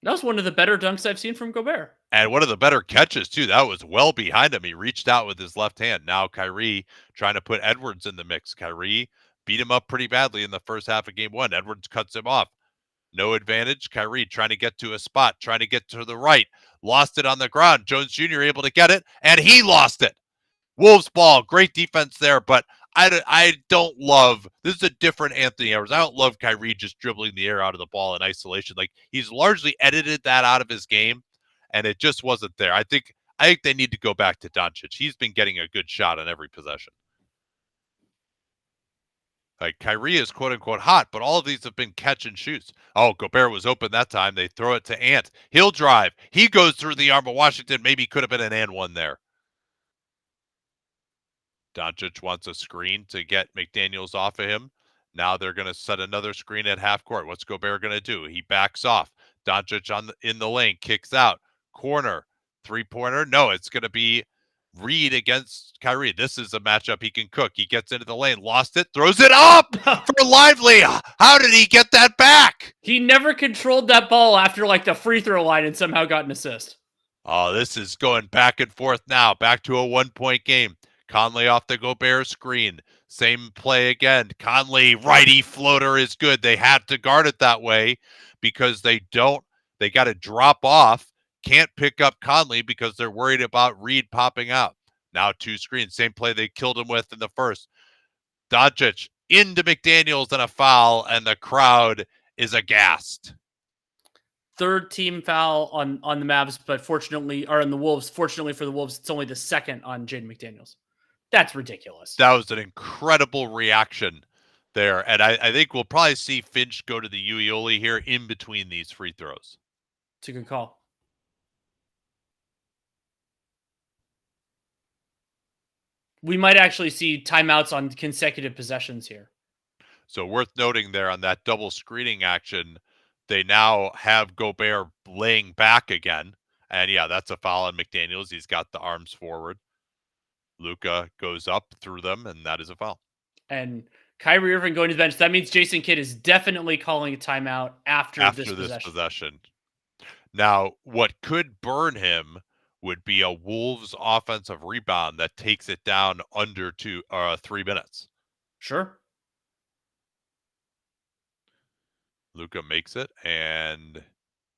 That was one of the better dunks I've seen from Gobert.
And one of the better catches, too. That was well behind him. He reached out with his left hand. Now Kyrie trying to put Edwards in the mix. Kyrie beat him up pretty badly in the first half of game 1. Edwards cuts him off. No advantage. Kyrie trying to get to a spot, trying to get to the right. Lost it on the ground. Jones Jr. able to get it, and he lost it. Wolves ball. Great defense there, but I don't love, this is a different Anthony Edwards. I don't love Kyrie just dribbling the air out of the ball in isolation. Like, he's largely edited that out of his game, and it just wasn't there. I think they need to go back to Doncic. He's been getting a good shot on every possession. Like, Kyrie is quote-unquote hot, but all of these have been catch and shoots. Oh, Gobert was open that time. They throw it to Ant. He'll drive. He goes through the arm of Washington. Maybe could have been an and one there. Doncic wants a screen to get McDaniels off of him. Now they're going to set another screen at half court. What's Gobert going to do? He backs off. Doncic in the lane, kicks out. Corner. Three-pointer. No, it's going to be Reed against Kyrie. This is a matchup he can cook. He gets into the lane, lost it, throws it up for Lively. How did he get that back?
He never controlled that ball after like the free throw line and somehow got an assist.
Oh, this is going back and forth now. Back to a 1-point game. Conley off the Gobert screen. Same play again. Conley, righty floater is good. They had to guard it that way because they got to drop off. Can't pick up Conley because they're worried about Reed popping out. Now 2 screens. Same play they killed him with in the first. Doncic into McDaniels and a foul, and the crowd is aghast.
Third team foul on the Mavs, but fortunately, or on the Wolves. Fortunately for the Wolves, it's only the second on Jaden McDaniels. That's ridiculous.
That was an incredible reaction there. And I think we'll probably see Finch go to the Ueoli here in between these free throws.
It's a good call. We might actually see timeouts on consecutive possessions here.
So worth noting there on that double screening action, they now have Gobert laying back again. And yeah, that's a foul on McDaniels. He's got the arms forward. Luka goes up through them, and that is a foul.
And Kyrie Irving going to the bench. That means Jason Kidd is definitely calling a timeout after this possession.
Now, what could burn him would be a Wolves offensive rebound that takes it down under 3 minutes.
Sure.
Luka makes it, and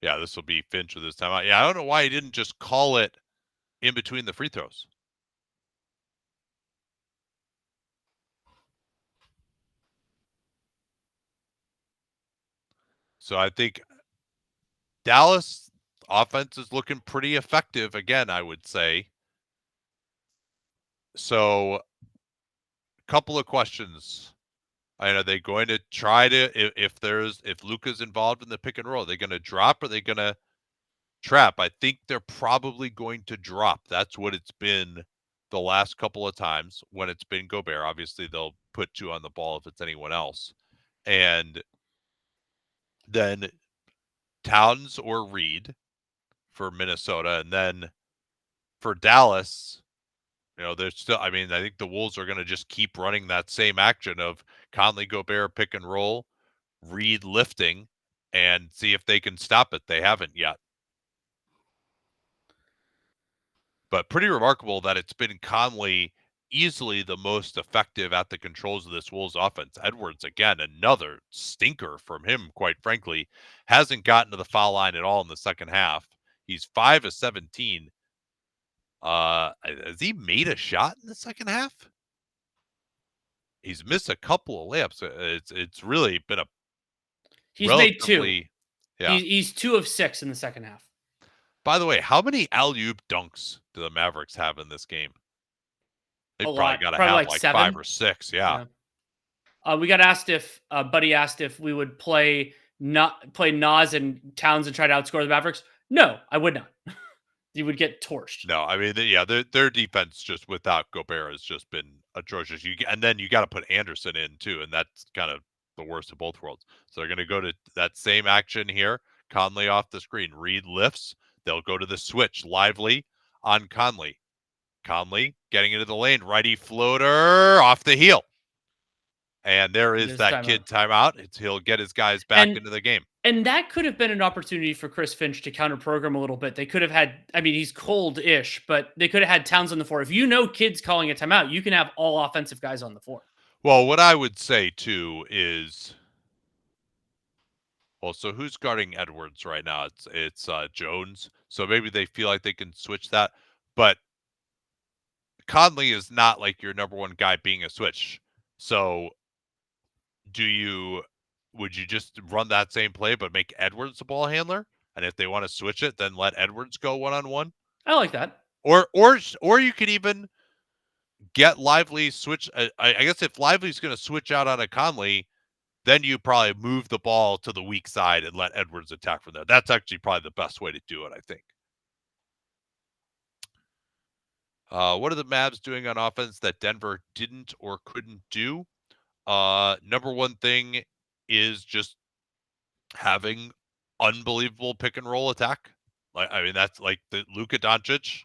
yeah, this will be Finch with his timeout. Yeah, I don't know why he didn't just call it in between the free throws. So I think Dallas offense is looking pretty effective again, I would say. So a couple of questions. Are they going to try to, if Luka's involved in the pick and roll, are they going to drop or are they going to trap? I think they're probably going to drop. That's what it's been the last couple of times when it's been Gobert. Obviously, they'll put 2 on the ball if it's anyone else. And then Towns or Reed for Minnesota. And then for Dallas, there's still, I think the Wolves are going to just keep running that same action of Conley, Gobert, pick and roll, Reed lifting, and see if they can stop it. They haven't yet. But pretty remarkable that it's been Conley easily the most effective at the controls of this Wolves offense. Edwards, again, another stinker from him, quite frankly. Hasn't gotten to the foul line at all in the second half. He's 5 of 17. Has he made a shot in the second half? He's missed a couple of layups. It's really been a
He's made 2.
Yeah.
He's 2 of 6 in the second half.
By the way, how many alley-oop dunks do the Mavericks have in this game? They probably got to have like
7?
5 or 6. Yeah.
We got asked Buddy asked if we would play Nas and Towns and try to outscore the Mavericks. No, I would not. You would get torched.
No, their defense just without Gobert has just been atrocious. And then you got to put Anderson in too, and that's kind of the worst of both worlds. So they're going to go to that same action here. Conley off the screen. Reed lifts. They'll go to the switch. Lively on Conley. Conley getting into the lane. Righty floater off the heel. And there is that Kidd timeout. He'll get his guys back into the game.
And that could have been an opportunity for Chris Finch to counter program a little bit. They could have had, he's cold-ish, but they could have had Towns on the floor. If Kidd's calling a timeout, you can have all offensive guys on the floor.
Well, what I would say, too, is, so who's guarding Edwards right now? It's Jones. So maybe they feel like they can switch that. But Conley is not like your number one guy being a switch. So would you just run that same play but make Edwards the ball handler? And if they want to switch it, then let Edwards go one-on-one?
I like that.
Or you could even get Lively switch. I guess if Lively's going to switch out on a Conley, then you probably move the ball to the weak side and let Edwards attack from there. That's actually probably the best way to do it, I think. What are the Mavs doing on offense that Denver didn't or couldn't do? Number one thing is just having unbelievable pick and roll attack. That's like the Luka Doncic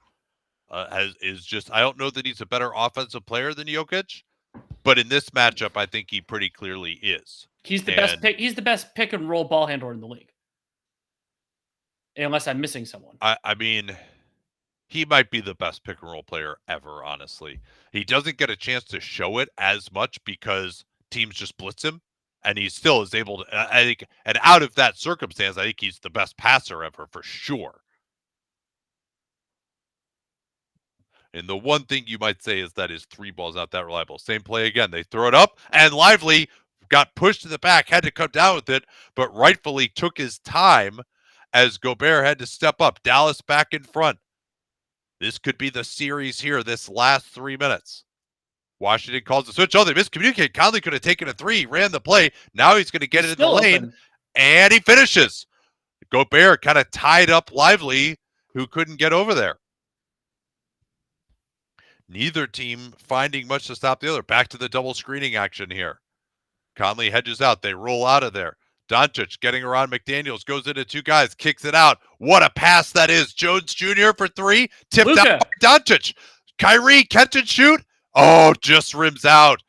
is just, I don't know that he's a better offensive player than Jokic, but in this matchup, I think he pretty clearly is.
He's the best pick. He's the best pick and roll ball handler in the league. Unless I'm missing someone.
He might be the best pick and roll player ever, honestly. He doesn't get a chance to show it as much because teams just blitz him, and he still is able to, I think, and out of that circumstance, I think he's the best passer ever for sure. And the one thing you might say is that his three ball's not that reliable. Same play again. They throw it up, and Lively got pushed to the back, had to come down with it, but rightfully took his time as Gobert had to step up. Dallas back in front. This could be the series here, this last 3 minutes. Washington calls the switch. Oh, they miscommunicated. Conley could have taken a three, ran the play. Now he's going to get it in the lane, and he finishes. Gobert kind of tied up Lively, who couldn't get over there. Neither team finding much to stop the other. Back to the double screening action here. Conley hedges out. They roll out of there. Doncic getting around McDaniels, goes into two guys, kicks it out. What a pass that is. Jones Jr. for three. Tipped out by Doncic. Kyrie, catch and shoot. Oh, just rims out.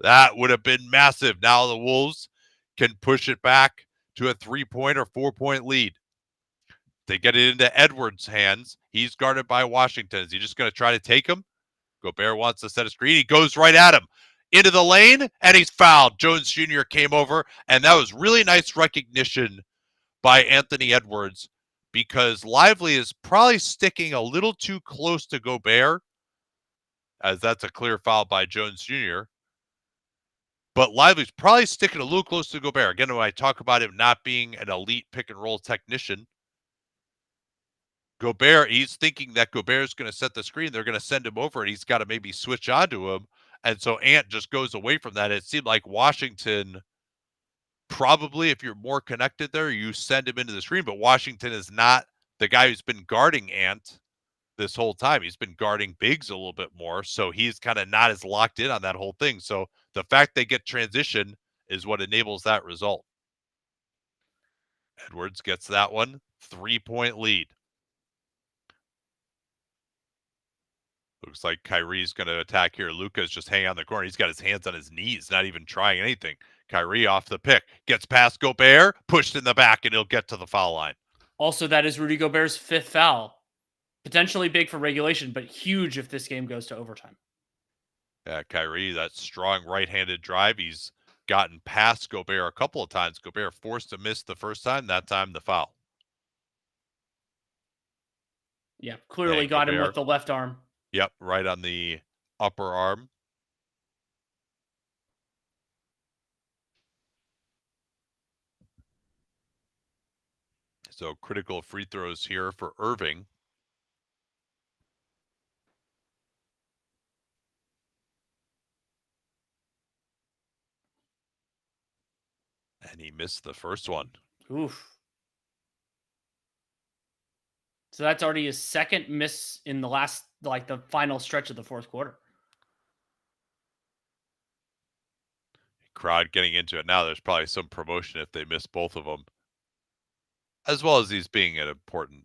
That would have been massive. Now the Wolves can push it back to a 3-point or 4-point lead. They get it into Edwards' hands. He's guarded by Washington. Is he just going to try to take him? Gobert wants to set a screen. He goes right at him. Into the lane, and he's fouled. Jones Jr. came over, and that was really nice recognition by Anthony Edwards because Lively is probably sticking a little too close to Gobert, as that's a clear foul by Jones Jr. But Lively's probably sticking a little close to Gobert. Again, when I talk about him not being an elite pick-and-roll technician, Gobert, he's thinking that Gobert's going to set the screen. They're going to send him over, and he's got to maybe switch onto him. And so Ant just goes away from that. It seemed like Washington, probably if you're more connected there, you send him into the screen. But Washington is not the guy who's been guarding Ant this whole time. He's been guarding bigs a little bit more. So he's kind of not as locked in on that whole thing. So the fact they get transition is what enables that result. Edwards gets that one. 3-point lead. Looks like Kyrie's going to attack here. Luka's just hanging on the corner. He's got his hands on his knees, not even trying anything. Kyrie off the pick. Gets past Gobert, pushed in the back, and he'll get to the foul line.
Also, that is Rudy Gobert's 5th foul. Potentially big for regulation, but huge if this game goes to overtime.
Yeah, Kyrie, that strong right-handed drive. He's gotten past Gobert a couple of times. Gobert forced to miss the first time. That time, the foul.
Yeah, clearly got him with the left arm.
Yep, right on the upper arm. So critical free throws here for Irving. And he missed the first one.
Oof. So that's already his second miss in the last, like the final stretch of the fourth quarter.
Crowd getting into it now. There's probably some promotion if they miss both of them. As well as these being an important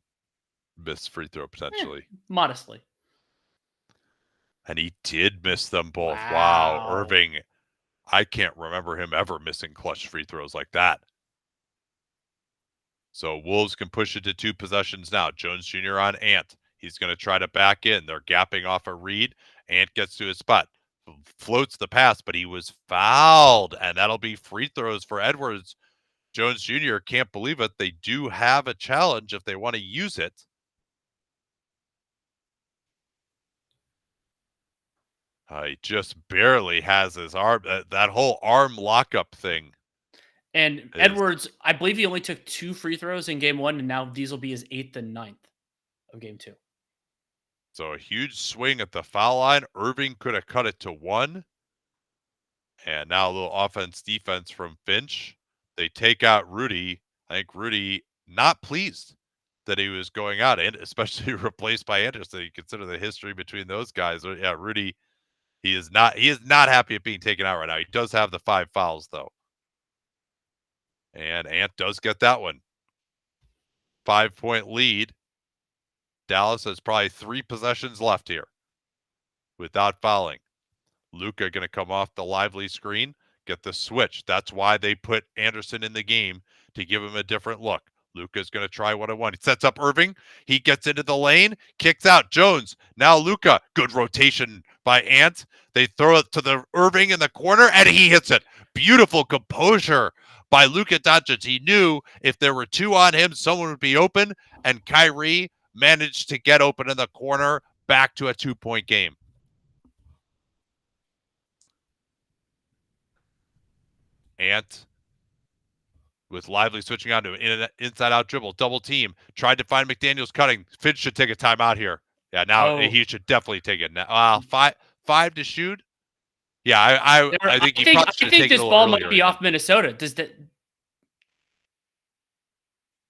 missed free throw potentially.
Modestly.
And he did miss them both. Wow. Irving, I can't remember him ever missing clutch free throws like that. So Wolves can push it to 2 possessions now. Jones Jr. on Ant. He's going to try to back in. They're gapping off a read. Ant gets to his spot. Floats the pass, but he was fouled. And that'll be free throws for Edwards. Jones Jr. can't believe it. They do have a challenge if they want to use it. He just barely has his arm. That whole arm lockup thing.
And Edwards, I believe he only took 2 free throws in game 1, and now these will be his 8th and 9th of game 2.
So a huge swing at the foul line. Irving could have cut it to 1. And now a little offense-defense from Finch. They take out Rudy. I think Rudy not pleased that he was going out, and especially replaced by Anderson. You consider the history between those guys. Yeah, Rudy, he is not happy at being taken out right now. He does have the 5 fouls, though. And Ant does get that one. 5-point lead. Dallas has probably 3 possessions left here without fouling. Luka going to come off the Lively screen, get the switch. That's why they put Anderson in the game, to give him a different look. Luka's going to try 1-on-1. He sets up Irving. He gets into the lane, kicks out Jones. Now Luka. Good rotation by Ant. They throw it to the Irving in the corner, and he hits it. Beautiful composure by Luka Doncic. He knew if there were two on him, someone would be open, and Kyrie managed to get open in the corner, back to a 2-point game. Ant with Lively switching on to an inside-out dribble, double team, tried to find McDaniels cutting. Finch should take a timeout here. Yeah, now he should definitely take it. Now, five to shoot. Yeah, I think
this ball might be off Minnesota. Does that?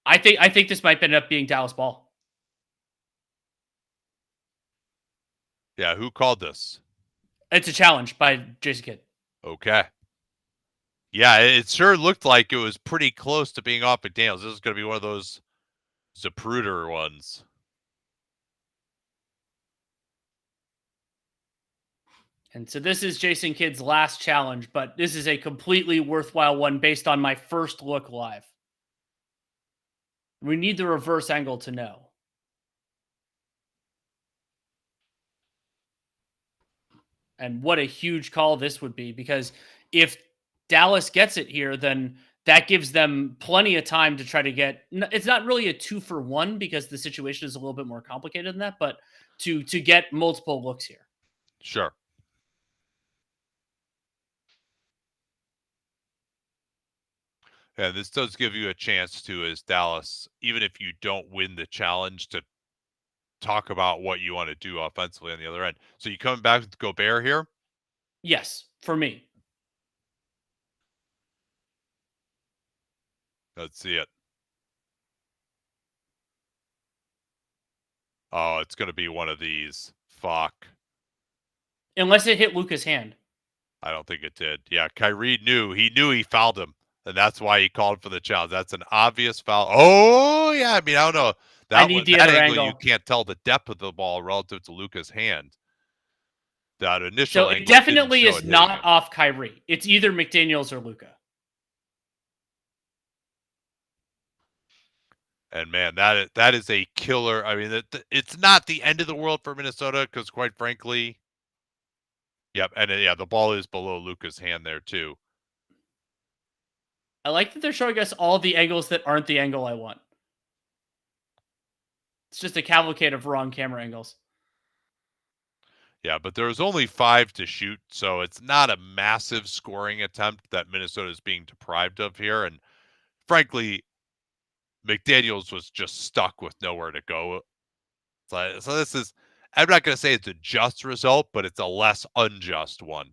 I think this might end up being Dallas ball.
Yeah, who called this?
It's a challenge by Jason Kidd.
Okay. Yeah, it sure looked like it was pretty close to being off McDaniels. This is going to be one of those Zapruder ones.
And so this is Jason Kidd's last challenge, but this is a completely worthwhile one based on my first look live. We need the reverse angle to know. And what a huge call this would be, because if Dallas gets it here, then that gives them plenty of time to try to get, it's not really a 2-for-1 because the situation is a little bit more complicated than that, but to get multiple looks here.
Sure. Yeah, this does give you a chance to, as Dallas, even if you don't win the challenge, to talk about what you want to do offensively on the other end. So you coming back with Gobert here?
Yes, for me.
Let's see it. Oh, it's going to be one of these. Fuck.
Unless it hit Luka's hand.
I don't think it did. Yeah, Kyrie knew. He fouled him, and that's why he called for the challenge. That's an obvious foul. Oh, yeah. I mean, I don't know. That angle, you can't tell the depth of the ball relative to Luka's hand. That initial
so
angle.
It definitely is not off Kyrie. It's either McDaniels or Luka.
And man, that is a killer. I mean, it's not the end of the world for Minnesota because, quite frankly, yep, and yeah, the ball is below Luka's hand there too.
I like that they're showing us all the angles that aren't the angle I want. It's just a cavalcade of wrong camera angles.
Yeah, but there's only 5 to shoot, so it's not a massive scoring attempt that Minnesota is being deprived of here. And frankly, McDaniels was just stuck with nowhere to go. So this is, I'm not going to say it's a just result, but it's a less unjust one.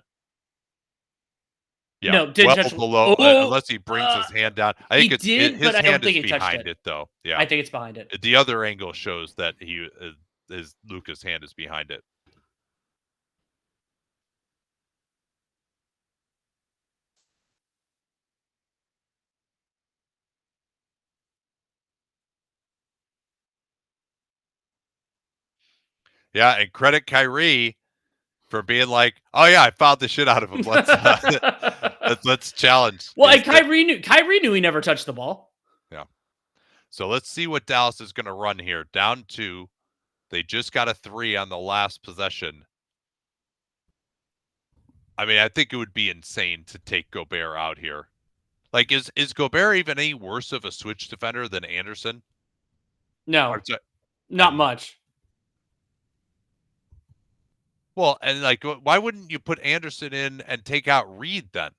Yeah,
no, didn't touch
below, unless he brings his hand down. I think
his hand is
behind it, though. Yeah,
I think it's behind it.
The other angle shows that his Luka's hand is behind it. Yeah, and credit Kyrie for being like, "Oh yeah, I fouled the shit out of him. Let's challenge."
Well, and Kyrie knew he never touched the ball.
Yeah. So let's see what Dallas is going to run here. Down 2, they just got a 3 on the last possession. I mean, I think it would be insane to take Gobert out here. Like, is Gobert even any worse of a switch defender than Anderson?
No, not much.
Well, and like, why wouldn't you put Anderson in and take out Reed then?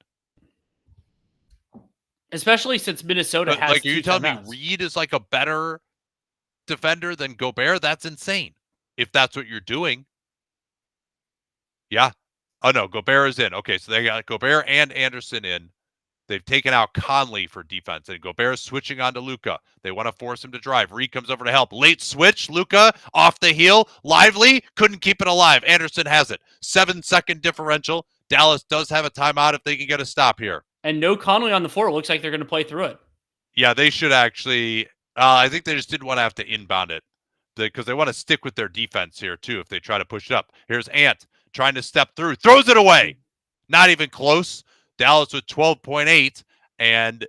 Especially since Minnesota has.
Like, are you telling me Reed is like a better defender than Gobert? That's insane. If that's what you're doing. Yeah. Oh no, Gobert is in. Okay, so they got Gobert and Anderson in. They've taken out Conley for defense, and Gobert is switching on to Luka. They want to force him to drive. Reed comes over to help. Late switch. Luka off the heel. Lively couldn't keep it alive. Anderson has it. 7-second differential. Dallas does have a timeout if they can get a stop here.
And no Conley on the floor. It looks like they're going to play through it.
Yeah, they should actually. I think they just didn't want to have to inbound it because they want to stick with their defense here too if they try to push it up. Here's Ant trying to step through. Throws it away. Not even close. Dallas with 12.8, and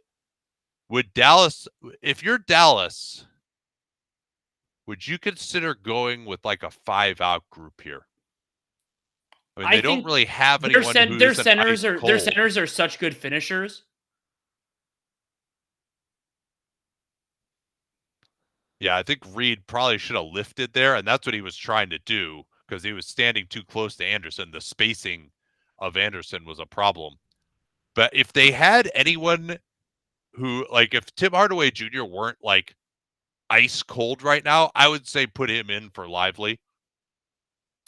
Would Dallas, if you're Dallas, would you consider going with like a 5-out group here? I mean,
I
they don't
think
really have
their
anyone
cen- their
who's an ice
centers are their
cold.
centers are such good finishers.
Yeah, I think Reed probably should have lifted there, and that's what he was trying to do because he was standing too close to Anderson. The spacing of Anderson was a problem. But if they had anyone who, like, if Tim Hardaway Jr. weren't like ice cold right now, I would say put him in for Lively,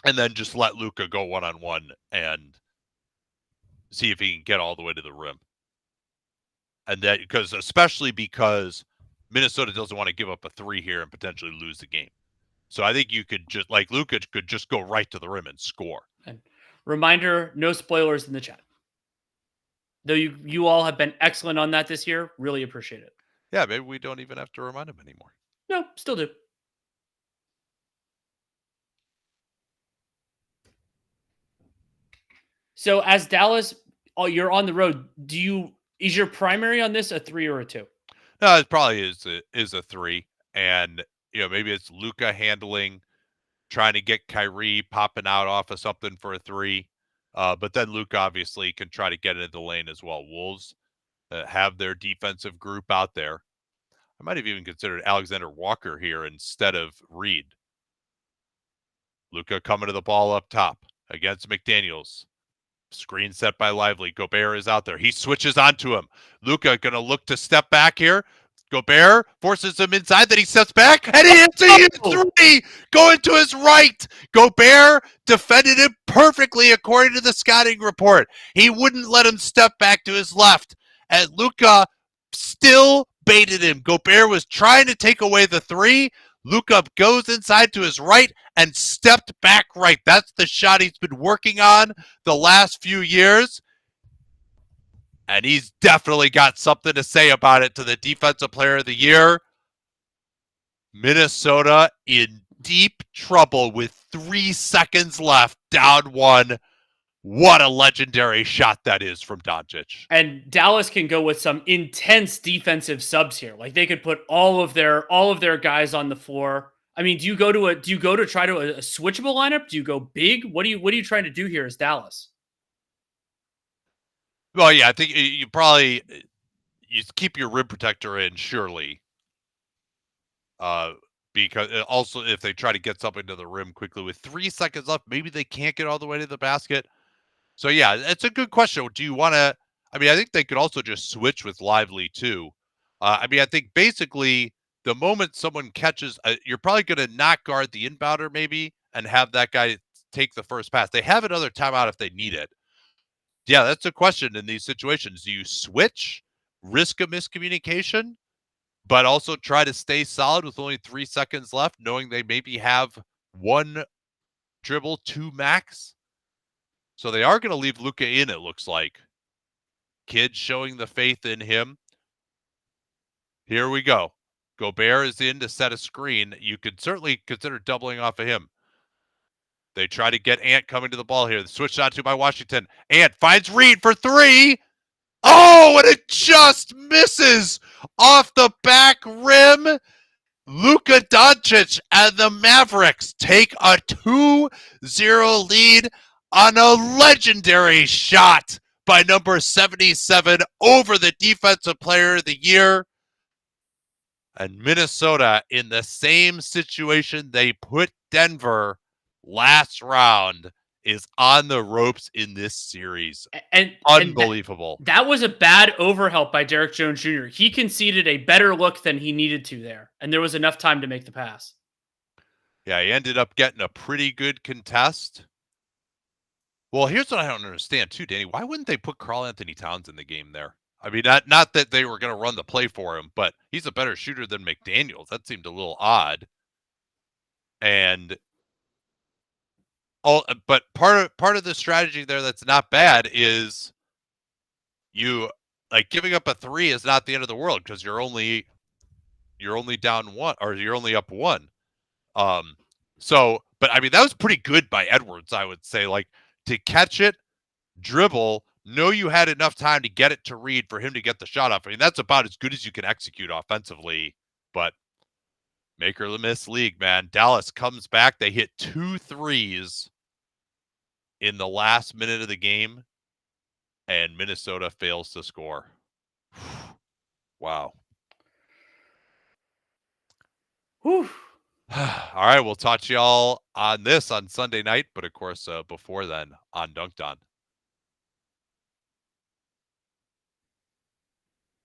and then just let Luka go 1-on-1 and see if he can get all the way to the rim. And that especially because Minnesota doesn't want to give up a 3 here and potentially lose the game. So I think you could just, like, Luka could just go right to the rim and score.
And reminder, no spoilers in the chat. Though you all have been excellent on that this year. Really appreciate it.
Yeah, maybe we don't even have to remind him anymore.
No, still do. So as Dallas, you're on the road. Is your primary on this a 3 or a 2?
No, it probably is a 3. And, maybe it's Luka handling, trying to get Kyrie popping out off of something for a 3. But then Luka obviously can try to get into the lane as well. Wolves have their defensive group out there. I might have even considered Alexander Walker here instead of Reed. Luka coming to the ball up top against McDaniels. Screen set by Lively. Gobert is out there. He switches onto him. Luka going to look to step back here. Gobert forces him inside. Then he steps back and he hits a huge 3 going to his right. Gobert defended him perfectly according to the scouting report. He wouldn't let him step back to his left. And Luka still baited him. Gobert was trying to take away the 3. Luka goes inside to his right and stepped back right. That's the shot he's been working on the last few years. And he's definitely got something to say about it to the Defensive Player of the Year. Minnesota in deep trouble with 3 seconds left, down 1. What a legendary shot that is from Doncic.
And Dallas can go with some intense defensive subs here. Like they could put all of their guys on the floor. I mean, do you go to try to a switchable lineup? Do you go big? What are you trying to do here as Dallas?
Well, yeah, I think you keep your rim protector in, surely. Because also if they try to get something to the rim quickly with 3 seconds left, maybe they can't get all the way to the basket. So, yeah, it's a good question. Do you want to – I mean, I think they could also just switch with Lively too. I mean, I think basically the moment someone catches you're probably going to not guard the inbounder maybe and have that guy take the first pass. They have another timeout if they need it. Yeah, that's a question in these situations. Do you switch, risk a miscommunication, but also try to stay solid with only 3 seconds left, knowing they maybe have 1 dribble, 2 max? So they are going to leave Luka in, it looks like. Kidd showing the faith in him. Here we go. Gobert is in to set a screen. You could certainly consider doubling off of him. They try to get Ant coming to the ball here. The switch shot to by Washington. Ant finds Reed for 3. Oh, and it just misses off the back rim. Luka Doncic and the Mavericks take a 2-0 lead on a legendary shot by number 77 over the Defensive Player of the Year. And Minnesota in the same situation they put Denver last round is on the ropes in this series.
And
unbelievable.
That was a bad overhelp by Derrick Jones Jr. He conceded a better look than he needed to there, and there was enough time to make the pass.
Yeah, he ended up getting a pretty good contest. Well, here's what I don't understand too, Danny. Why wouldn't they put Karl-Anthony Towns in the game there? I mean, not that they were going to run the play for him, but he's a better shooter than McDaniels. That seemed a little odd. And but part of the strategy there that's not bad is you like giving up a 3 is not the end of the world because you're only down 1 or you're only up 1. But I mean that was pretty good by Edwards, I would say. Like to catch it, dribble, know you had enough time to get it to Reed for him to get the shot off. I mean, that's about as good as you can execute offensively, but make or miss league, man. Dallas comes back. They hit 2 threes in the last minute of the game, and Minnesota fails to score. Wow.
Whew.
All right, we'll talk to y'all on this on Sunday night, but of course, before then, on Dunked On.